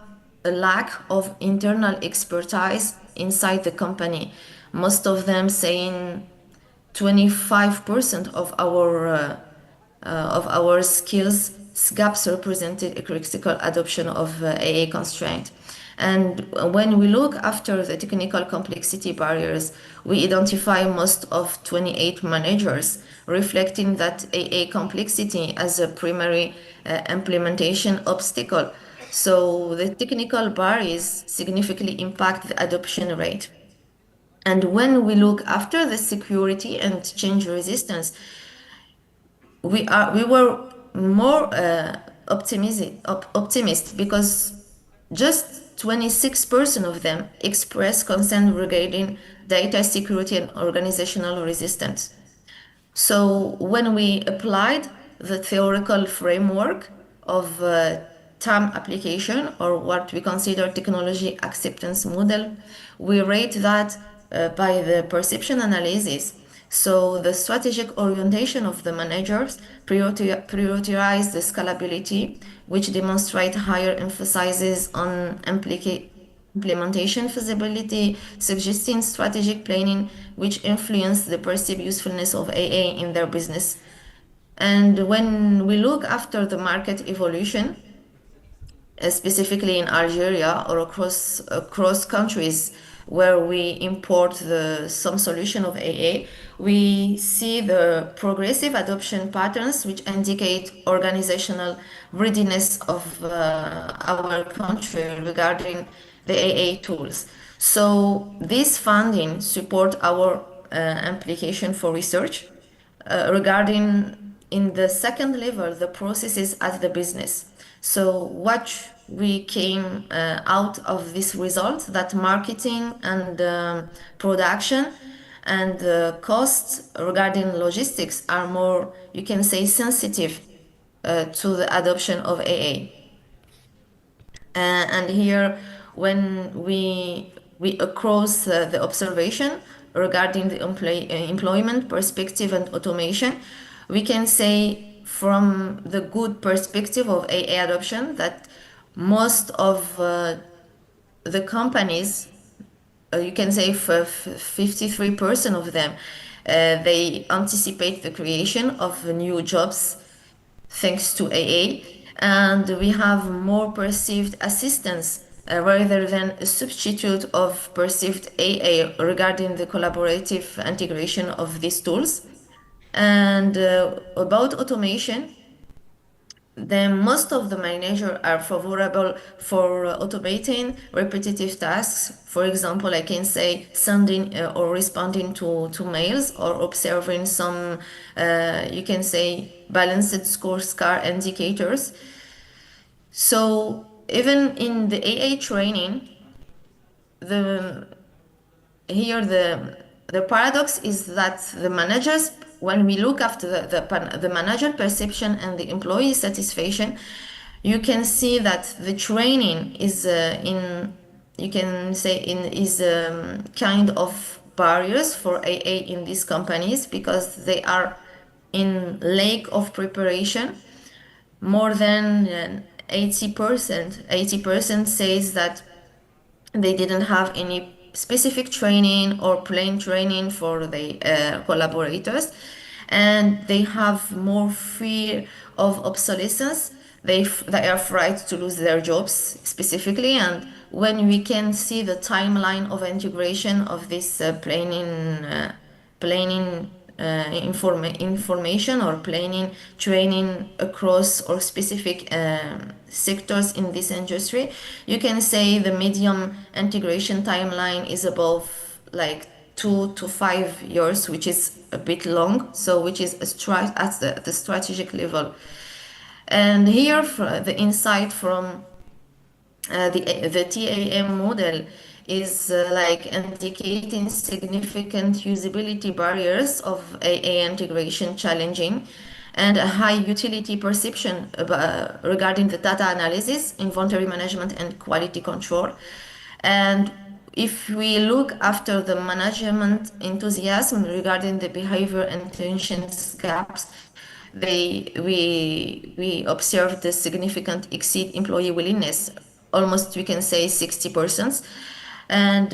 a lack of internal expertise inside the company. Most of them saying 25% of our skills gaps represented a critical adoption of AA constraint. And when we look after the technical complexity barriers, we identify most of 28 managers, reflecting that AA complexity as a primary implementation obstacle. So the technical barriers significantly impact the adoption rate. And when we look after the security and change resistance, we were more optimistic because just 26% of them express concern regarding data security and organizational resistance. So when we applied the theoretical framework of TAM application, or what we consider technology acceptance model, we rate that by the perception analysis. So the strategic orientation of the managers prioritize the scalability, which demonstrate higher emphasis on implementation feasibility, suggesting strategic planning, which influence the perceived usefulness of AA in their business. And when we look after the market evolution, specifically in Algeria or across countries where we import some solution of AA, we see the progressive adoption patterns which indicate organizational readiness of our country regarding the AA tools. So this funding support our application for research regarding in the second level the processes at the business. So what we came out of this result, that marketing and production and costs regarding logistics are more, you can say, sensitive to the adoption of AA. And here, when we across the observation regarding the employment perspective and automation, we can say from the good perspective of AA adoption that most of the companies, you can say 53% of them, they anticipate the creation of new jobs thanks to AA, and we have more perceived assistance rather than a substitute of perceived AA regarding the collaborative integration of these tools. And about automation, then most of the managers are favorable for automating repetitive tasks. For example, I can say sending or responding to mails or observing some, you can say, balanced scorecard indicators. So even in the AA training, here the paradox is that the managers, when we look after the manager perception and the employee satisfaction, you can see that the training is kind of barriers for AA in these companies because they are in lack of preparation. More than 80% says that they didn't have any specific training or plain training for the collaborators, and they have more fear of obsolescence. They are afraid to lose their jobs specifically, and when we can see the timeline of integration of this information or planning training across or specific sectors in this industry, you can say the medium integration timeline is above like 2 to 5 years, which is a bit long, so which is at the strategic level. And here the insight from the TAM model is like indicating significant usability barriers of AA integration challenging and a high utility perception regarding the data analysis, inventory management, and quality control. And if we look after the management enthusiasm regarding the behavior and intentions gaps, we observed the significant exceed employee willingness, almost we can say 60%. And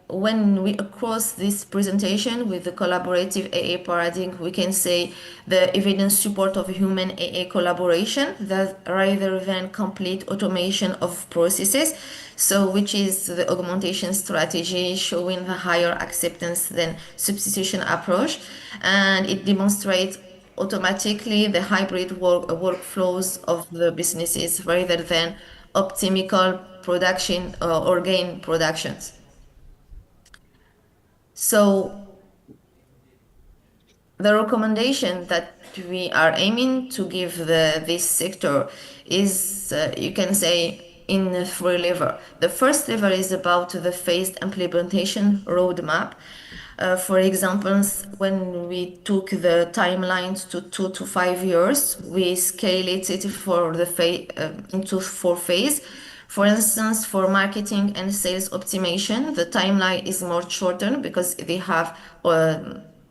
when we across this presentation with the collaborative AA paradigm, we can say the evidence support of human AA collaboration that rather than complete automation of processes, so which is the augmentation strategy showing the higher acceptance than substitution approach, and it demonstrates automatically the hybrid workflows of the businesses rather than optimal production or gain productions. So the recommendation that we are aiming to give this sector is, you can say, in 3 levels. The first level is about the phased implementation roadmap. For example, when we took the timelines to 2 to 5 years, we scale it for into 4 phases. For instance, for marketing and sales optimization, the timeline is more shortened because they have,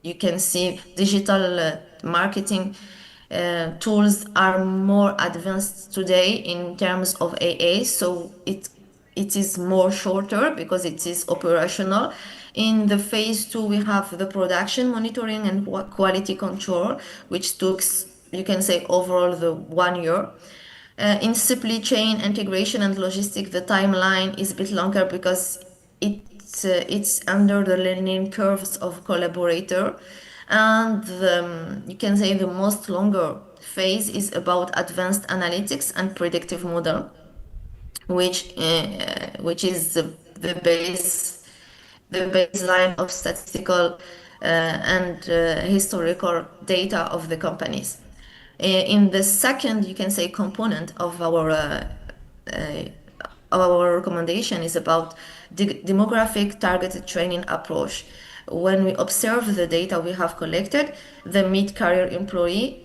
you can see, digital marketing tools are more advanced today in terms of AA, so it is more shorter because it is operational. In the phase 2, we have the production monitoring and quality control, which took, you can say, overall the 1 year. In supply chain integration and logistics, the timeline is a bit longer because it's under the learning curves of collaborator, and you can say the most longer phase is about advanced analytics and predictive model, which is the baseline of statistical and historical data of the companies. In the second, you can say, component of our recommendation is about demographic targeted training approach. When we observe the data we have collected, the mid-career employee,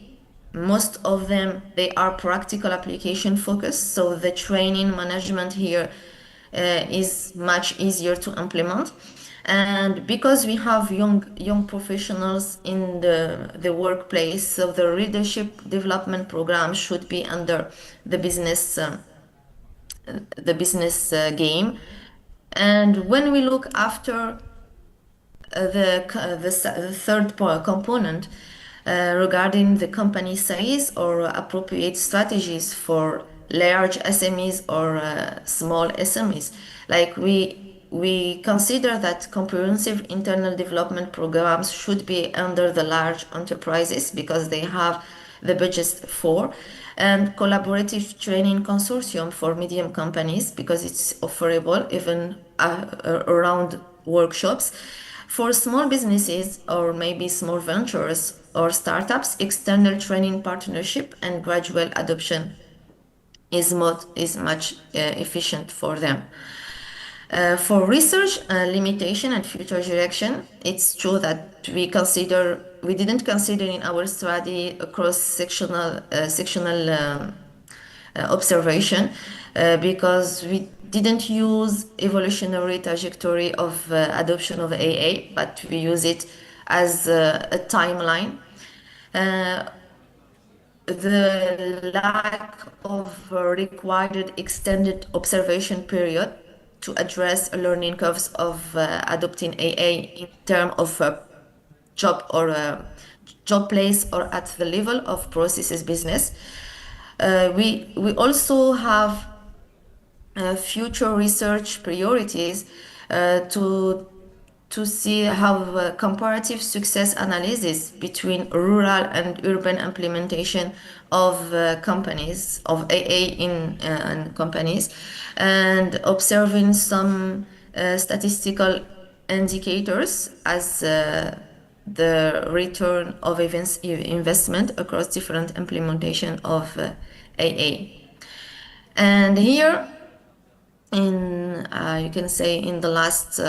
most of them, they are practical application focused, so the training management here is much easier to implement. And because we have young professionals in the workplace, so the leadership development program should be under the business game. And when we look after the third component regarding the company size or appropriate strategies for large SMEs or small SMEs, like we consider that comprehensive internal development programs should be under the large enterprises because they have the budgets for, and collaborative training consortium for medium companies because it's offerable even around workshops. For small businesses or maybe small ventures or startups, external training partnership and gradual adoption is much efficient for them. For research limitation and future direction, it's true that we didn't consider in our study a cross-sectional observation because we didn't use evolutionary trajectory of adoption of AA, but we use it as a timeline. The lack of required extended observation period to address learning curves of adopting AA in terms of job place or at the level of processes business. We also have future research priorities to see how comparative success analysis between rural and urban implementation of companies, of AA in companies, and observing some statistical indicators as the return of investment across different implementation of AA. And here, you can say in the last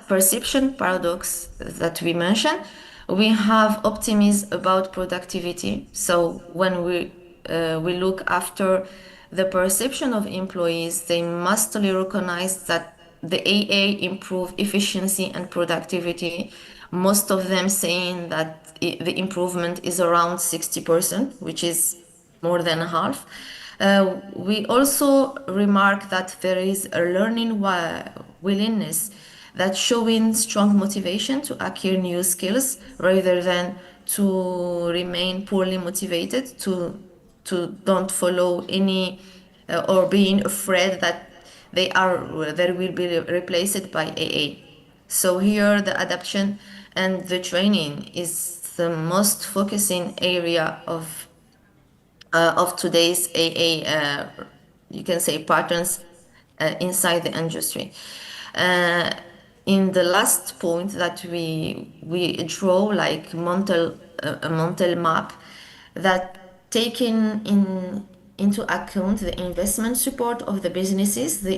perception paradox that we mentioned, we have optimism about productivity. So when we look after the perception of employees, they mustly recognize that the AA improve efficiency and productivity. Most of them saying that the improvement is around 60%, which is more than half. We also remark that there is a learning willingness that showing strong motivation to acquire new skills rather than to remain poorly motivated, to don't follow any or being afraid that they will be replaced by AA. So here the adaptation and the training is the most focusing area of today's AA, you can say, patterns inside the industry. In the last point that we draw like a mental map that taking into account the investment support of the businesses, the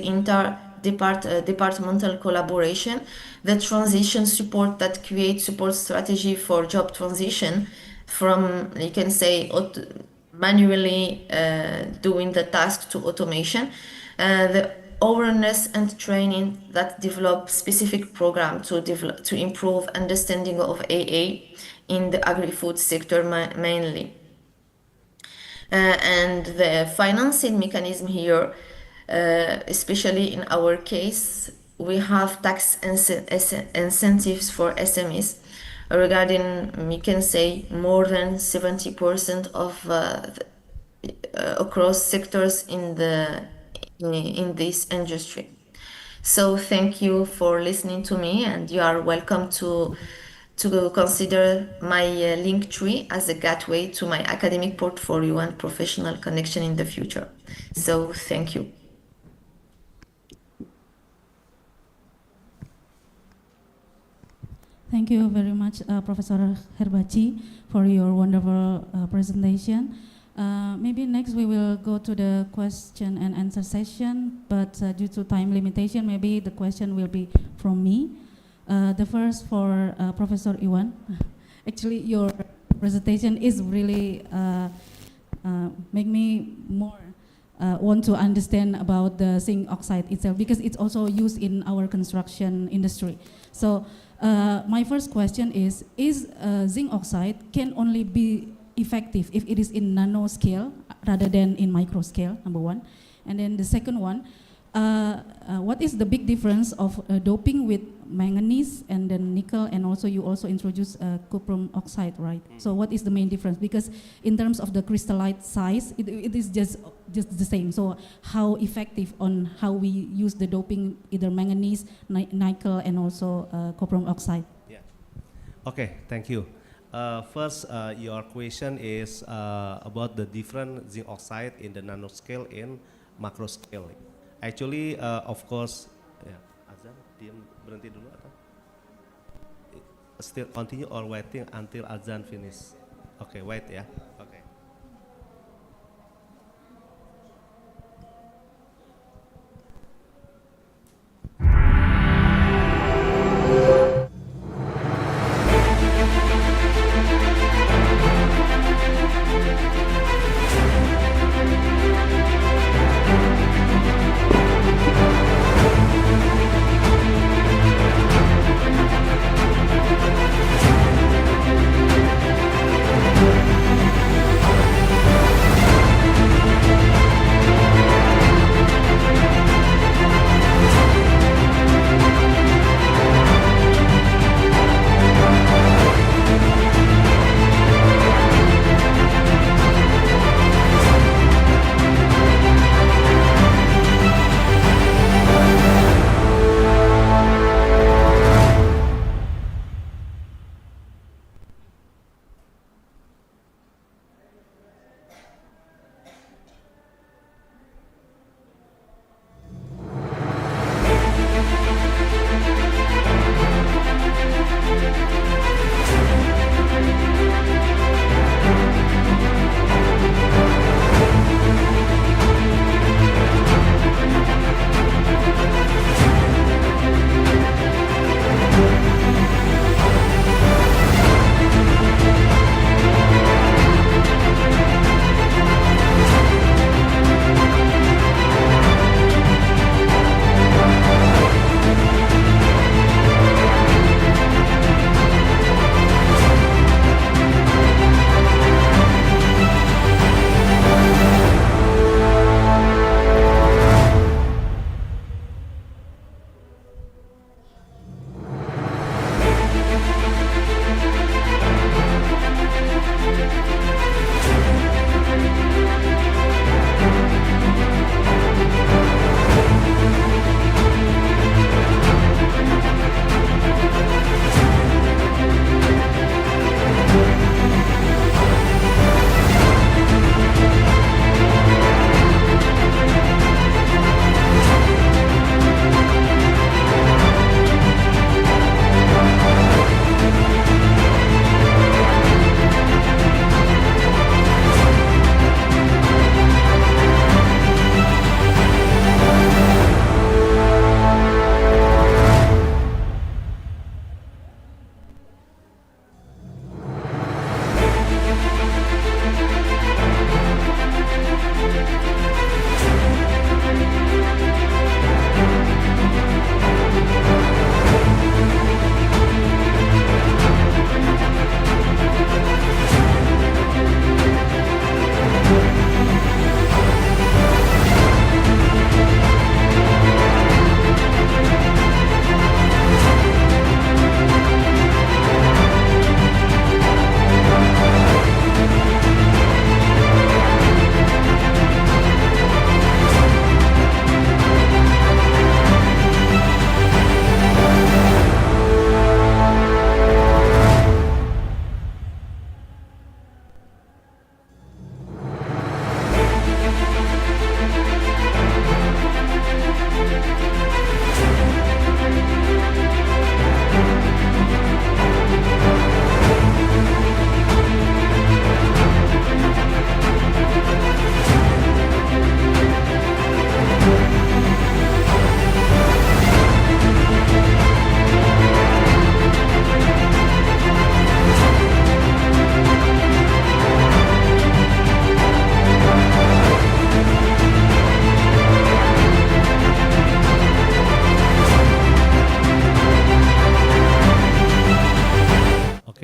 departmental collaboration, the transition support that creates support strategy for job transition from, you can say, manually doing the task to automation, the awareness and training that develop specific program to improve understanding of AA in the agri-food sector mainly. And the financing mechanism here, especially in our case, we have tax incentives for SMEs regarding, you can say, more than 70% of across sectors in this industry. So thank you for listening to me, and you are welcome to consider my link tree as a gateway to my academic portfolio and professional connection in the future. So thank you. Thank you very much, Professor Herbachi, for your wonderful presentation. Maybe next we will go to the question and answer session, but due to time limitation, maybe the question will be from me. The first for Professor Iwan. Actually, your presentation is really make me more want to understand about the zinc oxide itself, because it's also used in our construction industry. So my first question is zinc oxide can only be effective if it is in nano scale rather than in micro scale, number one. And then the second one, what is the big difference of doping with manganese and then nickel, and also you also introduced cuprum oxide, right? So what is the main difference? Because in terms of the crystallite size, it is just the same. So how effective on how we use the doping, either manganese, nickel, and also cuprum oxide? Yeah. Okay, thank you. First, your question is about the different zinc oxide in the nanoscale and macro scale. Actually, of course, yeah. Azan, diam berhenti dulu atau still continue or waiting until Azan finish? Okay, wait ya. Okay.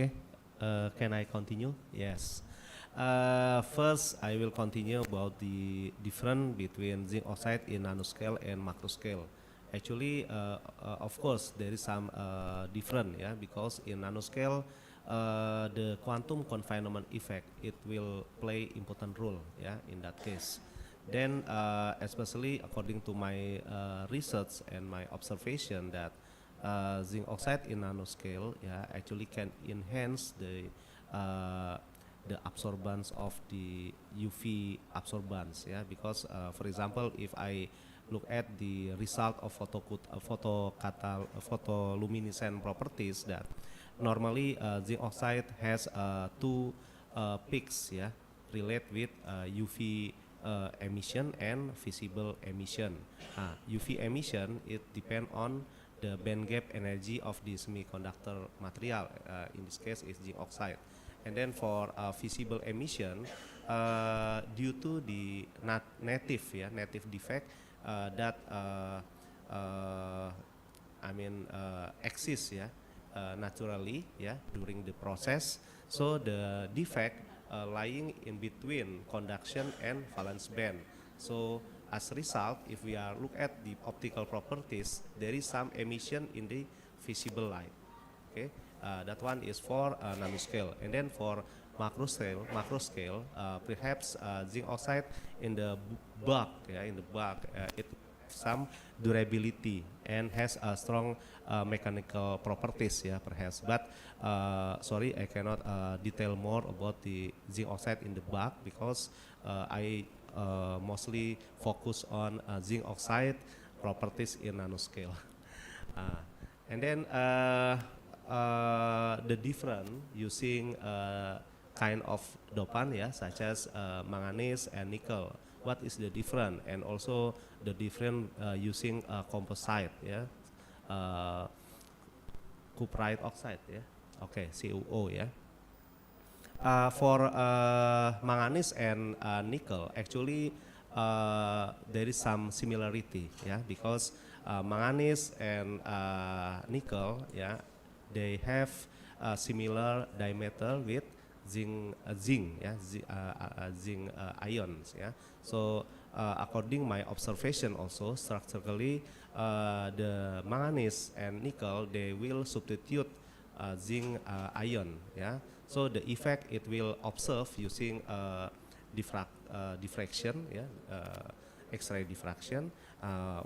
Okay, can I continue? Yes. First, I will continue about the difference between zinc oxide in nanoscale and macro scale. Actually, of course, there is some difference, yeah, because in nanoscale, the quantum confinement effect, it will play important role, yeah, in that case. Then, especially according to my research and my observation, that zinc oxide in nanoscale, yeah, actually can enhance the absorbance of the UV absorbance, yeah, because for example, if I look at the result of photoluminescent properties, that normally zinc oxide has two peaks, yeah, relate with UV emission and visible emission. UV emission, it depend on the band gap energy of the semiconductor material. In this case, is zinc oxide. And then for visible emission, due to the native defect that exists, yeah, naturally, yeah, during the process. So the defect lying in between conduction and valence band. So as a result, if we are look at the optical properties, there is some emission in the visible light. Okay, that one is for nanoscale. And then for macro scale, perhaps zinc oxide in the bulk, yeah, it some durability and has a strong mechanical properties, yeah, perhaps. But sorry, I cannot detail more about the zinc oxide in the bulk, because I mostly focus on zinc oxide properties in nanoscale. And then the different using kind of dopant, yeah, such as manganese and nickel. What is the difference? And also the different using composite, yeah, cuprite oxide, yeah, okay, CuO, yeah. For manganese and nickel, actually there is some similarity, yeah, because manganese and nickel, yeah, they have similar diameter with zinc ions, yeah. So according my observation also, structurally the manganese and nickel, they will substitute zinc ion, yeah. So the effect it will observe using diffraction, yeah, X-ray diffraction,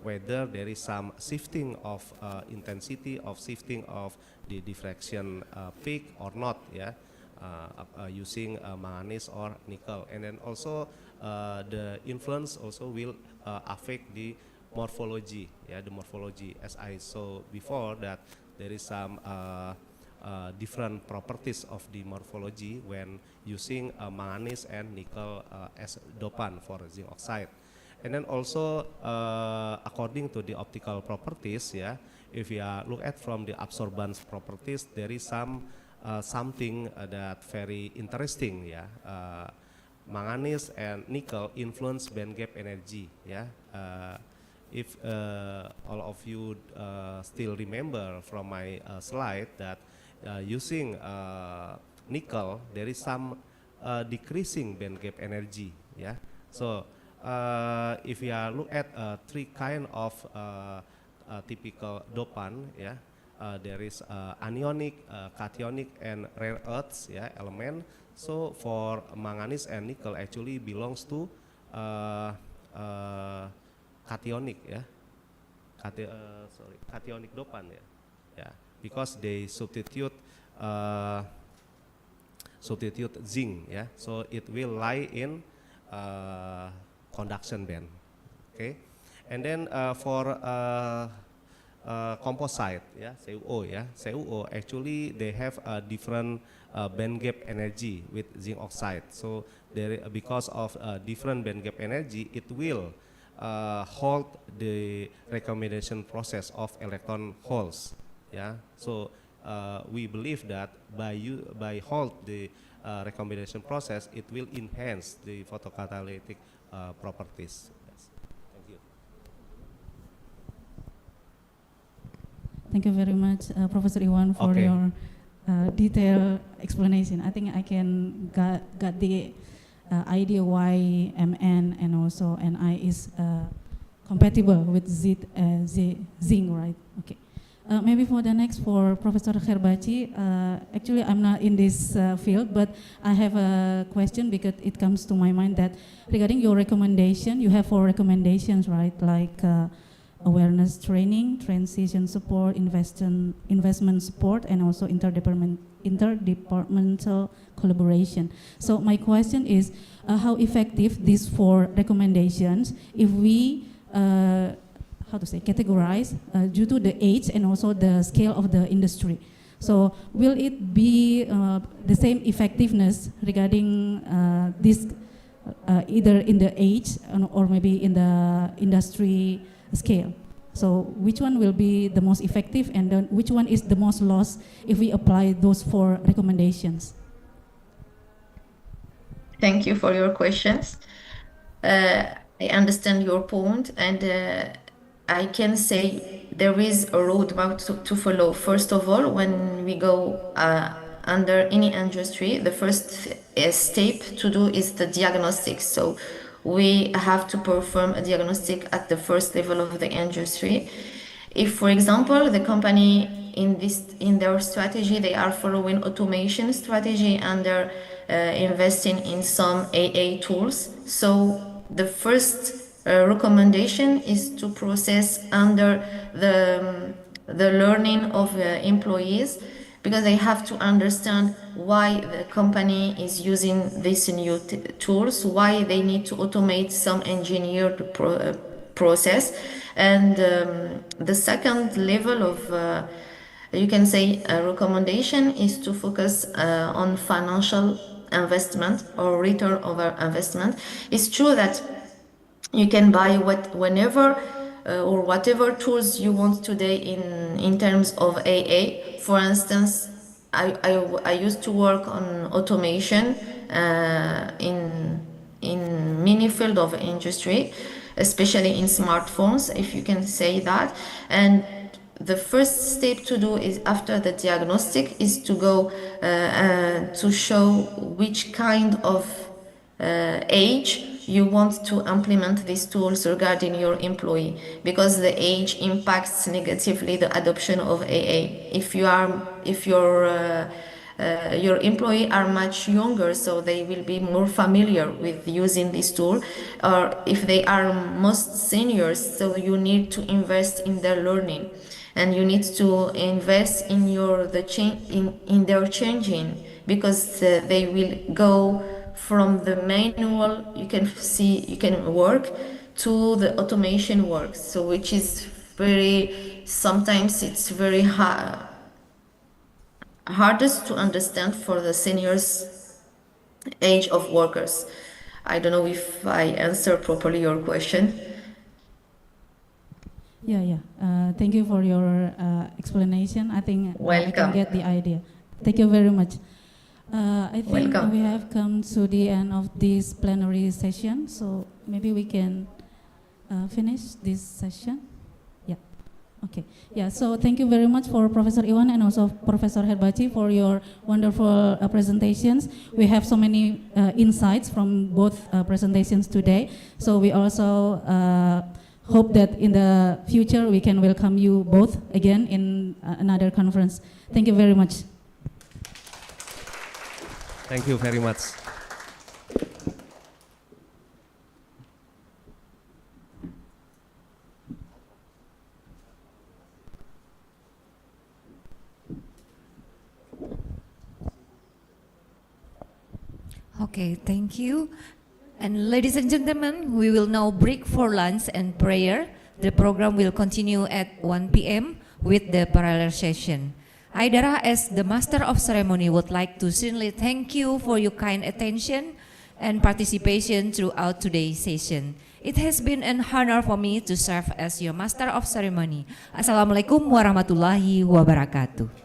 whether there is some shifting of intensity of shifting of the diffraction peak or not, yeah, using manganese or nickel. And then also the influence also will affect the morphology, yeah, the morphology, as I saw before, that there is some different properties of the morphology when using manganese and nickel as dopant for zinc oxide. And then also according to the optical properties, yeah, if you look at from the absorbance properties, there is some something that very interesting, yeah. Manganese and nickel influence band gap energy, yeah. If all of you still remember from my slide that using nickel, there is some decreasing band gap energy, yeah. So if you look at three kind of typical dopant, yeah, there is anionic, cationic, and rare earths, yeah, element. So for manganese and nickel actually belongs to cationic, yeah, cationic dopant, yeah, yeah, because they substitute zinc, yeah, so it will lie in conduction band, okay. And then for composite, yeah, CuO, yeah, CuO actually they have a different band gap energy with zinc oxide. So there, because of different band gap energy, it will halt the recombination process of electron holes, yeah. So we believe that by halt the recombination process, it will enhance the photocatalytic properties. Yes. Thank you. Thank you very much, Professor Iwan, for your detailed explanation. I think I can got the idea why MN and also NI is compatible with zinc, right? Okay. Maybe for the next, for Professor Herbachi, actually I'm not in this field, but I have a question because it comes to my mind that regarding your recommendation, you have 4 recommendations, right? Like awareness training, transition support, investment support, and also interdepartmental collaboration. So my question is, how effective these 4 recommendations, if we categorize due to the age and also the scale of the industry. So will it be the same effectiveness regarding this either in the age or maybe in the industry scale? So which one will be the most effective, and then which one is the most lost if we apply those 4 recommendations? Thank you for your questions. I understand your point, and I can say there is a roadmap to follow. First of all, when we go under any industry, the first step to do is the diagnostic. So we have to perform a diagnostic at the first level of the industry. If, for example, the company in their strategy, they are following automation strategy and they're investing in some AA tools. So the first recommendation is to process under the learning of employees, because they have to understand why the company is using these new tools, why they need to automate some engineered process. And the second level of you can say a recommendation is to focus on financial investment or return over investment. It's true that you can buy whenever or whatever tools you want today in terms of AA. For instance, I used to work on automation in many field of industry, especially in smartphones, if you can say that. And the first step to do is, after the diagnostic, is to go to show which kind of age you want to implement these tools regarding your employee, because the age impacts negatively the adoption of AA. If your employee are much younger, so they will be more familiar with using this tool, or if they are most seniors, so you need to invest in their learning, and you need to invest in in their changing, because they will go from the manual you can work to the automation work, so which is sometimes it's very hardest to understand for the seniors age of workers. I don't know if I answer properly your question. Yeah. Thank you for your explanation. I think I can get the idea. Thank you very much. I think we have come to the end of this plenary session, so maybe we can finish this session. Yeah. Okay. Yeah. So thank you very much for Professor Iwan and also Professor Herbachi for your wonderful presentations. We have so many insights from both presentations today. So we also hope that in the future we can welcome you both again in another conference. Thank you very much. Thank you very much. Okay, thank you. And ladies and gentlemen, we will now break for lunch and prayer. The program will continue at 1 p.m. with the parallel session. Aidara, as the Master of Ceremony, would like to sincerely thank you for your kind attention and participation throughout today's session. It has been an honor for me to serve as your Master of Ceremony. Assalamualaikum warahmatullahi wabarakatuh.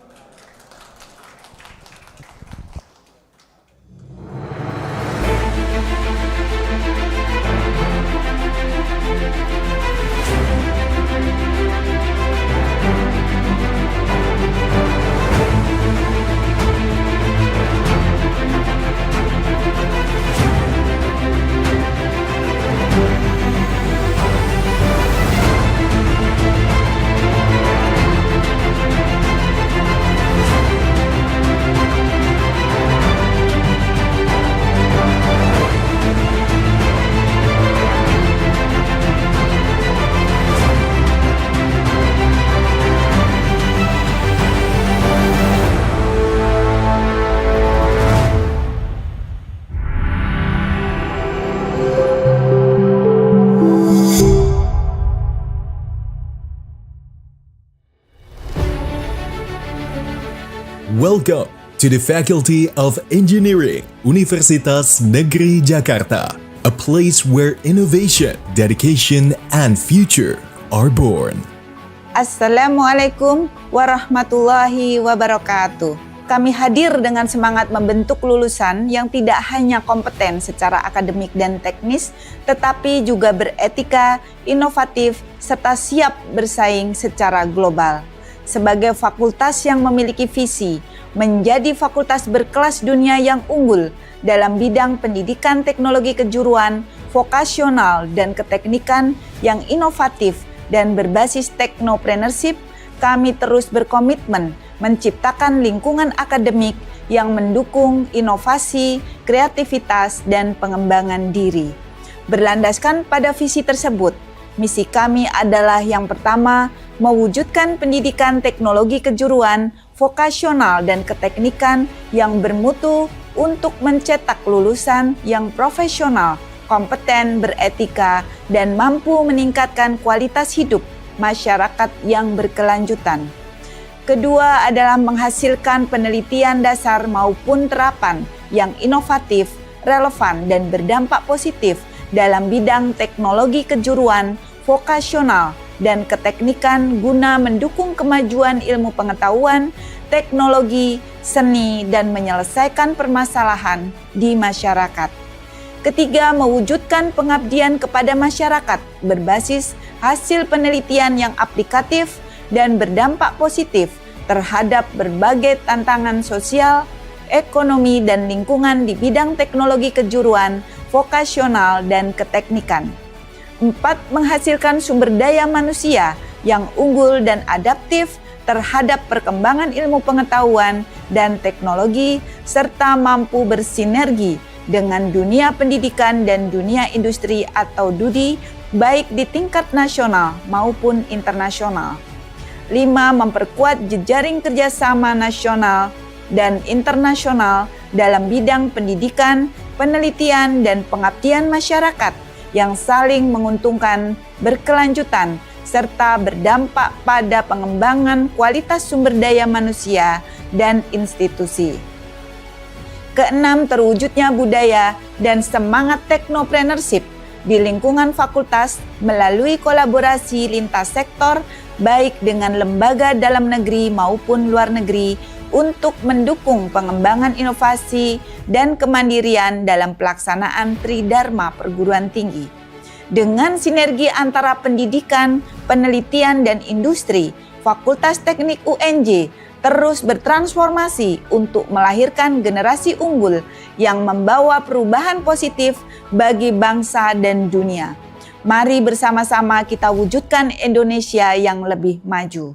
welcome to the Faculty of Engineering, Universitas Negeri Jakarta, a place where innovation, dedication, and future are born. Assalamualaikum warahmatullahi wabarakatuh. Kami hadir dengan semangat membentuk lulusan yang tidak hanya kompeten secara akademik dan teknis, tetapi juga beretika, inovatif, serta siap bersaing secara global. Sebagai fakultas yang memiliki visi menjadi fakultas berkelas dunia yang unggul dalam bidang pendidikan teknologi kejuruan, vokasional, dan keteknikan yang inovatif dan berbasis teknopreneurship, kami terus berkomitmen menciptakan lingkungan akademik yang mendukung inovasi, kreativitas, dan pengembangan diri. Berlandaskan pada visi tersebut, misi kami adalah yang pertama, mewujudkan pendidikan teknologi kejuruan, vokasional, dan keteknikan yang bermutu untuk mencetak lulusan yang profesional, kompeten, beretika, dan mampu meningkatkan kualitas hidup masyarakat yang berkelanjutan. Kedua adalah menghasilkan penelitian dasar maupun terapan yang inovatif, relevan, dan berdampak positif dalam bidang teknologi kejuruan, vokasional, dan keteknikan guna mendukung kemajuan ilmu pengetahuan, teknologi, seni, dan menyelesaikan permasalahan di masyarakat. Ketiga, mewujudkan pengabdian kepada masyarakat berbasis hasil penelitian yang aplikatif dan berdampak positif terhadap berbagai tantangan sosial, ekonomi, dan lingkungan di bidang teknologi kejuruan, vokasional, dan keteknikan. 4. Menghasilkan sumber daya manusia yang unggul dan adaptif terhadap perkembangan ilmu pengetahuan dan teknologi, serta mampu bersinergi dengan dunia pendidikan dan dunia industri atau DUDI, baik di tingkat nasional maupun internasional. 5. Memperkuat jejaring kerjasama nasional dan internasional dalam bidang pendidikan, penelitian, dan pengabdian masyarakat yang saling menguntungkan, berkelanjutan, serta berdampak pada pengembangan kualitas sumber daya manusia dan institusi. Keenam, terwujudnya budaya dan semangat teknopreneurship di lingkungan fakultas melalui kolaborasi lintas sektor baik dengan lembaga dalam negeri maupun luar negeri untuk mendukung pengembangan inovasi dan kemandirian dalam pelaksanaan Tridharma perguruan tinggi. Dengan sinergi antara pendidikan, penelitian, dan industri, Fakultas Teknik UNJ terus bertransformasi untuk melahirkan generasi unggul yang membawa perubahan positif bagi bangsa dan dunia. Mari bersama-sama kita wujudkan Indonesia yang lebih maju.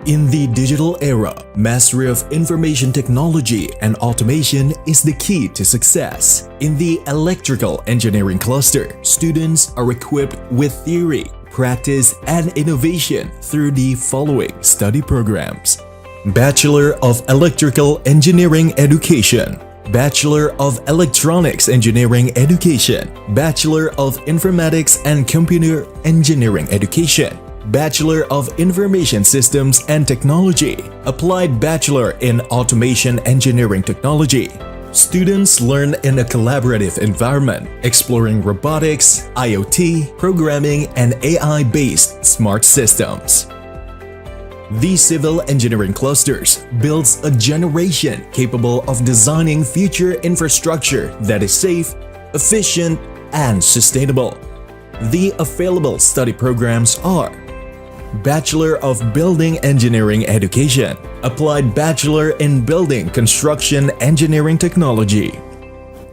In the digital era, mastery of information technology and automation is the key to success. In the electrical engineering cluster, students are equipped with theory, practice, and innovation through the following study programs: Bachelor of Electrical Engineering Education, Bachelor of Electronics Engineering Education, Bachelor of Informatics and Computer Engineering Education, Bachelor of Information Systems and Technology, Applied Bachelor in Automation Engineering Technology. Students learn in a collaborative environment, exploring robotics, IoT, programming, and AI-based smart systems. The civil engineering clusters builds a generation capable of designing future infrastructure that is safe, efficient, and sustainable. The available study programs are Bachelor of Building Engineering Education, Applied Bachelor in Building Construction Engineering Technology,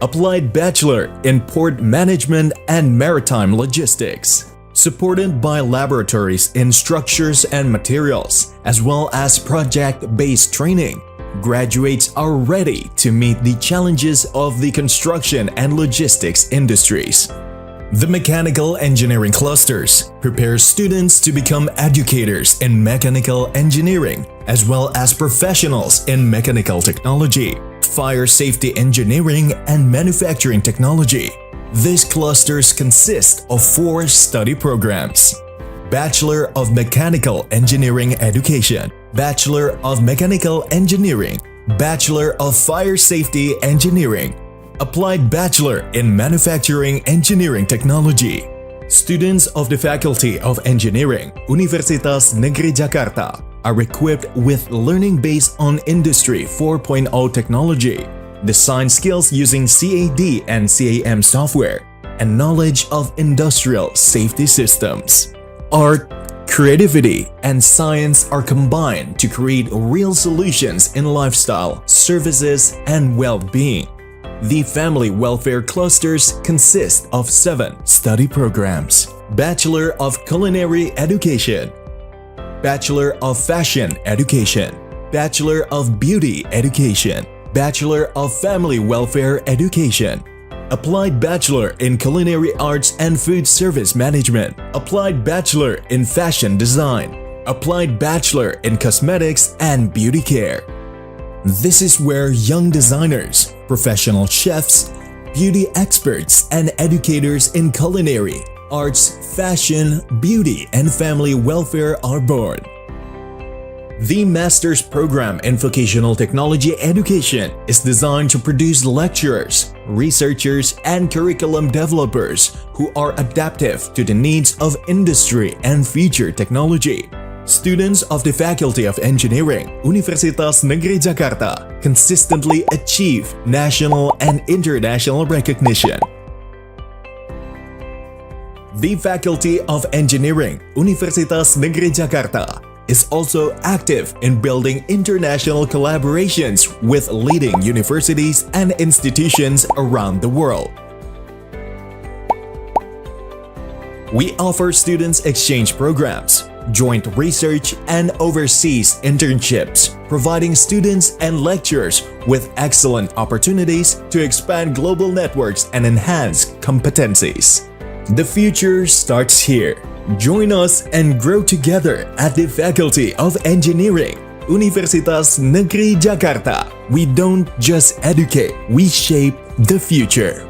Applied Bachelor in Port Management and Maritime Logistics, supported by laboratories in structures and materials, as well as project-based training. Graduates are ready to meet the challenges of the construction and logistics industries. The mechanical engineering clusters prepare students to become educators in mechanical engineering, as well as professionals in mechanical technology, fire safety engineering, and manufacturing technology. These clusters consist of 4 study programs: Bachelor of Mechanical Engineering Education, Bachelor of Mechanical Engineering, Bachelor of Fire Safety Engineering, Applied Bachelor in Manufacturing Engineering Technology. Students of the Faculty of Engineering, Universitas Negeri Jakarta, are equipped with learning based on Industry 4.0 technology, design skills using CAD and CAM software, and knowledge of industrial safety systems. Art, creativity, and science are combined to create real solutions in lifestyle, services, and well-being. The family welfare clusters consist of 7 study programs: Bachelor of Culinary Education, Bachelor of Fashion Education, Bachelor of Beauty Education, Bachelor of Family Welfare Education, Applied Bachelor in Culinary Arts and Food Service Management, Applied Bachelor in Fashion Design, Applied Bachelor in Cosmetics and Beauty Care. This is where young designers, professional chefs, beauty experts, and educators in culinary, arts, fashion, beauty, and family welfare are born. The Master's Program in Vocational Technology Education is designed to produce lecturers, researchers, and curriculum developers who are adaptive to the needs of industry and future technology. Students of the Faculty of Engineering, Universitas Negeri Jakarta, consistently achieve national and international recognition. The Faculty of Engineering, Universitas Negeri Jakarta, is also active in building international collaborations with leading universities and institutions around the world. We offer students exchange programs, joint research, and overseas internships, providing students and lecturers with excellent opportunities to expand global networks and enhance competencies. The future starts here. Join us and grow together at the Faculty of Engineering, Universitas Negeri Jakarta. We don't just educate, we shape the future.